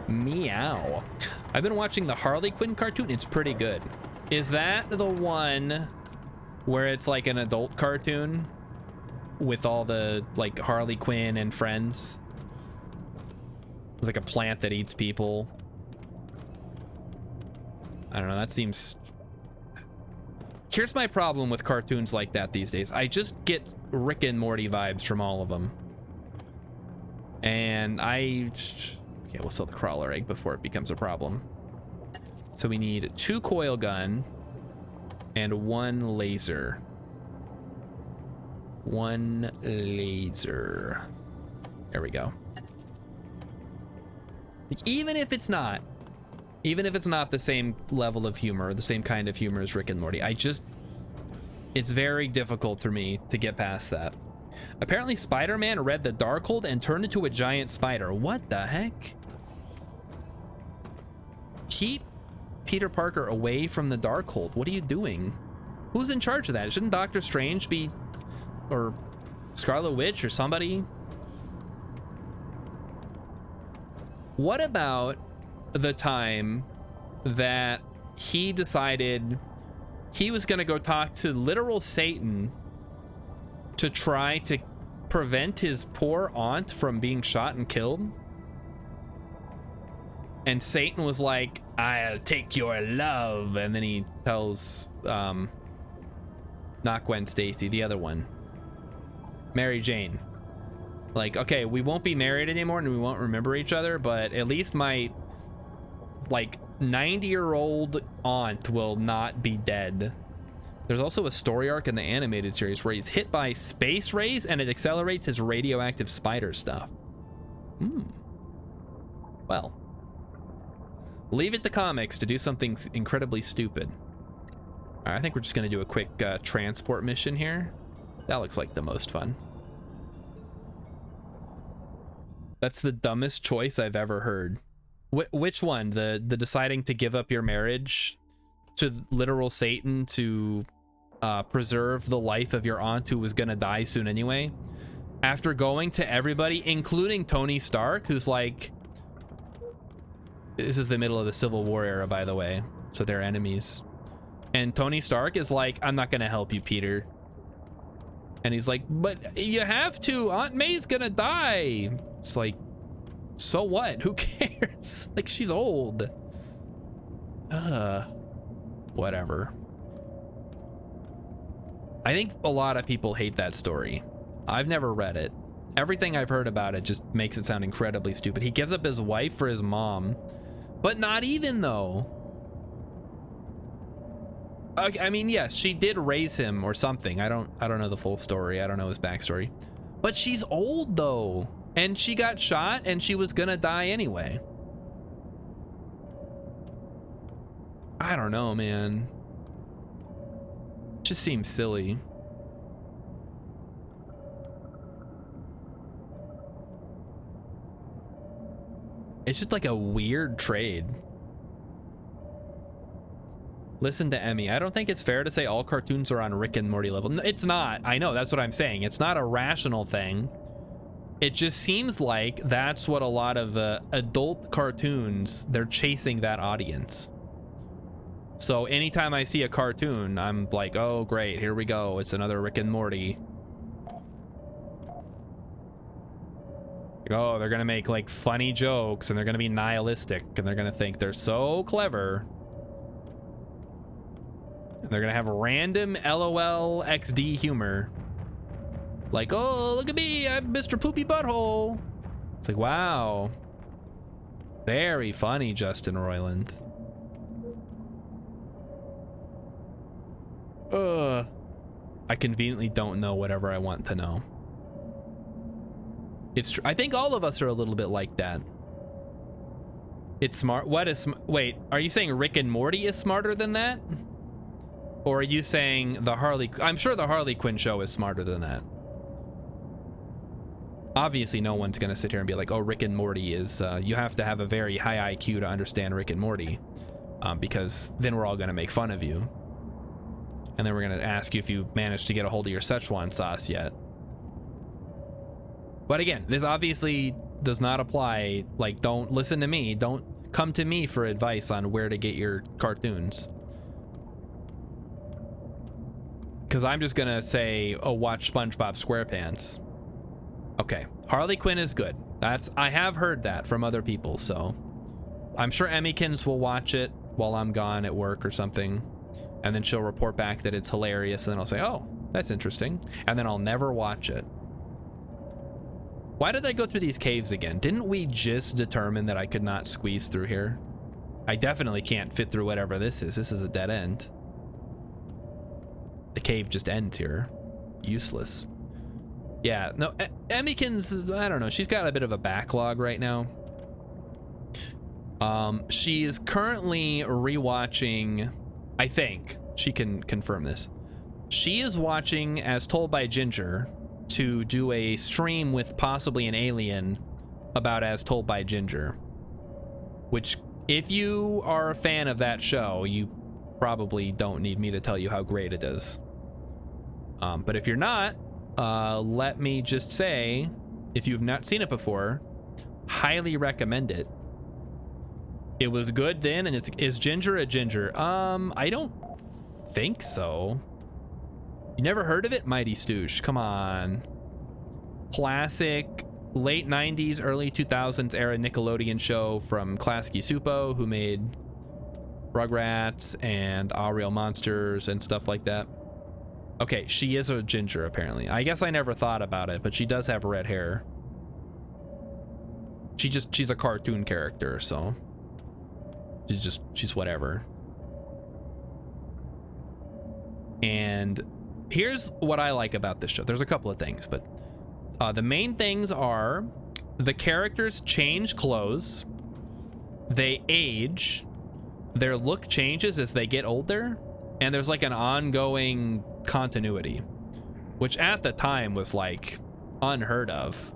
Meow. I've been watching the Harley Quinn cartoon. It's pretty good. Is that the one where it's like an adult cartoon with all the like Harley Quinn and friends? Like a plant that eats people. I don't know, that seems... Here's my problem with cartoons like that these days. I just get Rick and Morty vibes from all of them. And okay, we'll sell the crawler egg before it becomes a problem. So we need 2 coil gun and 1 laser. 1 laser. There we go. Even if it's not the same level of humor, the same kind of humor as Rick and Morty, it's very difficult for me to get past that. Apparently Spider-Man read the Darkhold and turned into a giant spider. What the heck? Keep Peter Parker away from the Darkhold. What are you doing? Who's in charge of that? Shouldn't Doctor Strange be, or Scarlet Witch or somebody? What about the time that he decided he was gonna go talk to literal Satan to try to prevent his poor aunt from being shot and killed? And Satan was like, I'll take your love. And then he tells, not Gwen Stacy, the other one, Mary Jane, like, okay, we won't be married anymore and we won't remember each other, but at least my like 90-year-old aunt will not be dead. There's also a story arc in the animated series where he's hit by space rays and it accelerates his radioactive spider stuff. Well, leave it to comics to do something incredibly stupid. All right, I think we're just gonna do a quick transport mission here. That looks like the most fun. That's the dumbest choice I've ever heard. Which one? The deciding to give up your marriage to literal Satan to preserve the life of your aunt who was gonna die soon anyway, after going to everybody, including Tony Stark, who's like, this is the middle of the Civil War era, by the way, so they're enemies, and Tony Stark is like, I'm not gonna help you, Peter. And he's like, but you have to, Aunt May's gonna die. It's like, so what? Who cares? Like, she's old. Whatever. I think a lot of people hate that story. I've never read it. Everything I've heard about it just makes it sound incredibly stupid. He gives up his wife for his mom, but not even though. Okay, I mean, yes, she did raise him or something. I don't know the full story. I don't know his backstory, but she's old though. And she got shot and she was gonna die anyway. I don't know, man. It just seems silly. It's just like a weird trade. Listen to Emmy. I don't think it's fair to say all cartoons are on Rick and Morty level. No, it's not. I know, that's what I'm saying. It's not a rational thing. It just seems like that's what a lot of adult cartoons, they're chasing that audience. So anytime I see a cartoon, I'm like, oh great, here we go. It's another Rick and Morty. Like, oh, they're gonna make like funny jokes and they're gonna be nihilistic and they're gonna think they're so clever. And they're gonna have random LOL XD humor. Like, oh, look at me, I'm Mr. Poopy Butthole. It's like, wow. Very funny, Justin Roiland. I conveniently don't know whatever I want to know. It's true. I think all of us are a little bit like that. It's smart. What is, wait, are you saying Rick and Morty is smarter than that? Or are you saying the Harley, I'm sure the Harley Quinn show is smarter than that. Obviously no one's gonna sit here and be like, oh, Rick and Morty is, you have to have a very high IQ to understand Rick and Morty. Because then we're all gonna make fun of you. And then we're gonna ask you if you managed to get a hold of your Szechuan sauce yet. But again, this obviously does not apply. Like, don't listen to me. Don't come to me for advice on where to get your cartoons. Because I'm just gonna say, oh, watch SpongeBob SquarePants. Okay, Harley Quinn is good. I have heard that from other people, so I'm sure Emmykins will watch it while I'm gone at work or something, and then she'll report back that it's hilarious, and then I'll say, oh, that's interesting, and then I'll never watch it. Why did I go through these caves again? Didn't we just determine that I could not squeeze through here? I definitely can't fit through whatever this is. This is a dead end. The cave just ends here. Useless. Yeah, no, Emmykins, I don't know. She's got a bit of a backlog right now. She's currently rewatching, I think, she can confirm this. She is watching As Told by Ginger to do a stream with possibly an alien about As Told by Ginger. Which, if you are a fan of that show, you probably don't need me to tell you how great it is. But if you're not, let me just say, if you've not seen it before, highly recommend it. It was good then, and is Ginger a ginger? I don't think so. You never heard of it? Mighty Stoosh, come on. Classic late 90s, early 2000s era Nickelodeon show from Klasky Supo, who made Rugrats and All Real Monsters and stuff like that. Okay, she is a ginger apparently. I guess I never thought about it, but she does have red hair. She's a cartoon character, so she's whatever. And here's what I like about this show. There's a couple of things, but the main things are the characters change clothes, they age, their look changes as they get older, and there's like an ongoing continuity, which at the time was like unheard of.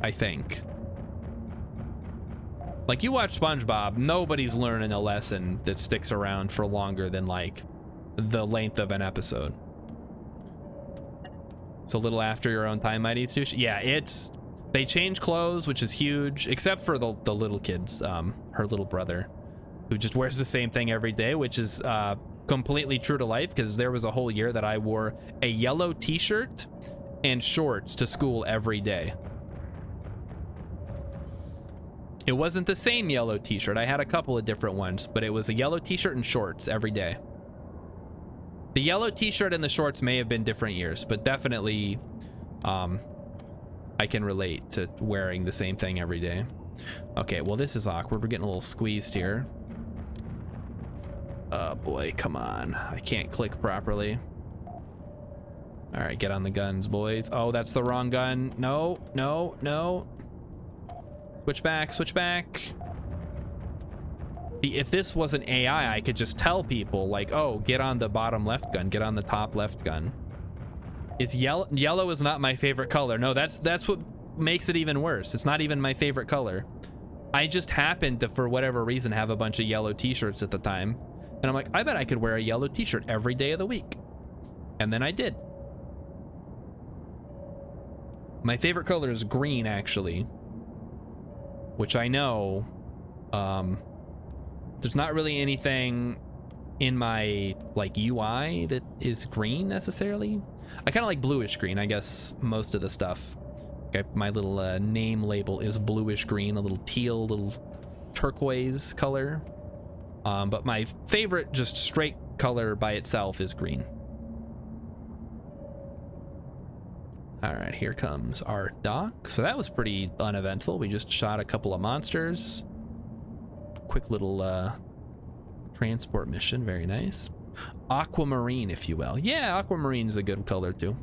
I think. Like, you watch SpongeBob, nobody's learning a lesson that sticks around for longer than like the length of an episode. It's a little after your own time, Mighty Sushi. Yeah, they change clothes, which is huge, except for the little kids, her little brother, who just wears the same thing every day, which is completely true to life, because there was a whole year that I wore a yellow t-shirt and shorts to school every day. It wasn't the same yellow t-shirt. I had a couple of different ones, but it was a yellow t-shirt and shorts every day. The yellow t-shirt and the shorts may have been different years, but definitely I can relate to wearing the same thing every day. Okay, well, this is awkward. We're getting a little squeezed here. Oh boy, come on. I can't click properly. All right, get on the guns, boys. Oh, that's the wrong gun. No, no, no. Switch back, switch back. If this was an AI, I could just tell people like, oh, get on the bottom left gun, get on the top left gun. It's yellow is not my favorite color. No, that's what makes it even worse. It's not even my favorite color. I just happened to, for whatever reason, have a bunch of yellow t-shirts at the time. And I'm like, I bet I could wear a yellow t-shirt every day of the week. And then I did. My favorite color is green, actually. Which I know, there's not really anything in my like UI that is green necessarily. I kind of like bluish green, I guess, most of the stuff. Okay, my little name label is bluish green, a little teal, little turquoise color. But my favorite just straight color by itself is green. All right, here comes our dock. So that was pretty uneventful. We just shot a couple of monsters. Quick little transport mission, very nice. Aquamarine, if you will. Yeah, aquamarine is a good color too.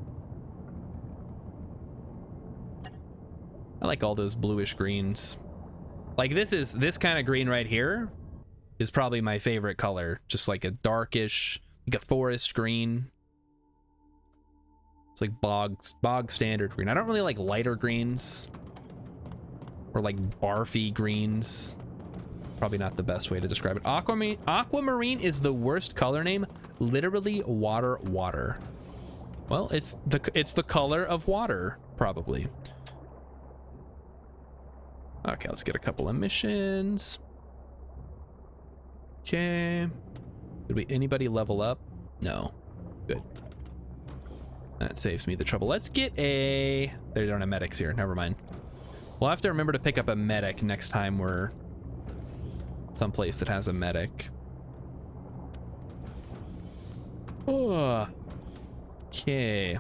I like all those bluish greens. Like this kind of green right here is probably my favorite color. Just like a darkish, like a forest green. It's like bog standard green. I don't really like lighter greens or like barfy greens. Probably not the best way to describe it. Aquamarine is the worst color name. Literally water. Well, it's the color of water, probably. Okay, let's get a couple of missions. Okay. Did anybody level up? No. Good. That saves me the trouble. Let's get a... They don't have medics here. Never mind. We'll have to remember to pick up a medic next time we're someplace that has a medic. Oh. Okay.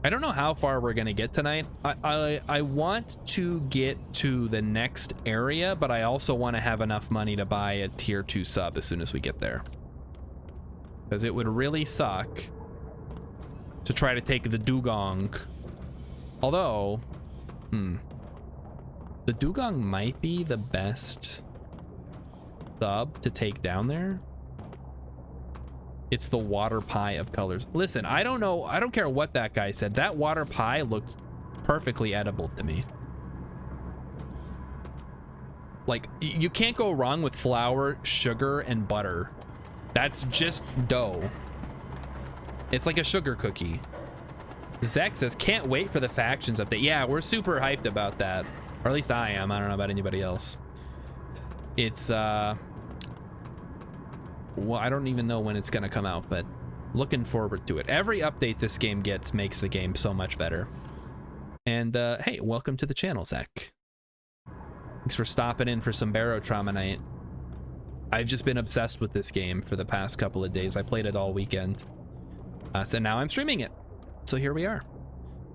I don't know how far we're gonna get tonight. I want to get to the next area, but I also want to have enough money to buy a tier 2 sub as soon as we get there. Because it would really suck to try to take the dugong. Although, the dugong might be the best sub to take down there. It's the water pie of colors. Listen, I don't know. I don't care what that guy said. That water pie looked perfectly edible to me. Like, you can't go wrong with flour, sugar, and butter. That's just dough. It's like a sugar cookie. Zach says, can't wait for the factions update. Yeah, we're super hyped about that. Or at least I am. I don't know about anybody else. It's, well, I don't even know when it's gonna come out, but looking forward to it. Every update this game gets makes the game so much better. And hey, welcome to the channel, Zach. Thanks for stopping in for some Barotrauma night. I've just been obsessed with this game for the past couple of days. I played it all weekend. So now I'm streaming it. So here we are.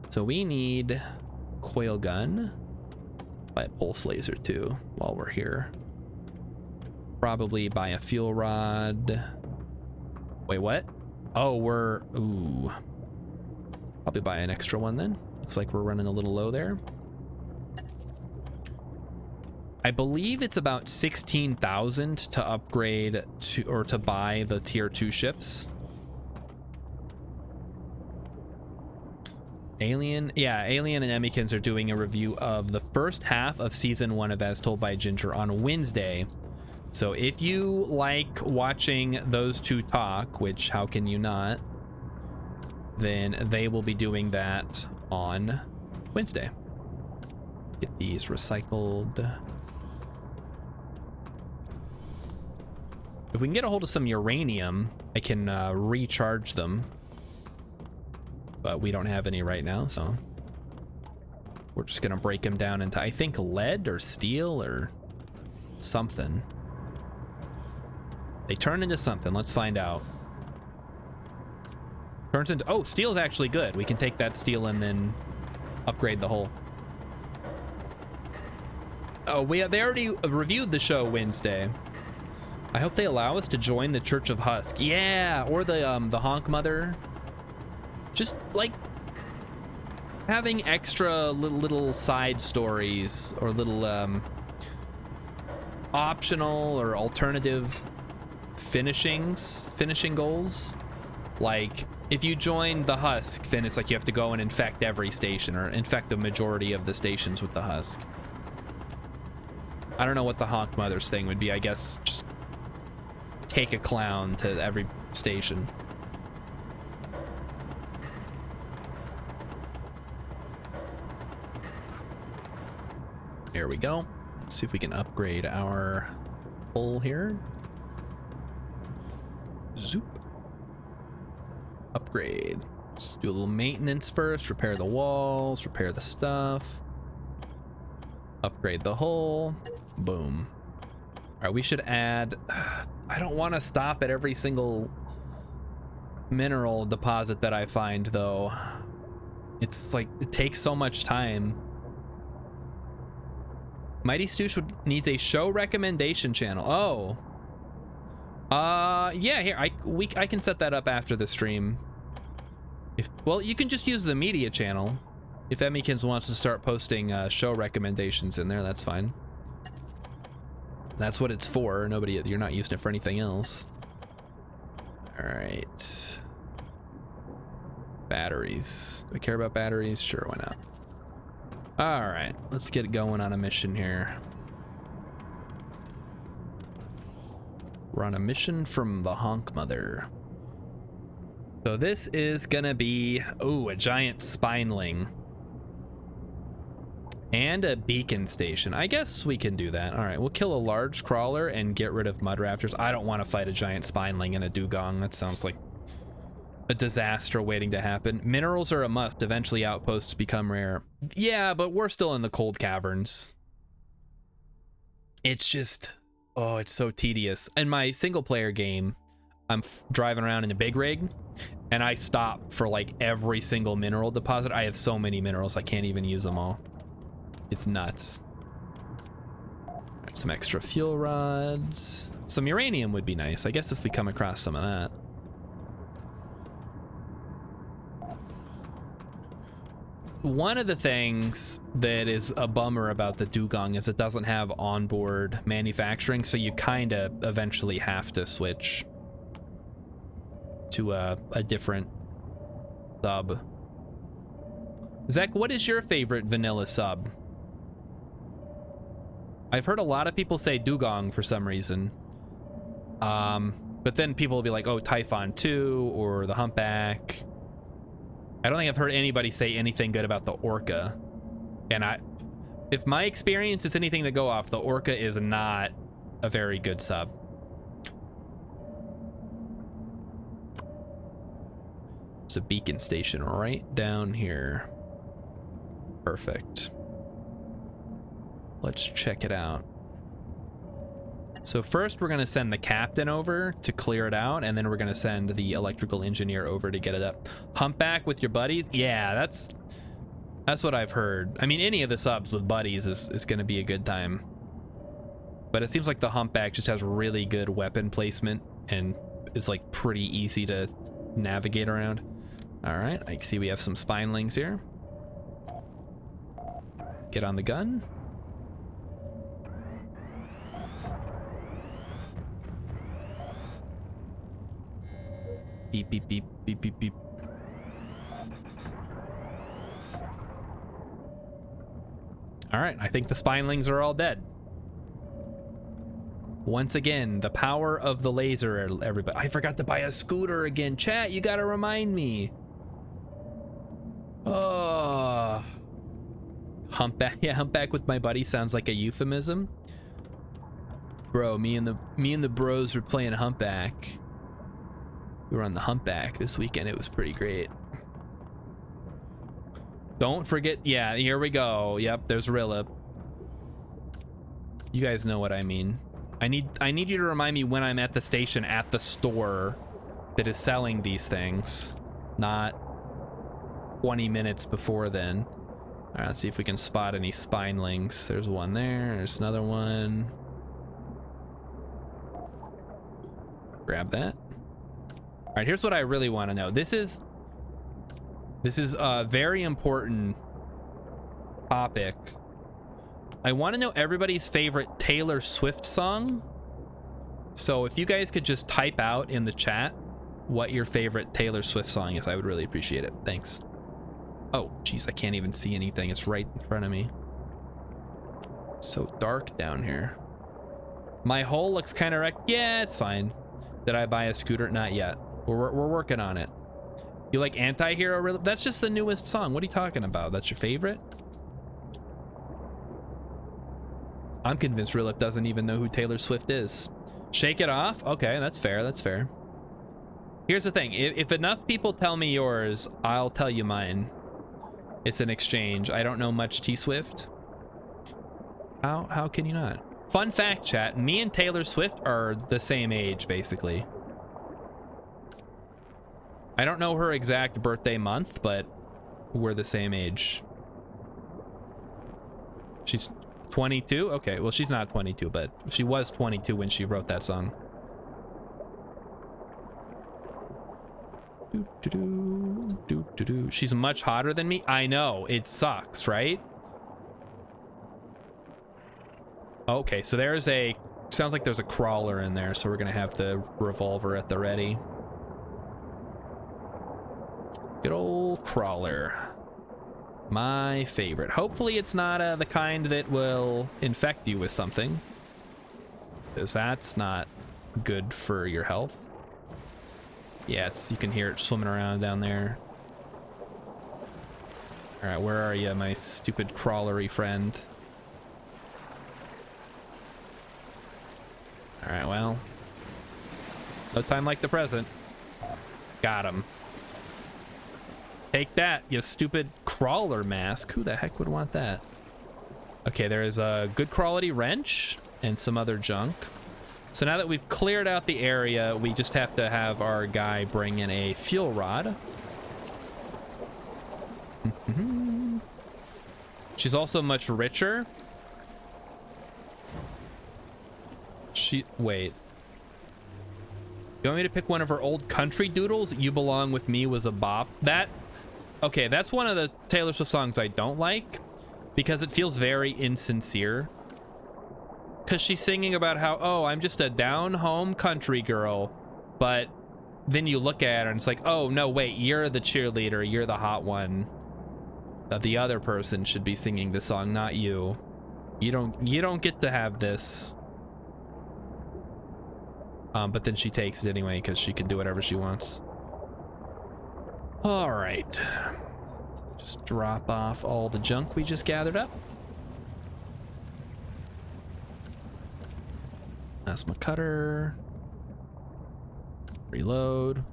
So we need coil gun. Buy a pulse laser too while we're here. Probably buy a fuel rod. Wait, what? Oh, ooh. Probably buy an extra one then. Looks like we're running a little low there. I believe it's about 16,000 to upgrade to, or to buy the tier 2 ships. Alien and Emmykins are doing a review of the first half of season 1 of As Told by Ginger on Wednesday. So if you like watching those two talk, which how can you not, then they will be doing that on Wednesday. Get these recycled. If we can get a hold of some uranium, I can recharge them. But we don't have any right now, so we're just gonna break them down into, I think, lead or steel or something. They turn into something. Let's find out. Turns into, oh, steel's actually good. We can take that steel and then upgrade the hull. Oh, they already reviewed the show Wednesday. I hope they allow us to join the Church of Husk. Yeah, or the Honk Mother. Just like having extra little side stories or little optional or alternative finishing goals. Like if you join the Husk, then it's like you have to go and infect every station or infect the majority of the stations with the Husk. I don't know what the Honk Mother's thing would be. I guess just take a clown to every station. There we go. Let's see if we can upgrade our hull here. Zoop. Upgrade. Let's do a little maintenance first. Repair the walls, repair the stuff. Upgrade the hull. Boom. All right, we should add... I don't want to stop at every single mineral deposit that I find, though. It's like, it takes so much time. Mighty Stoosh needs a show recommendation channel. Oh. Yeah, here, I can set that up after the stream. Well, you can just use the media channel. If Emmykins wants to start posting show recommendations in there, that's fine. That's what it's for. You're not using it for anything else. All right. Batteries. Do I care about batteries? Sure, why not? All right, let's get going on a mission here. We're on a mission from the Honk Mother. So this is gonna be, ooh, a giant spineling. And a beacon station. I guess we can do that. All right, we'll kill a large crawler and get rid of mud raptors. I don't want to fight a giant spineling and a dugong. That sounds like a disaster waiting to happen. Minerals are a must. Eventually outposts become rare. Yeah, but we're still in the cold caverns. It's just, oh, it's so tedious. In my single player game, I'm driving around in a big rig and I stop for like every single mineral deposit. I have so many minerals, I can't even use them all. It's nuts. Right, some extra fuel rods. Some uranium would be nice, I guess, if we come across some of that. One of the things that is a bummer about the dugong is it doesn't have onboard manufacturing, so you kind of eventually have to switch to a different sub. Zach, what is your favorite vanilla sub? I've heard a lot of people say dugong for some reason. But then people will be like, oh, Typhon 2 or the Humpback. I don't think I've heard anybody say anything good about the Orca. And if my experience is anything to go off, the Orca is not a very good sub. There's a beacon station right down here. Perfect. Let's check it out. So first we're gonna send the captain over to clear it out, and then we're gonna send the electrical engineer over to get it up. Humpback with your buddies? Yeah, that's what I've heard. I mean, any of the subs with buddies is gonna be a good time. But it seems like the Humpback just has really good weapon placement and is like pretty easy to navigate around. All right, I see we have some spinelings here. Get on the gun. Beep, beep, beep, beep, beep, beep. All right, I think the spinelings are all dead. Once again, the power of the laser, everybody. I forgot to buy a scooter again. Chat, you gotta remind me. Oh. Humpback, yeah, humpback with my buddy sounds like a euphemism. Bro, me and the bros were playing humpback. We were on the Humpback this weekend. It was pretty great. Don't forget, yeah, here we go. Yep, there's Rilla. You guys know what I mean. I need you to remind me when I'm at the station at the store that is selling these things, not 20 minutes before then. All right, let's see if we can spot any spinelings. There's one there. There's another one. Grab that. All right, here's what I really want to know. This is a very important topic. I want to know everybody's favorite Taylor Swift song. So if you guys could just type out in the chat what your favorite Taylor Swift song is, I would really appreciate it. Thanks. Oh, geez, I can't even see anything. It's right in front of me. So dark down here. My hole looks kind of wrecked. Yeah, it's fine. Did I buy a scooter? Not yet. We're working on it. You like Anti-Hero? That's just the newest song. What are you talking about? That's your favorite? I'm convinced Rilip doesn't even know who Taylor Swift is. Shake It Off? Okay, that's fair. That's fair. Here's the thing. If enough people tell me yours, I'll tell you mine. It's an exchange. I don't know much T-Swift. How can you not? Fun fact, chat. Me and Taylor Swift are the same age, basically. I don't know her exact birthday month, but we're the same age. She's 22? Okay, well, she's not 22, but she was 22 when she wrote that song. She's much hotter than me. I know, it sucks, right? Okay, so there's a, sounds like there's a crawler in there, so we're gonna have the revolver at the ready. Good old crawler. My favorite. Hopefully it's not the kind that will infect you with something, because that's not good for your health. Yeah, it's, you can hear it swimming around down there. All right, where are you, my stupid crawlery friend? All right, well, no time like the present. Got him. Take that, you stupid crawler mask. Who the heck would want that? Okay, there is a good quality wrench and some other junk. So now that we've cleared out the area, we just have to have our guy bring in a fuel rod. She's also much richer. Wait. You want me to pick one of her old country doodles? You Belong With Me was a bop. Okay, that's one of the Taylor Swift songs I don't like because it feels very insincere. Because she's singing about how, oh, I'm just a down-home country girl. But then you look at her and it's like, oh, no, wait, you're the cheerleader. You're the hot one. The other person should be singing the song, not you. You don't get to have this. But then she takes it anyway because she can do whatever she wants. All right. Just drop off all the junk we just gathered up. That's my cutter. Reload.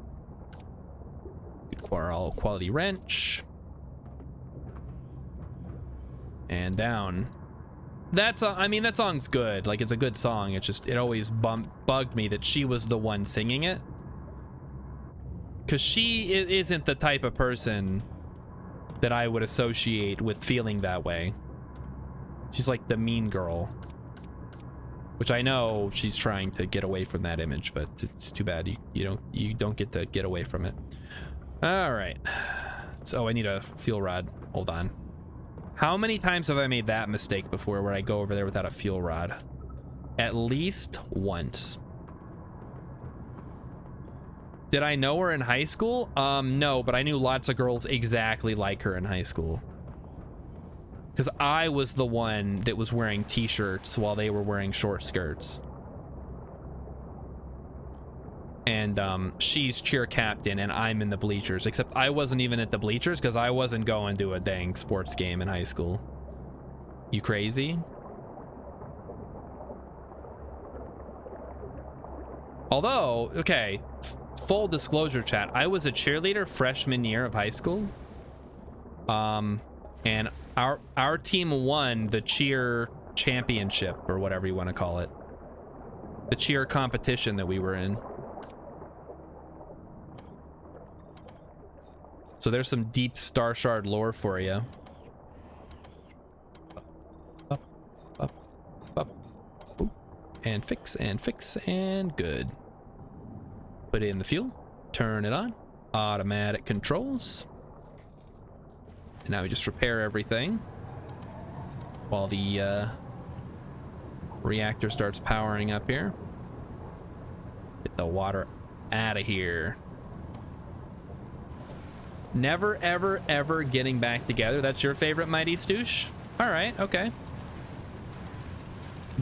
Good quality wrench. And down. I mean, that song's good. Like, it's a good song. It's just, it always bugged me that she was the one singing it. Because she isn't the type of person that I would associate with feeling that way. She's like the mean girl. Which I know she's trying to get away from that image, but it's too bad you don't get to get away from it. All right. So I need a fuel rod. Hold on. How many times have I made that mistake before where I go over there without a fuel rod? At least once. Did I know her in high school? No, but I knew lots of girls exactly like her in high school. Because I was the one that was wearing t-shirts while they were wearing short skirts. And she's cheer captain and I'm in the bleachers. Except I wasn't even at the bleachers because I wasn't going to a dang sports game in high school. You crazy? Although, okay, full disclosure, chat, I was a cheerleader freshman year of high school. And our team won the cheer championship, or whatever you want to call it. The cheer competition that we were in. So there's some deep Star Shard lore for you. Up, up, up. Ooh. And fix, and good. Put in the fuel, turn it on. Automatic controls. And now we just repair everything while the reactor starts powering up here. Get the water out of here. Never, ever, ever getting back together. That's your favorite Mighty Stoosh? All right, okay.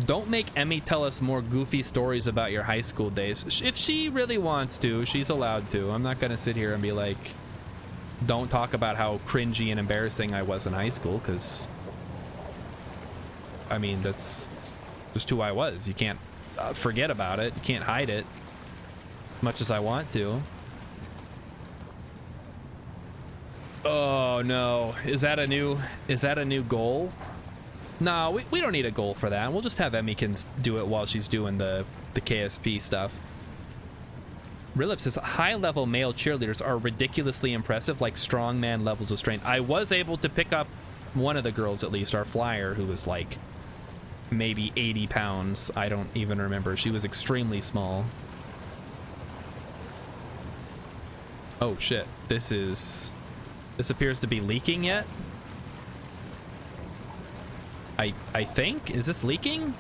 Don't make Emmy tell us more goofy stories about your high school days. If she really wants to, she's allowed to. I'm not gonna sit here and be like, don't talk about how cringy and embarrassing I was in high school, because I mean, that's just who I was. You can't forget about it. You can't hide it, much as I want to. Oh no, is that a new goal? No, we don't need a goal for that. We'll just have Emmykins do it while she's doing the KSP stuff. Rilip says high-level male cheerleaders are ridiculously impressive, like strongman levels of strength. I was able to pick up one of the girls, at least, our flyer, who was like maybe 80 pounds. I don't even remember. She was extremely small. Oh shit, this appears to be leaking yet. I think, is this leaking?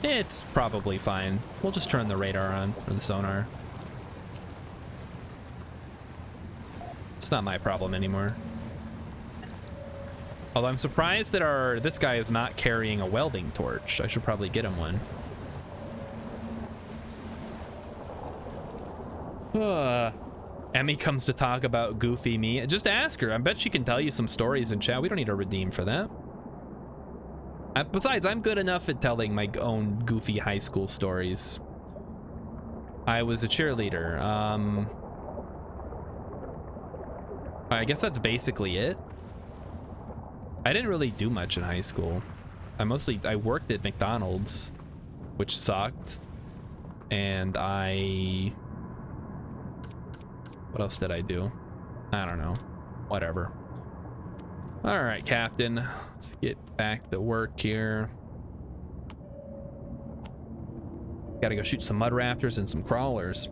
It's probably fine. We'll just turn the radar on, or the sonar. It's not my problem anymore. Although I'm surprised that this guy is not carrying a welding torch. I should probably get him one. Emmy comes to talk about Goofy me. Just ask her. I bet she can tell you some stories in chat. We don't need to redeem for that. Besides, I'm good enough at telling my own goofy high school stories. I was a cheerleader. I guess that's basically it. I didn't really do much in high school. I worked at McDonald's, which sucked. And what else did I do? I don't know. Whatever. All right, Captain. Let's get back to work here. Gotta go shoot some mud raptors and some crawlers.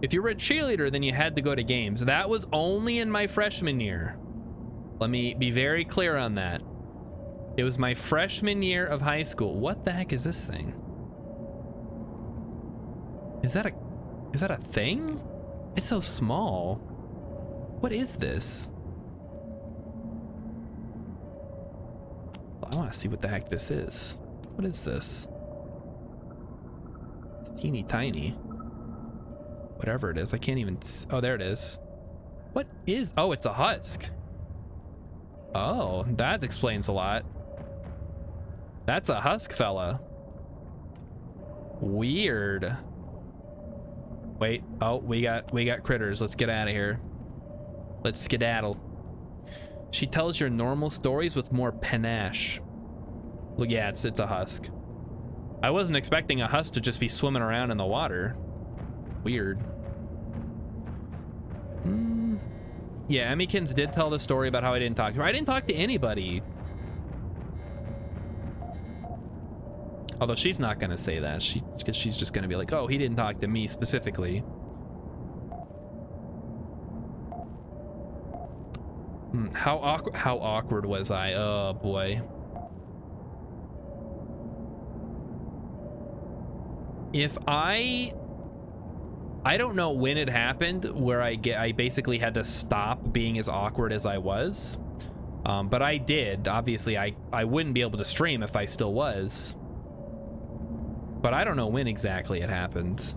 If you were a cheerleader, then you had to go to games. That was only in my freshman year. Let me be very clear on that. It was my freshman year of high school. What the heck is this thing? Is that a thing? It's so small. What is this? I want to see what the heck this is. What is this? It's teeny tiny. Whatever it is, I can't even. Oh, there it is. What is? Oh, it's a husk. Oh, that explains a lot. That's a husk fella. Weird. Wait. Oh, we got critters. Let's get out of here. Let's skedaddle. She tells your normal stories with more panache. Look, yeah, it's a husk. I wasn't expecting a husk to just be swimming around in the water. Weird. Yeah, Emmykins did tell the story about how I didn't talk to her. I didn't talk to anybody. Although she's not gonna say that. Because she's just gonna be like, oh, he didn't talk to me specifically. How awkward was I? Oh boy. If I don't know when it happened where I basically had to stop being as awkward as I was. But I did. Obviously I wouldn't be able to stream if I still was. But I don't know when exactly it happened.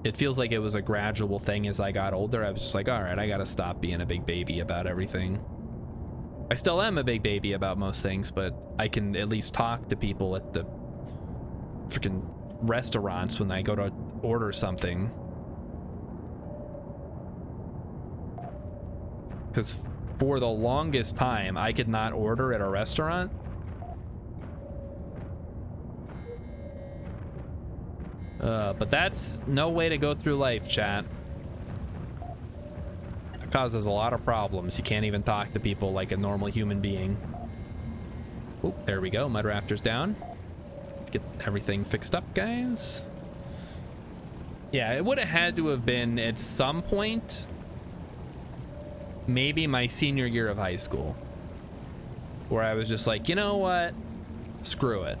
It feels like it was a gradual thing as I got older. I was just like, all right, I gotta stop being a big baby about everything. I still am a big baby about most things, but I can at least talk to people at the freaking restaurants when I go to order something. Because for the longest time, I could not order at a restaurant. But that's no way to go through life, chat. It causes a lot of problems. You can't even talk to people like a normal human being. Oh, there we go. Mud raptor's down. Let's get everything fixed up, guys. Yeah, it would have had to have been at some point, maybe my senior year of high school, where I was just like, you know what? Screw it.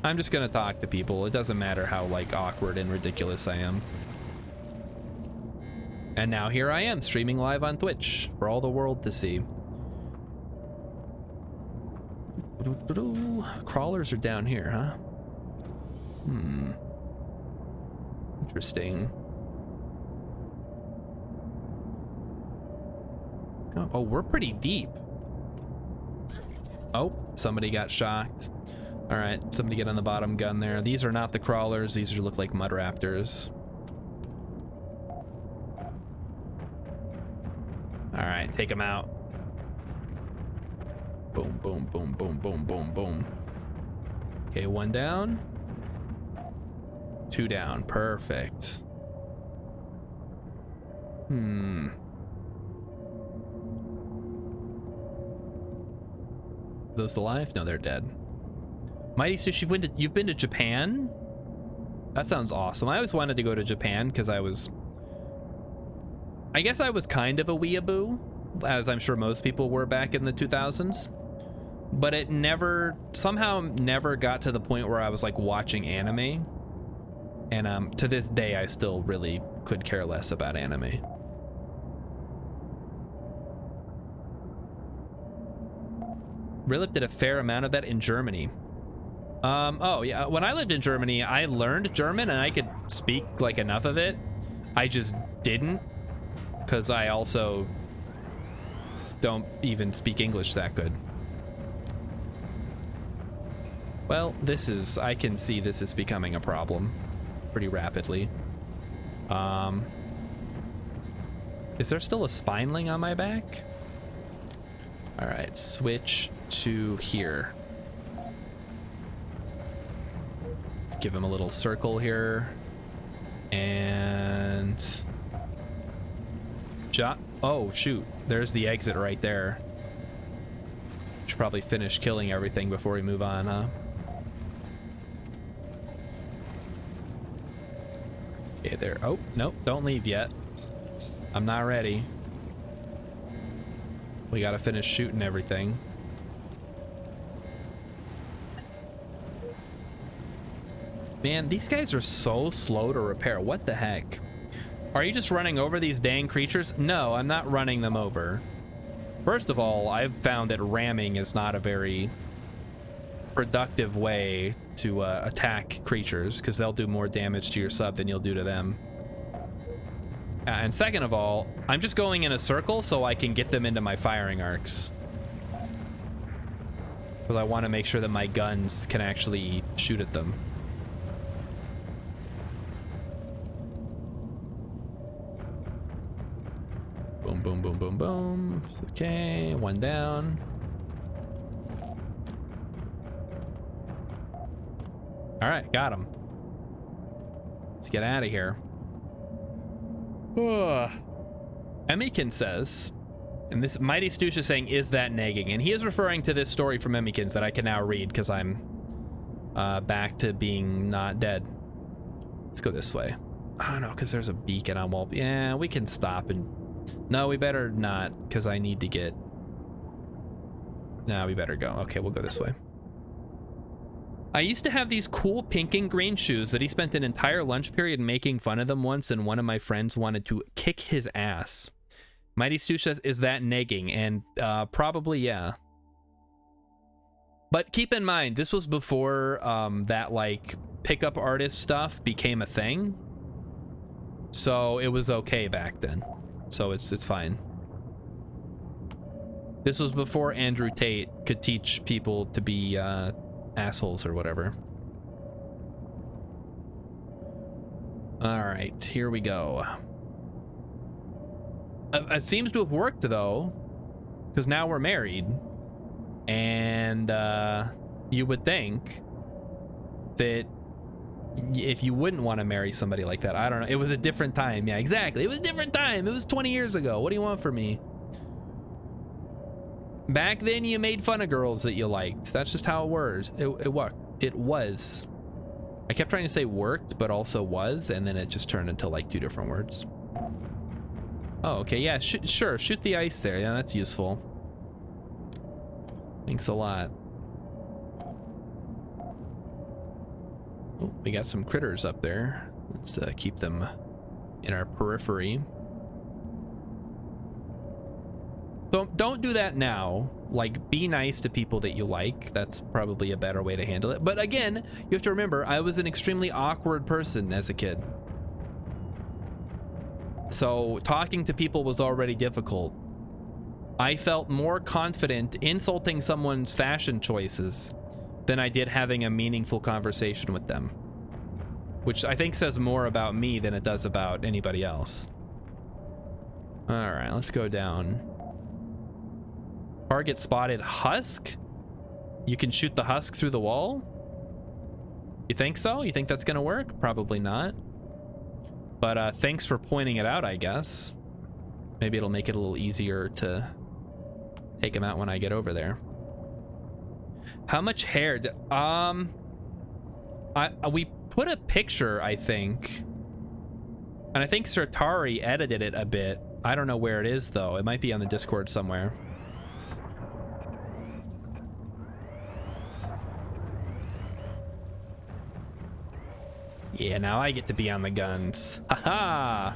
I'm just gonna talk to people. It doesn't matter how like awkward and ridiculous I am. And now here I am streaming live on Twitch for all the world to see. Crawlers are down here, huh? Interesting. Oh, we're pretty deep. Oh, somebody got shocked. All right, somebody get on the bottom gun there. These are not the crawlers. These look like mud raptors. All right, take him out. Boom, boom, boom, boom, boom, boom, boom. Okay, 1 down. 2 down. Perfect. Are those alive? No, they're dead. Mighty Sushi, you've been to Japan? That sounds awesome. I always wanted to go to Japan because I guess I was kind of a weeaboo, as I'm sure most people were back in the 2000s. But it somehow never got to the point where I was like watching anime. And to this day, I still really could care less about anime. Rilip did a fair amount of that in Germany. Oh yeah, when I lived in Germany, I learned German and I could speak like enough of it. I just didn't, because I also don't even speak English that good. Well, I can see this is becoming a problem pretty rapidly. Is there still a spineling on my back? All right, switch to here. Let's give him a little circle here. And oh shoot, there's the exit right there. Should probably finish killing everything before we move on, huh? Okay, there. Oh, nope, don't leave yet. I'm not ready. We gotta finish shooting everything. Man, these guys are so slow to repair. What the heck? Are you just running over these dang creatures? No, I'm not running them over. First of all, I've found that ramming is not a very productive way to attack creatures, because they'll do more damage to your sub than you'll do to them. And second of all, I'm just going in a circle so I can get them into my firing arcs. Because I want to make sure that my guns can actually shoot at them. Boom, boom, boom, boom, boom. Okay, 1 down. All right, got him. Let's get out of here. Emmykin says, and this Mighty Stoosh is saying, is that nagging? And he is referring to this story from Emmykins that I can now read because I'm back to being not dead. Let's go this way. Oh no, because there's a beacon on wall. Yeah, we can stop and... No, we better not, because I need to get... No, we better go. Okay, we'll go this way. I used to have these cool pink and green shoes that he spent an entire lunch period making fun of them once, and one of my friends wanted to kick his ass. Mighty Stu says, is that negging? And probably, yeah. But keep in mind, this was before that like pickup artist stuff became a thing. So it was okay back then. So it's fine. This was before Andrew Tate could teach people to be assholes or whatever. All right, here we go. It seems to have worked though, because now we're married, and you would think that if you wouldn't want to marry somebody like that, I don't know. It was a different time. Yeah, exactly. It was a different time. It was 20 years ago. What do you want from me? Back then, you made fun of girls that you liked. That's just how it was. It worked. It was. I kept trying to say worked, but also was, and then it just turned into like 2 different words. Oh, okay. Yeah, sure. Shoot the ice there. Yeah, that's useful. Thanks a lot. Oh, we got some critters up there. Let's keep them in our periphery. So don't do that now. Like, be nice to people that you like. That's probably a better way to handle it. But again, you have to remember, I was an extremely awkward person as a kid. So talking to people was already difficult. I felt more confident insulting someone's fashion choices than I did having a meaningful conversation with them, which I think says more about me than it does about anybody else. All right, let's go down. Target spotted. Husk? You can shoot the husk through the wall? You think so? You think that's gonna work? Probably not. But thanks for pointing it out, I guess. Maybe it'll make it a little easier to take him out when I get over there. How much hair did, we put a picture, I think. And I think Sertari edited it a bit. I don't know where it is though. It might be on the Discord somewhere. Yeah, now I get to be on the guns. Haha.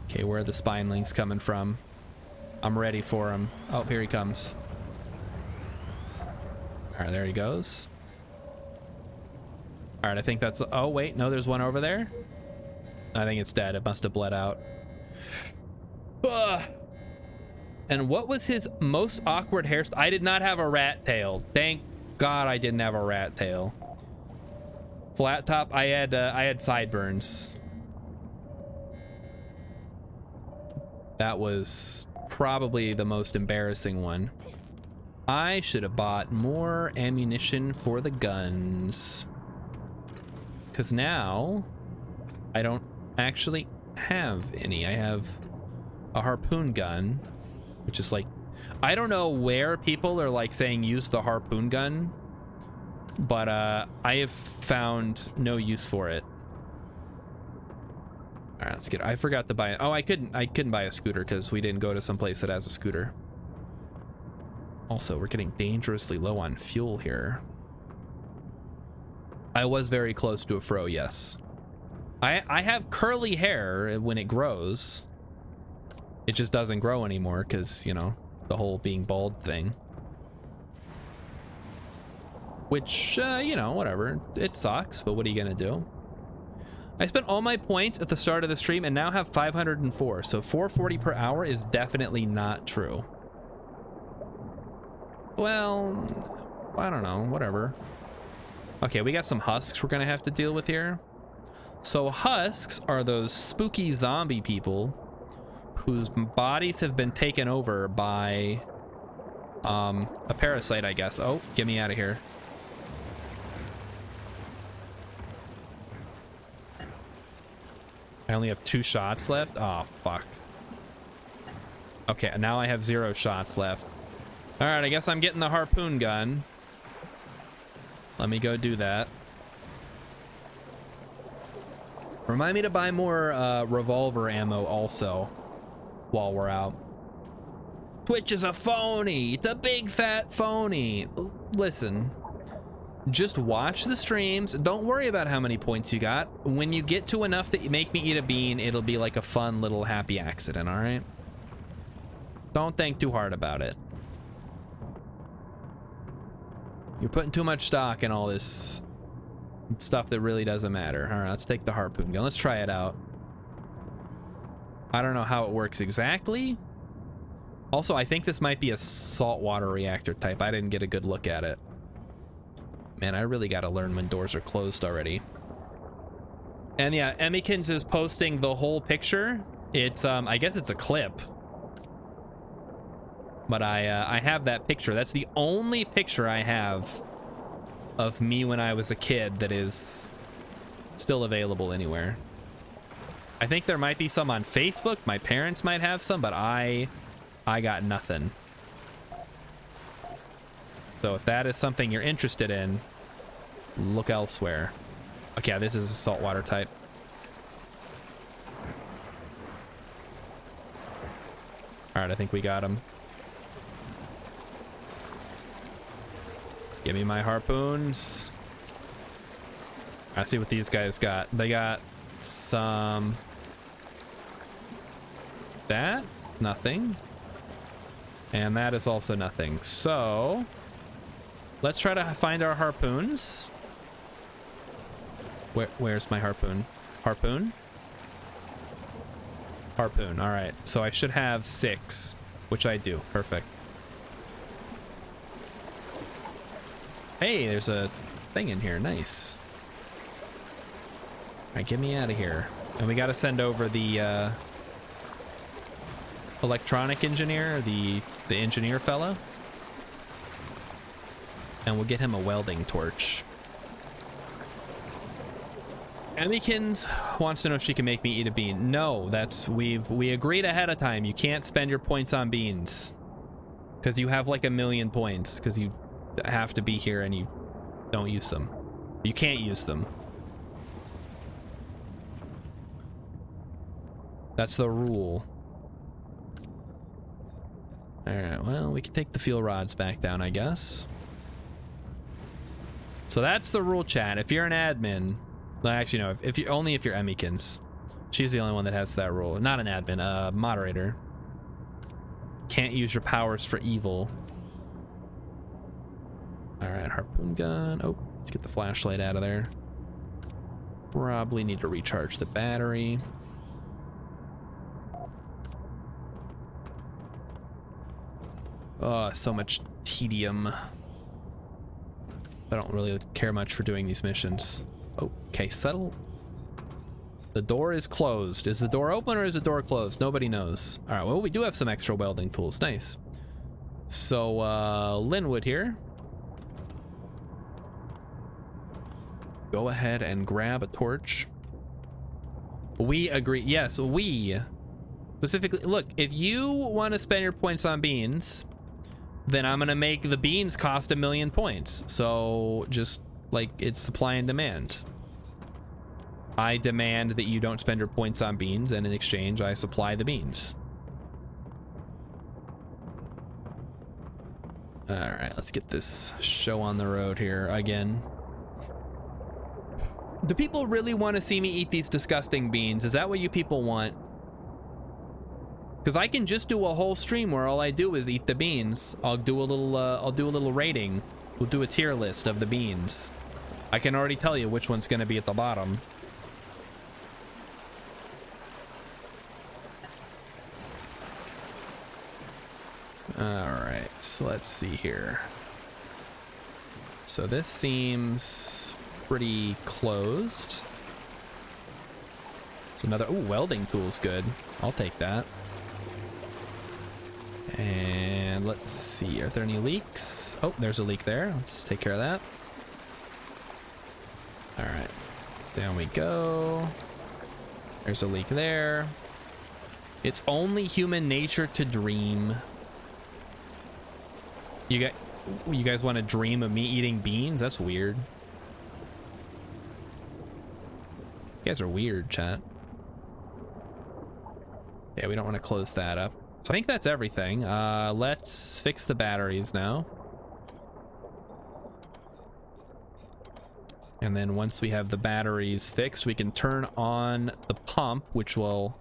Okay, where are the spinelings coming from? I'm ready for him. Oh, here he comes. All right, there he goes. All right, I think that's... Oh, wait. No, there's one over there. I think it's dead. It must have bled out. Ugh. And what was his most awkward hairstyle? I did not have a rat tail. Thank God I didn't have a rat tail. Flat top, I had sideburns. That was probably the most embarrassing one. I should have bought more ammunition for the guns. Because now I don't actually have any. I have a harpoon gun, which is like, I don't know where people are like saying use the harpoon gun, but I have found no use for it. All right, let's get, I forgot to buy, oh, I couldn't buy a scooter because we didn't go to some place that has a scooter. Also, we're getting dangerously low on fuel here. I was very close to a fro, yes. I have curly hair when it grows. It just doesn't grow anymore because, you know, the whole being bald thing. Which, you know, whatever. It sucks, but what are you gonna do? I spent all my points at the start of the stream and now have 504, so 440 per hour is definitely not true. Well, I don't know, whatever. Okay, we got some husks we're gonna have to deal with here. So husks are those spooky zombie people whose bodies have been taken over by a parasite, I guess. Oh, get me out of here. I only have 2 shots left. Oh, fuck. Okay, now I have 0 shots left. All right, I guess I'm getting the harpoon gun. Let me go do that. Remind me to buy more revolver ammo also while we're out. Twitch is a phony. It's a big fat phony. Listen, just watch the streams. Don't worry about how many points you got. When you get to enough to make me eat a bean, it'll be like a fun little happy accident, all right? Don't think too hard about it. You're putting too much stock in all this stuff that really doesn't matter. All right, let's take the harpoon gun. Let's try it out. I don't know how it works exactly. Also, I think this might be a saltwater reactor type. I didn't get a good look at it. Man, I really got to learn when doors are closed already. And yeah, Emmykins is posting the whole picture. It's, I guess it's a clip. But I have that picture. That's the only picture I have of me when I was a kid that is still available anywhere. I think there might be some on Facebook. My parents might have some, but I got nothing. So if that is something you're interested in, look elsewhere. Okay, this is a saltwater type. All right, I think we got him. Give me my harpoons. I see what these guys got. They got some... That's nothing. And that is also nothing. So... let's try to find our harpoons. Where's my harpoon? Harpoon? Harpoon, all right. So I should have 6, which I do. Perfect. Hey, there's a thing in here. Nice. All right, get me out of here. And we got to send over the electronic engineer, the engineer fellow. And we'll get him a welding torch. Emmykins wants to know if she can make me eat a bean. No, we agreed ahead of time. You can't spend your points on beans. Because you have like 1,000,000 points. Because you have to be here and you don't use them. You can't use them. That's the rule. Alright, well, we can take the fuel rods back down, I guess. So that's the rule, chat. If you're an admin... Well, actually, no. If you're Emmykins. She's the only one that has that rule. Not an admin, moderator. Can't use your powers for evil. Alright, harpoon gun. Oh, let's get the flashlight out of there. Probably need to recharge the battery. Oh, so much tedium. I don't really care much for doing these missions. Okay, settle. The door is closed. Is the door open or is the door closed? Nobody knows. All right, well, we do have some extra welding tools. Nice. So, Linwood here. Go ahead and grab a torch. We agree. Yes, we. Specifically, look, if you want to spend your points on beans, then I'm going to make the beans cost 1,000,000 points. So, just like it's supply and demand. I demand that you don't spend your points on beans, and in exchange, I supply the beans. All right, let's get this show on the road here again. Do people really want to see me eat these disgusting beans? Is that what you people want? Because I can just do a whole stream where all I do is eat the beans. I'll do a little rating. We'll do a tier list of the beans. I can already tell you which one's going to be at the bottom. All right, so let's see here. So this seems pretty closed. It's another, ooh, welding tool's good. I'll take that. And let's see, are there any leaks? Oh, there's a leak there. Let's take care of that. All right, down we go. There's a leak there. It's only human nature to dream. You guys want to dream of me eating beans? That's weird. You guys are weird, chat. Yeah, we don't want to close that up. So I think that's everything. Let's fix the batteries now. And then once we have the batteries fixed, we can turn on the pump, which will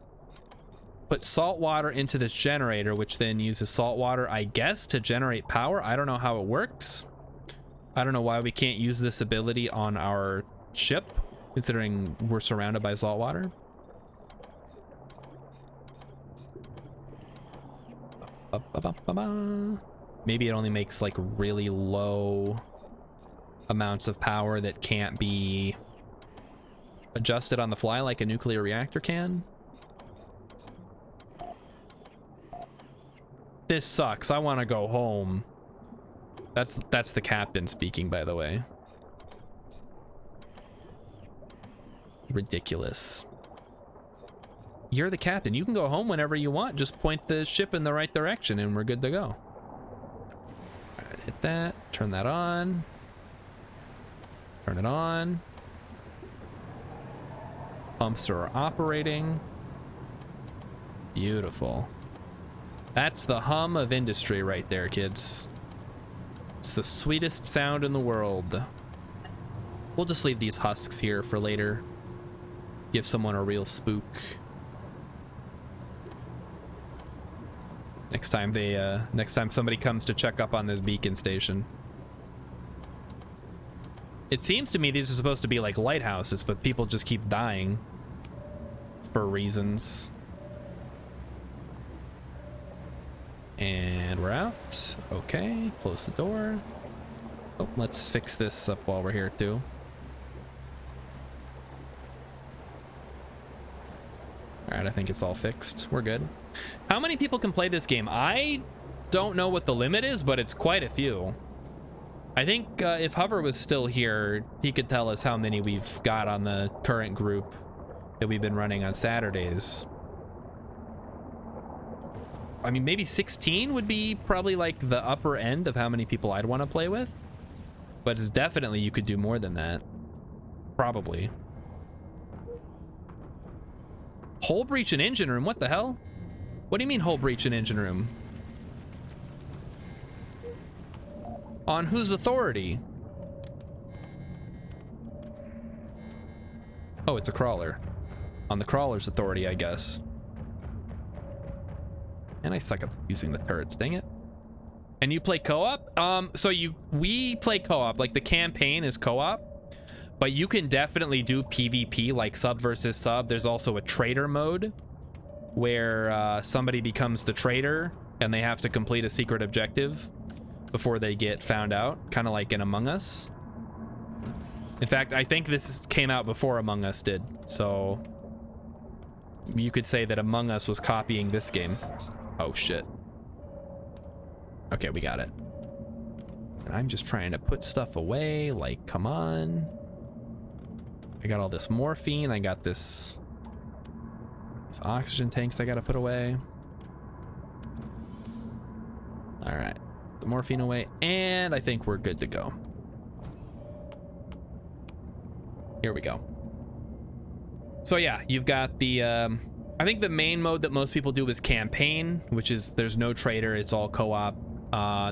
put salt water into this generator, which then uses salt water, I guess, to generate power. I don't know how it works. I don't know why we can't use this ability on our ship, considering we're surrounded by salt water. Maybe it only makes like really low amounts of power that can't be adjusted on the fly like a nuclear reactor can. This sucks. I want to go home. That's the captain speaking, by the way. Ridiculous. You're the captain. You can go home whenever you want. Just point the ship in the right direction and we're good to go. All right, hit that. Turn that on. Turn it on. Pumps are operating. Beautiful. That's the hum of industry right there, kids. It's the sweetest sound in the world. We'll just leave these husks here for later. Give someone a real spook. Next time somebody comes to check up on this beacon station. It seems to me these are supposed to be like lighthouses, but people just keep dying for reasons. And we're out. Okay, close the door. Oh, let's fix this up while we're here too. All right, I think it's all fixed. We're good. How many people can play this game? I don't know what the limit is, but it's quite a few. I think if Hover was still here, he could tell us how many we've got on the current group that we've been running on Saturdays. I mean, maybe 16 would be probably like the upper end of how many people I'd want to play with. But it's definitely, you could do more than that. Probably. Hull breach and engine room, what the hell? What do you mean hull breach and engine room? On whose authority? Oh, it's a crawler. On the crawler's authority, I guess. And I suck at using the turrets, dang it. And you play co-op? We play co-op, like the campaign is co-op, but you can definitely do PvP, like sub versus sub. There's also a traitor mode where somebody becomes the traitor and they have to complete a secret objective before they get found out, kind of like in Among Us. In fact, I think this came out before Among Us did, so you could say that Among Us was copying this game. Oh shit. Okay, we got it. And I'm just trying to put stuff away, like, come on. I got all this morphine, I got these oxygen tanks I gotta put away. All right, the morphine away, and I think we're good to go. Here we go. So yeah, you've got the, I think the main mode that most people do is campaign, which is there's no traitor, it's all co-op.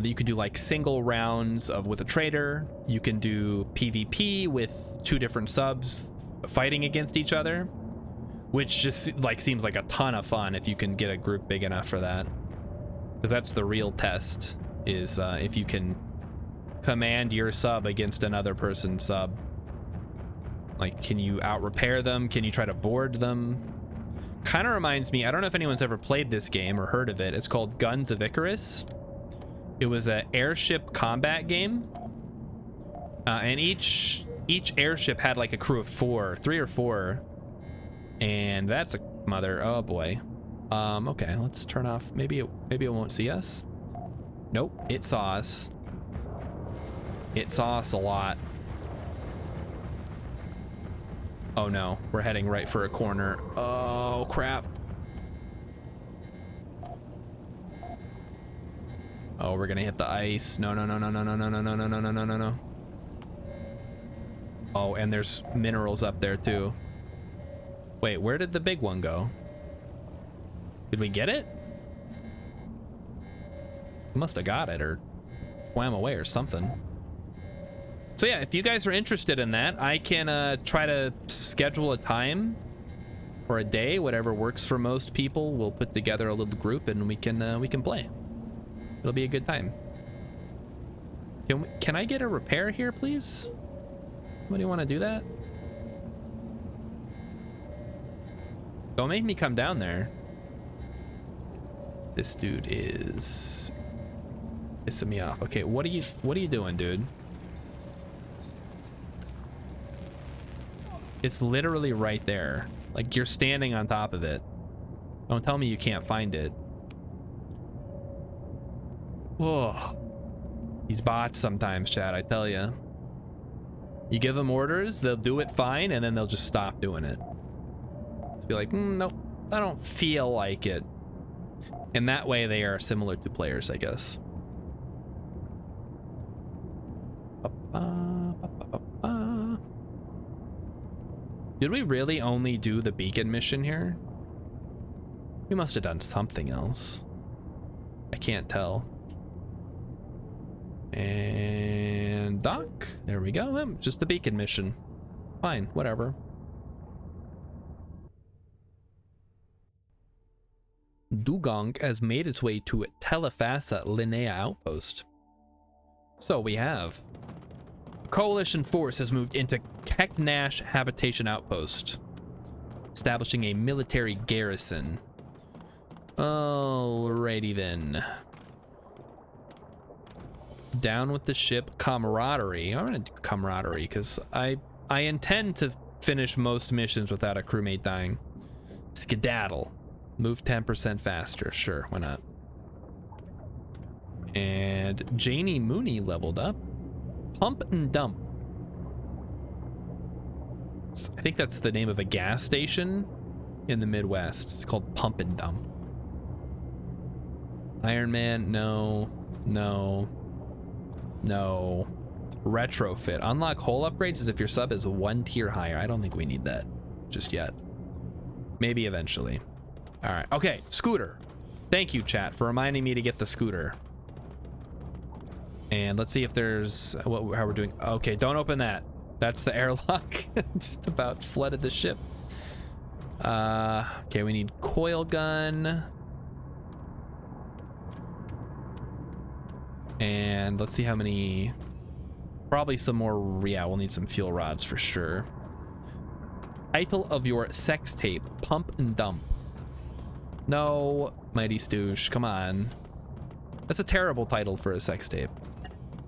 You can do like single rounds with a traitor. You can do PvP with 2 different subs fighting against each other, which just like seems like a ton of fun if you can get a group big enough for that. Because that's the real test, is if you can command your sub against another person's sub. Like, can you out repair them? Can you try to board them? Kind of reminds me, I don't know if anyone's ever played this game or heard of it. It's called Guns of Icarus. It was an airship combat game. And each airship had like a crew of 3 or 4. And that's a mother, oh boy. Okay, let's turn off. Maybe it won't see us. Nope, it saw us. It saw us a lot. Oh no, we're heading right for a corner. Oh crap. Oh, we're gonna hit the ice. No, no, no, no, no, no, no, no, no, no, no, no, no, no, no. Oh, and there's minerals up there too. Wait, where did the big one go? Did we get it? We must have got it or swam away or something. So yeah, if you guys are interested in that, I can try to schedule a time or a day, whatever works for most people. We'll put together a little group and we can play. It'll be a good time. Can I get a repair here, please? Somebody want to do that? Don't make me come down there. This dude is pissing me off. Okay, what are you doing, dude? It's literally right there. Like, you're standing on top of it. Don't tell me you can't find it. Whoa. These bots sometimes, chat, I tell you. You give them orders, they'll do it fine, and then they'll just stop doing it. Just be like, nope, I don't feel like it. In that way, they are similar to players, I guess. Did we really only do the beacon mission here? We must have done something else. I can't tell. And dock. There we go. Just the beacon mission. Fine, whatever. Dugong has made its way to Telefasa Linnea Outpost. So we have. Coalition force has moved into Keknash Habitation Outpost, establishing a military garrison. Alrighty then. Down with the ship. Camaraderie. I'm gonna do camaraderie because I intend to finish most missions without a crewmate dying. Skedaddle. Move 10% faster. Sure, why not? And Janie Mooney leveled up. Pump and Dump. I think that's the name of a gas station in the Midwest. It's called Pump and Dump. Iron Man, no. No. No. Retrofit. Unlock hull upgrades as if your sub is 1 tier higher. I don't think we need that just yet. Maybe eventually. All right. Okay, scooter. Thank you, chat, for reminding me to get the scooter. And let's see if there's how we're doing. Okay, don't open that. That's the airlock. Just about flooded the ship. Okay, we need coil gun. And let's see how many. Probably some more. Yeah, we'll need some fuel rods for sure. Title of your sex tape: Pump and Dump. No, Mighty Stoosh, come on. That's a terrible title for a sex tape.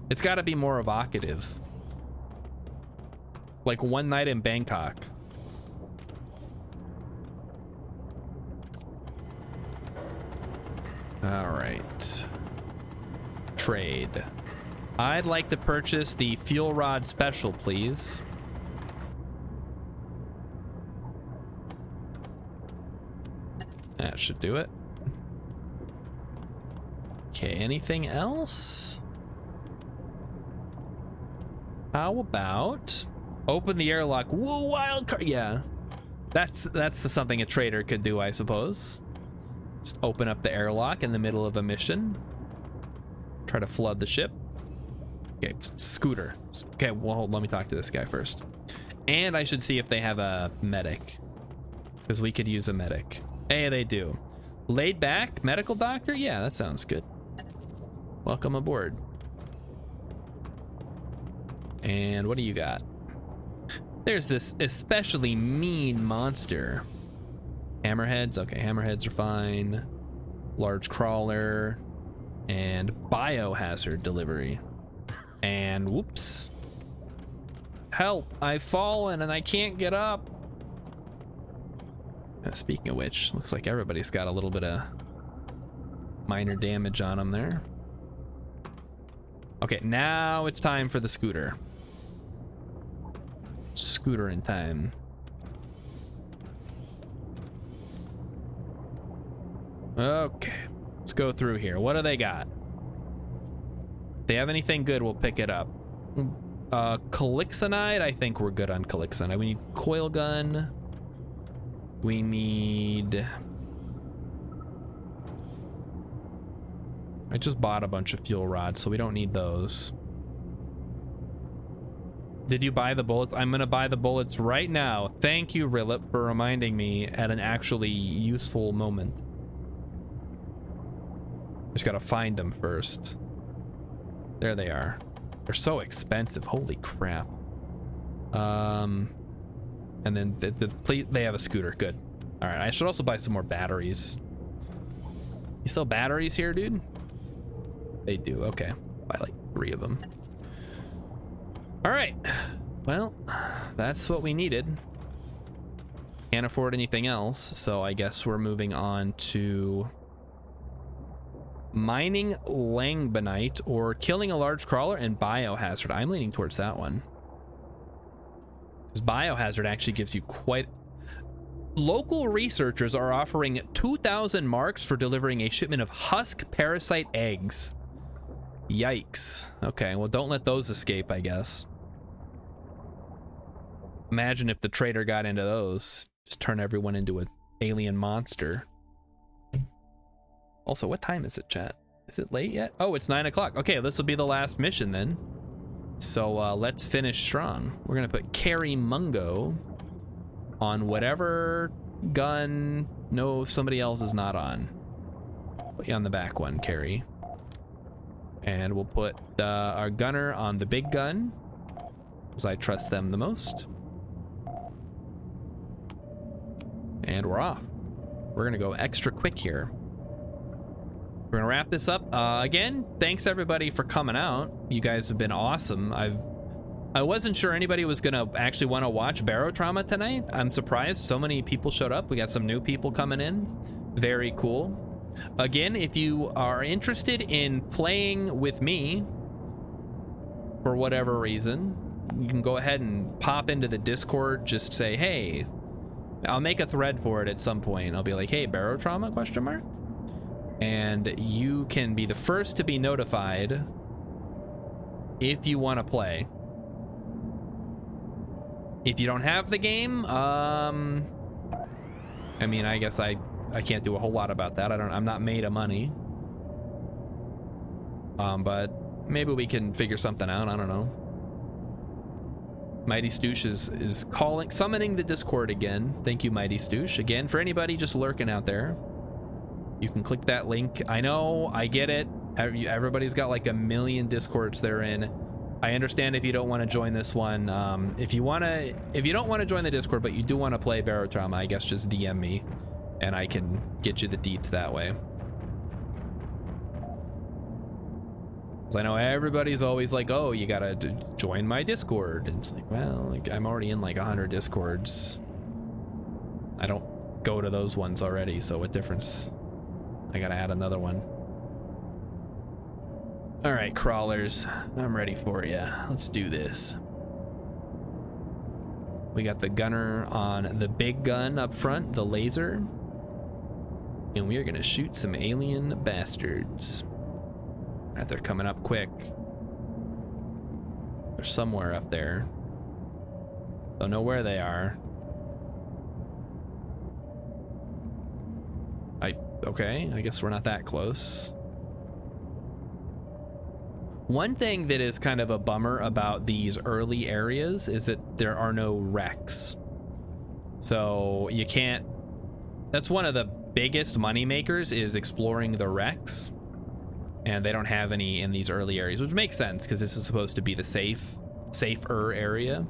It's got to be more evocative. Like One Night in Bangkok. All right. Trade. I'd like to purchase the fuel rod special, please. That should do it. Okay, anything else? How about open the airlock? Woo, wild card. Yeah, that's something a trader could do, I suppose. Just open up the airlock in the middle of a mission. Try to flood the ship. Okay, scooter. Okay, well, hold, let me talk to this guy first. And I should see if they have a medic, because we could use a medic. Hey, they do. Laid back medical doctor? Yeah, that sounds good. Welcome aboard. And what do you got? There's this especially mean monster. Hammerheads? Okay, hammerheads are fine. Large crawler. And biohazard delivery. And whoops. Help, I've fallen and I can't get up. Speaking of which, looks like everybody's got a little bit of minor damage on them there. Okay, now it's time for the scooter. Scooter in time. Okay, let's go through here. What do they got? If they have anything good, we'll pick it up. Calixonide, I think we're good on Calixonide. We need coil gun. We need... I just bought a bunch of fuel rods, so we don't need those. Did you buy the bullets? I'm gonna buy the bullets right now. Thank you, Rilip, for reminding me at an actually useful moment. Just gotta find them first. There they are. They're so expensive. Holy crap. And then they have a scooter. Good. All right. I should also buy some more batteries. You sell batteries here, dude? They do. Okay. Buy like 3 of them. All right. Well, that's what we needed. Can't afford anything else, so I guess we're moving on to mining langbonite or killing a large crawler and biohazard. I'm leaning towards that one. Because biohazard actually gives you quite... Local researchers are offering 2,000 marks for delivering a shipment of husk parasite eggs. Yikes. Okay, well, don't let those escape, I guess. Imagine if the trader got into those. Just turn everyone into an alien monster. Also, what time is it, chat? Is it late yet? Oh, it's 9 o'clock. Okay, this will be the last mission then. So let's finish strong. We're gonna put Carry Mungo on whatever gun somebody else is not on. Put you on the back one, Carry. And we'll put our gunner on the big gun, because I trust them the most. And we're off. We're gonna go extra quick here. We're gonna wrap this up. Again, thanks everybody for coming out. You guys have been awesome. I've I wasn't sure anybody was gonna actually want to watch Barotrauma tonight. I'm surprised so many people showed up. We got some new people coming in. Very cool. Again, if you are interested in playing with me for whatever reason, you can go ahead and pop into the Discord. Just say, hey, I'll make a thread for it at some point. I'll be like, hey, Barotrauma, question mark? And you can be the first to be notified if you want to play. If you don't have the game, I mean, I guess I can't do a whole lot about that. I'm not made of money. But maybe we can figure something out. I don't know. Mighty Stoosh is summoning the Discord again. Thank you, Mighty Stoosh. Again, for anybody just lurking out there, you can click that link. I know, I get it. Everybody's got like a million Discords they're in. I understand if you don't want to join this one. If you don't want to join the Discord, but you do want to play Barotrauma, I guess just DM me and I can get you the deets that way. Because I know everybody's always like, oh, you gotta join my Discord. And it's like, well, like, I'm already in like 100 Discords. I don't go to those ones already, so what difference? I gotta add another one. All right, crawlers, I'm ready for you. Let's do this. We got the gunner on the big gun up front, the laser. And we are gonna shoot some alien bastards. Right, they're coming up quick. They're somewhere up there. Don't know where they are. Okay, I guess we're not that close. One thing that is kind of a bummer about these early areas is that there are no wrecks. So you can't, that's one of the biggest money makers, is exploring the wrecks. And they don't have any in these early areas, which makes sense because this is supposed to be the safer area.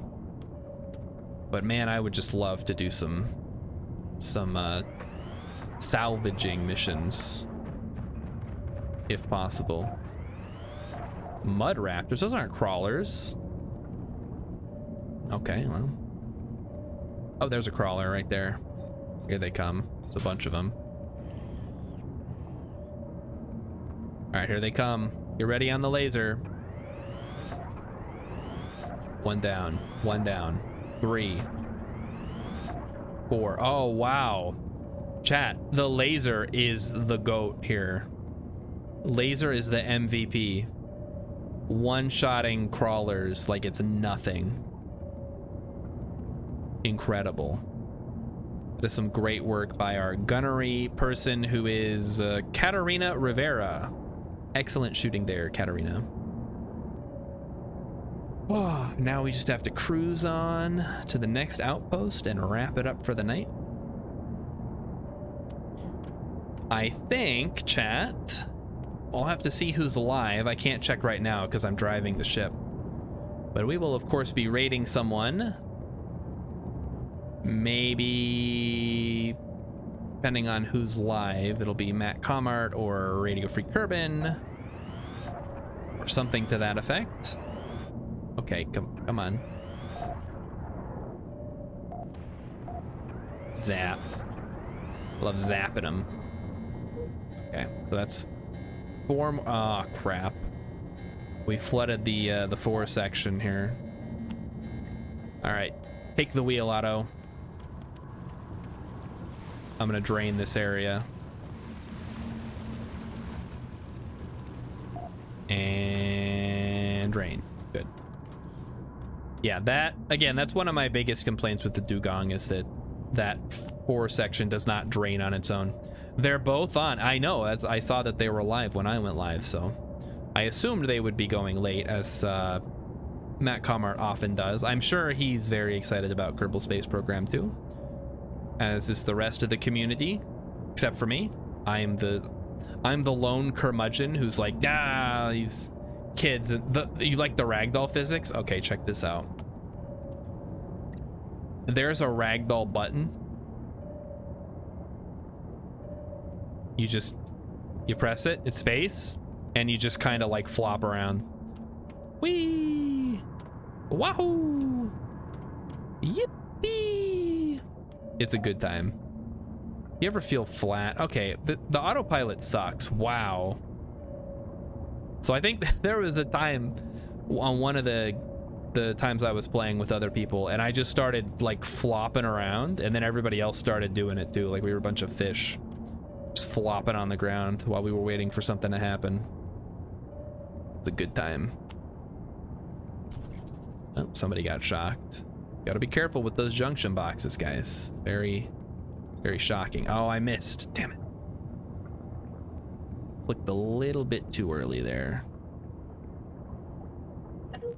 But man, I would just love to do some salvaging missions if possible. Mud raptors, those aren't crawlers. Okay, well. Oh, there's a crawler right there. Here they come. There's a bunch of them. All right, here they come. Get ready on the laser. One down, 3, 4. Oh, wow. Chat, the laser is the GOAT here. Laser is the MVP. One-shotting crawlers like it's nothing. Incredible. That is some great work by our gunnery person, who is Katarina Rivera. Excellent shooting there, Katarina. Oh, now we just have to cruise on to the next outpost and wrap it up for the night. I think, chat, I'll have to see who's live. I can't check right now because I'm driving the ship. But we will, of course, be raiding someone. Maybe, depending on who's live, it'll be Matt Comart or Radio Free Kerbin or something to that effect. Okay, come on. Zap. Love zapping them. Okay, so that's 4. Oh, crap. We flooded the 4 section here. All right, take the wheel, Otto. I'm gonna drain this area. And drain. Good. Yeah, that, again, that's one of my biggest complaints with the Dugong, is that 4 section does not drain on its own. They're both on. I know, as I saw that they were live when I went live, so I assumed they would be going late, as Matt Comart often does. I'm sure he's very excited about Kerbal Space Program too, as is the rest of the community, except for me. I'm the lone curmudgeon who's like, ah, these kids. You like the ragdoll physics? Okay, check this out. There's a ragdoll button. You press it, it's space, and you just kind of like flop around. Whee! Wahoo! Yippee! It's a good time. You ever feel flat? Okay, the autopilot sucks. Wow. So I think there was a time on one of the times I was playing with other people, and I just started like flopping around, and then everybody else started doing it too. Like we were a bunch of fish just flopping on the ground while we were waiting for something to happen. It's a good time. Oh, somebody got shocked. Gotta be careful with those junction boxes, guys. Very, very shocking. Oh, I missed. Damn it. Clicked a little bit too early there.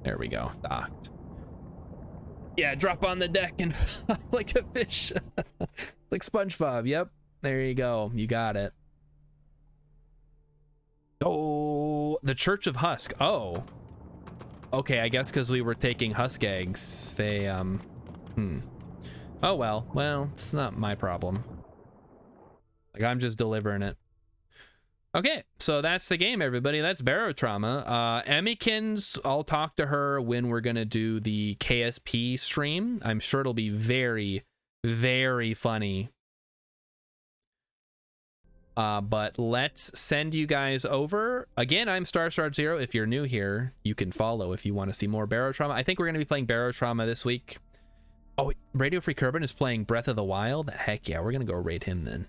There we go. Docked. Yeah, drop on the deck and like a fish. Like SpongeBob. Yep. There you go. You got it. Oh, the Church of Husk. Oh. Okay, I guess because we were taking husk eggs, they, Oh, well, it's not my problem. Like, I'm just delivering it. Okay, so that's the game, everybody. That's Barotrauma. Emmykins, I'll talk to her when we're gonna do the KSP stream. I'm sure it'll be very, very funny. But let's send you guys over. Again, I'm Starshard0. If you're new here, you can follow if you want to see more Barotrauma. I think we're going to be playing Barotrauma this week. Oh, Radio Free Kerbin is playing Breath of the Wild. Heck yeah, we're going to go raid him then.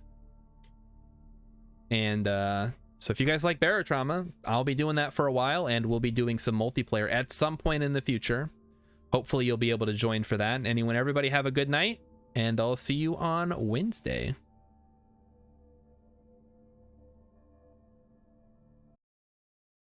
And so if you guys like Barotrauma, I'll be doing that for a while, and we'll be doing some multiplayer at some point in the future. Hopefully you'll be able to join for that. Everybody have a good night, and I'll see you on Wednesday.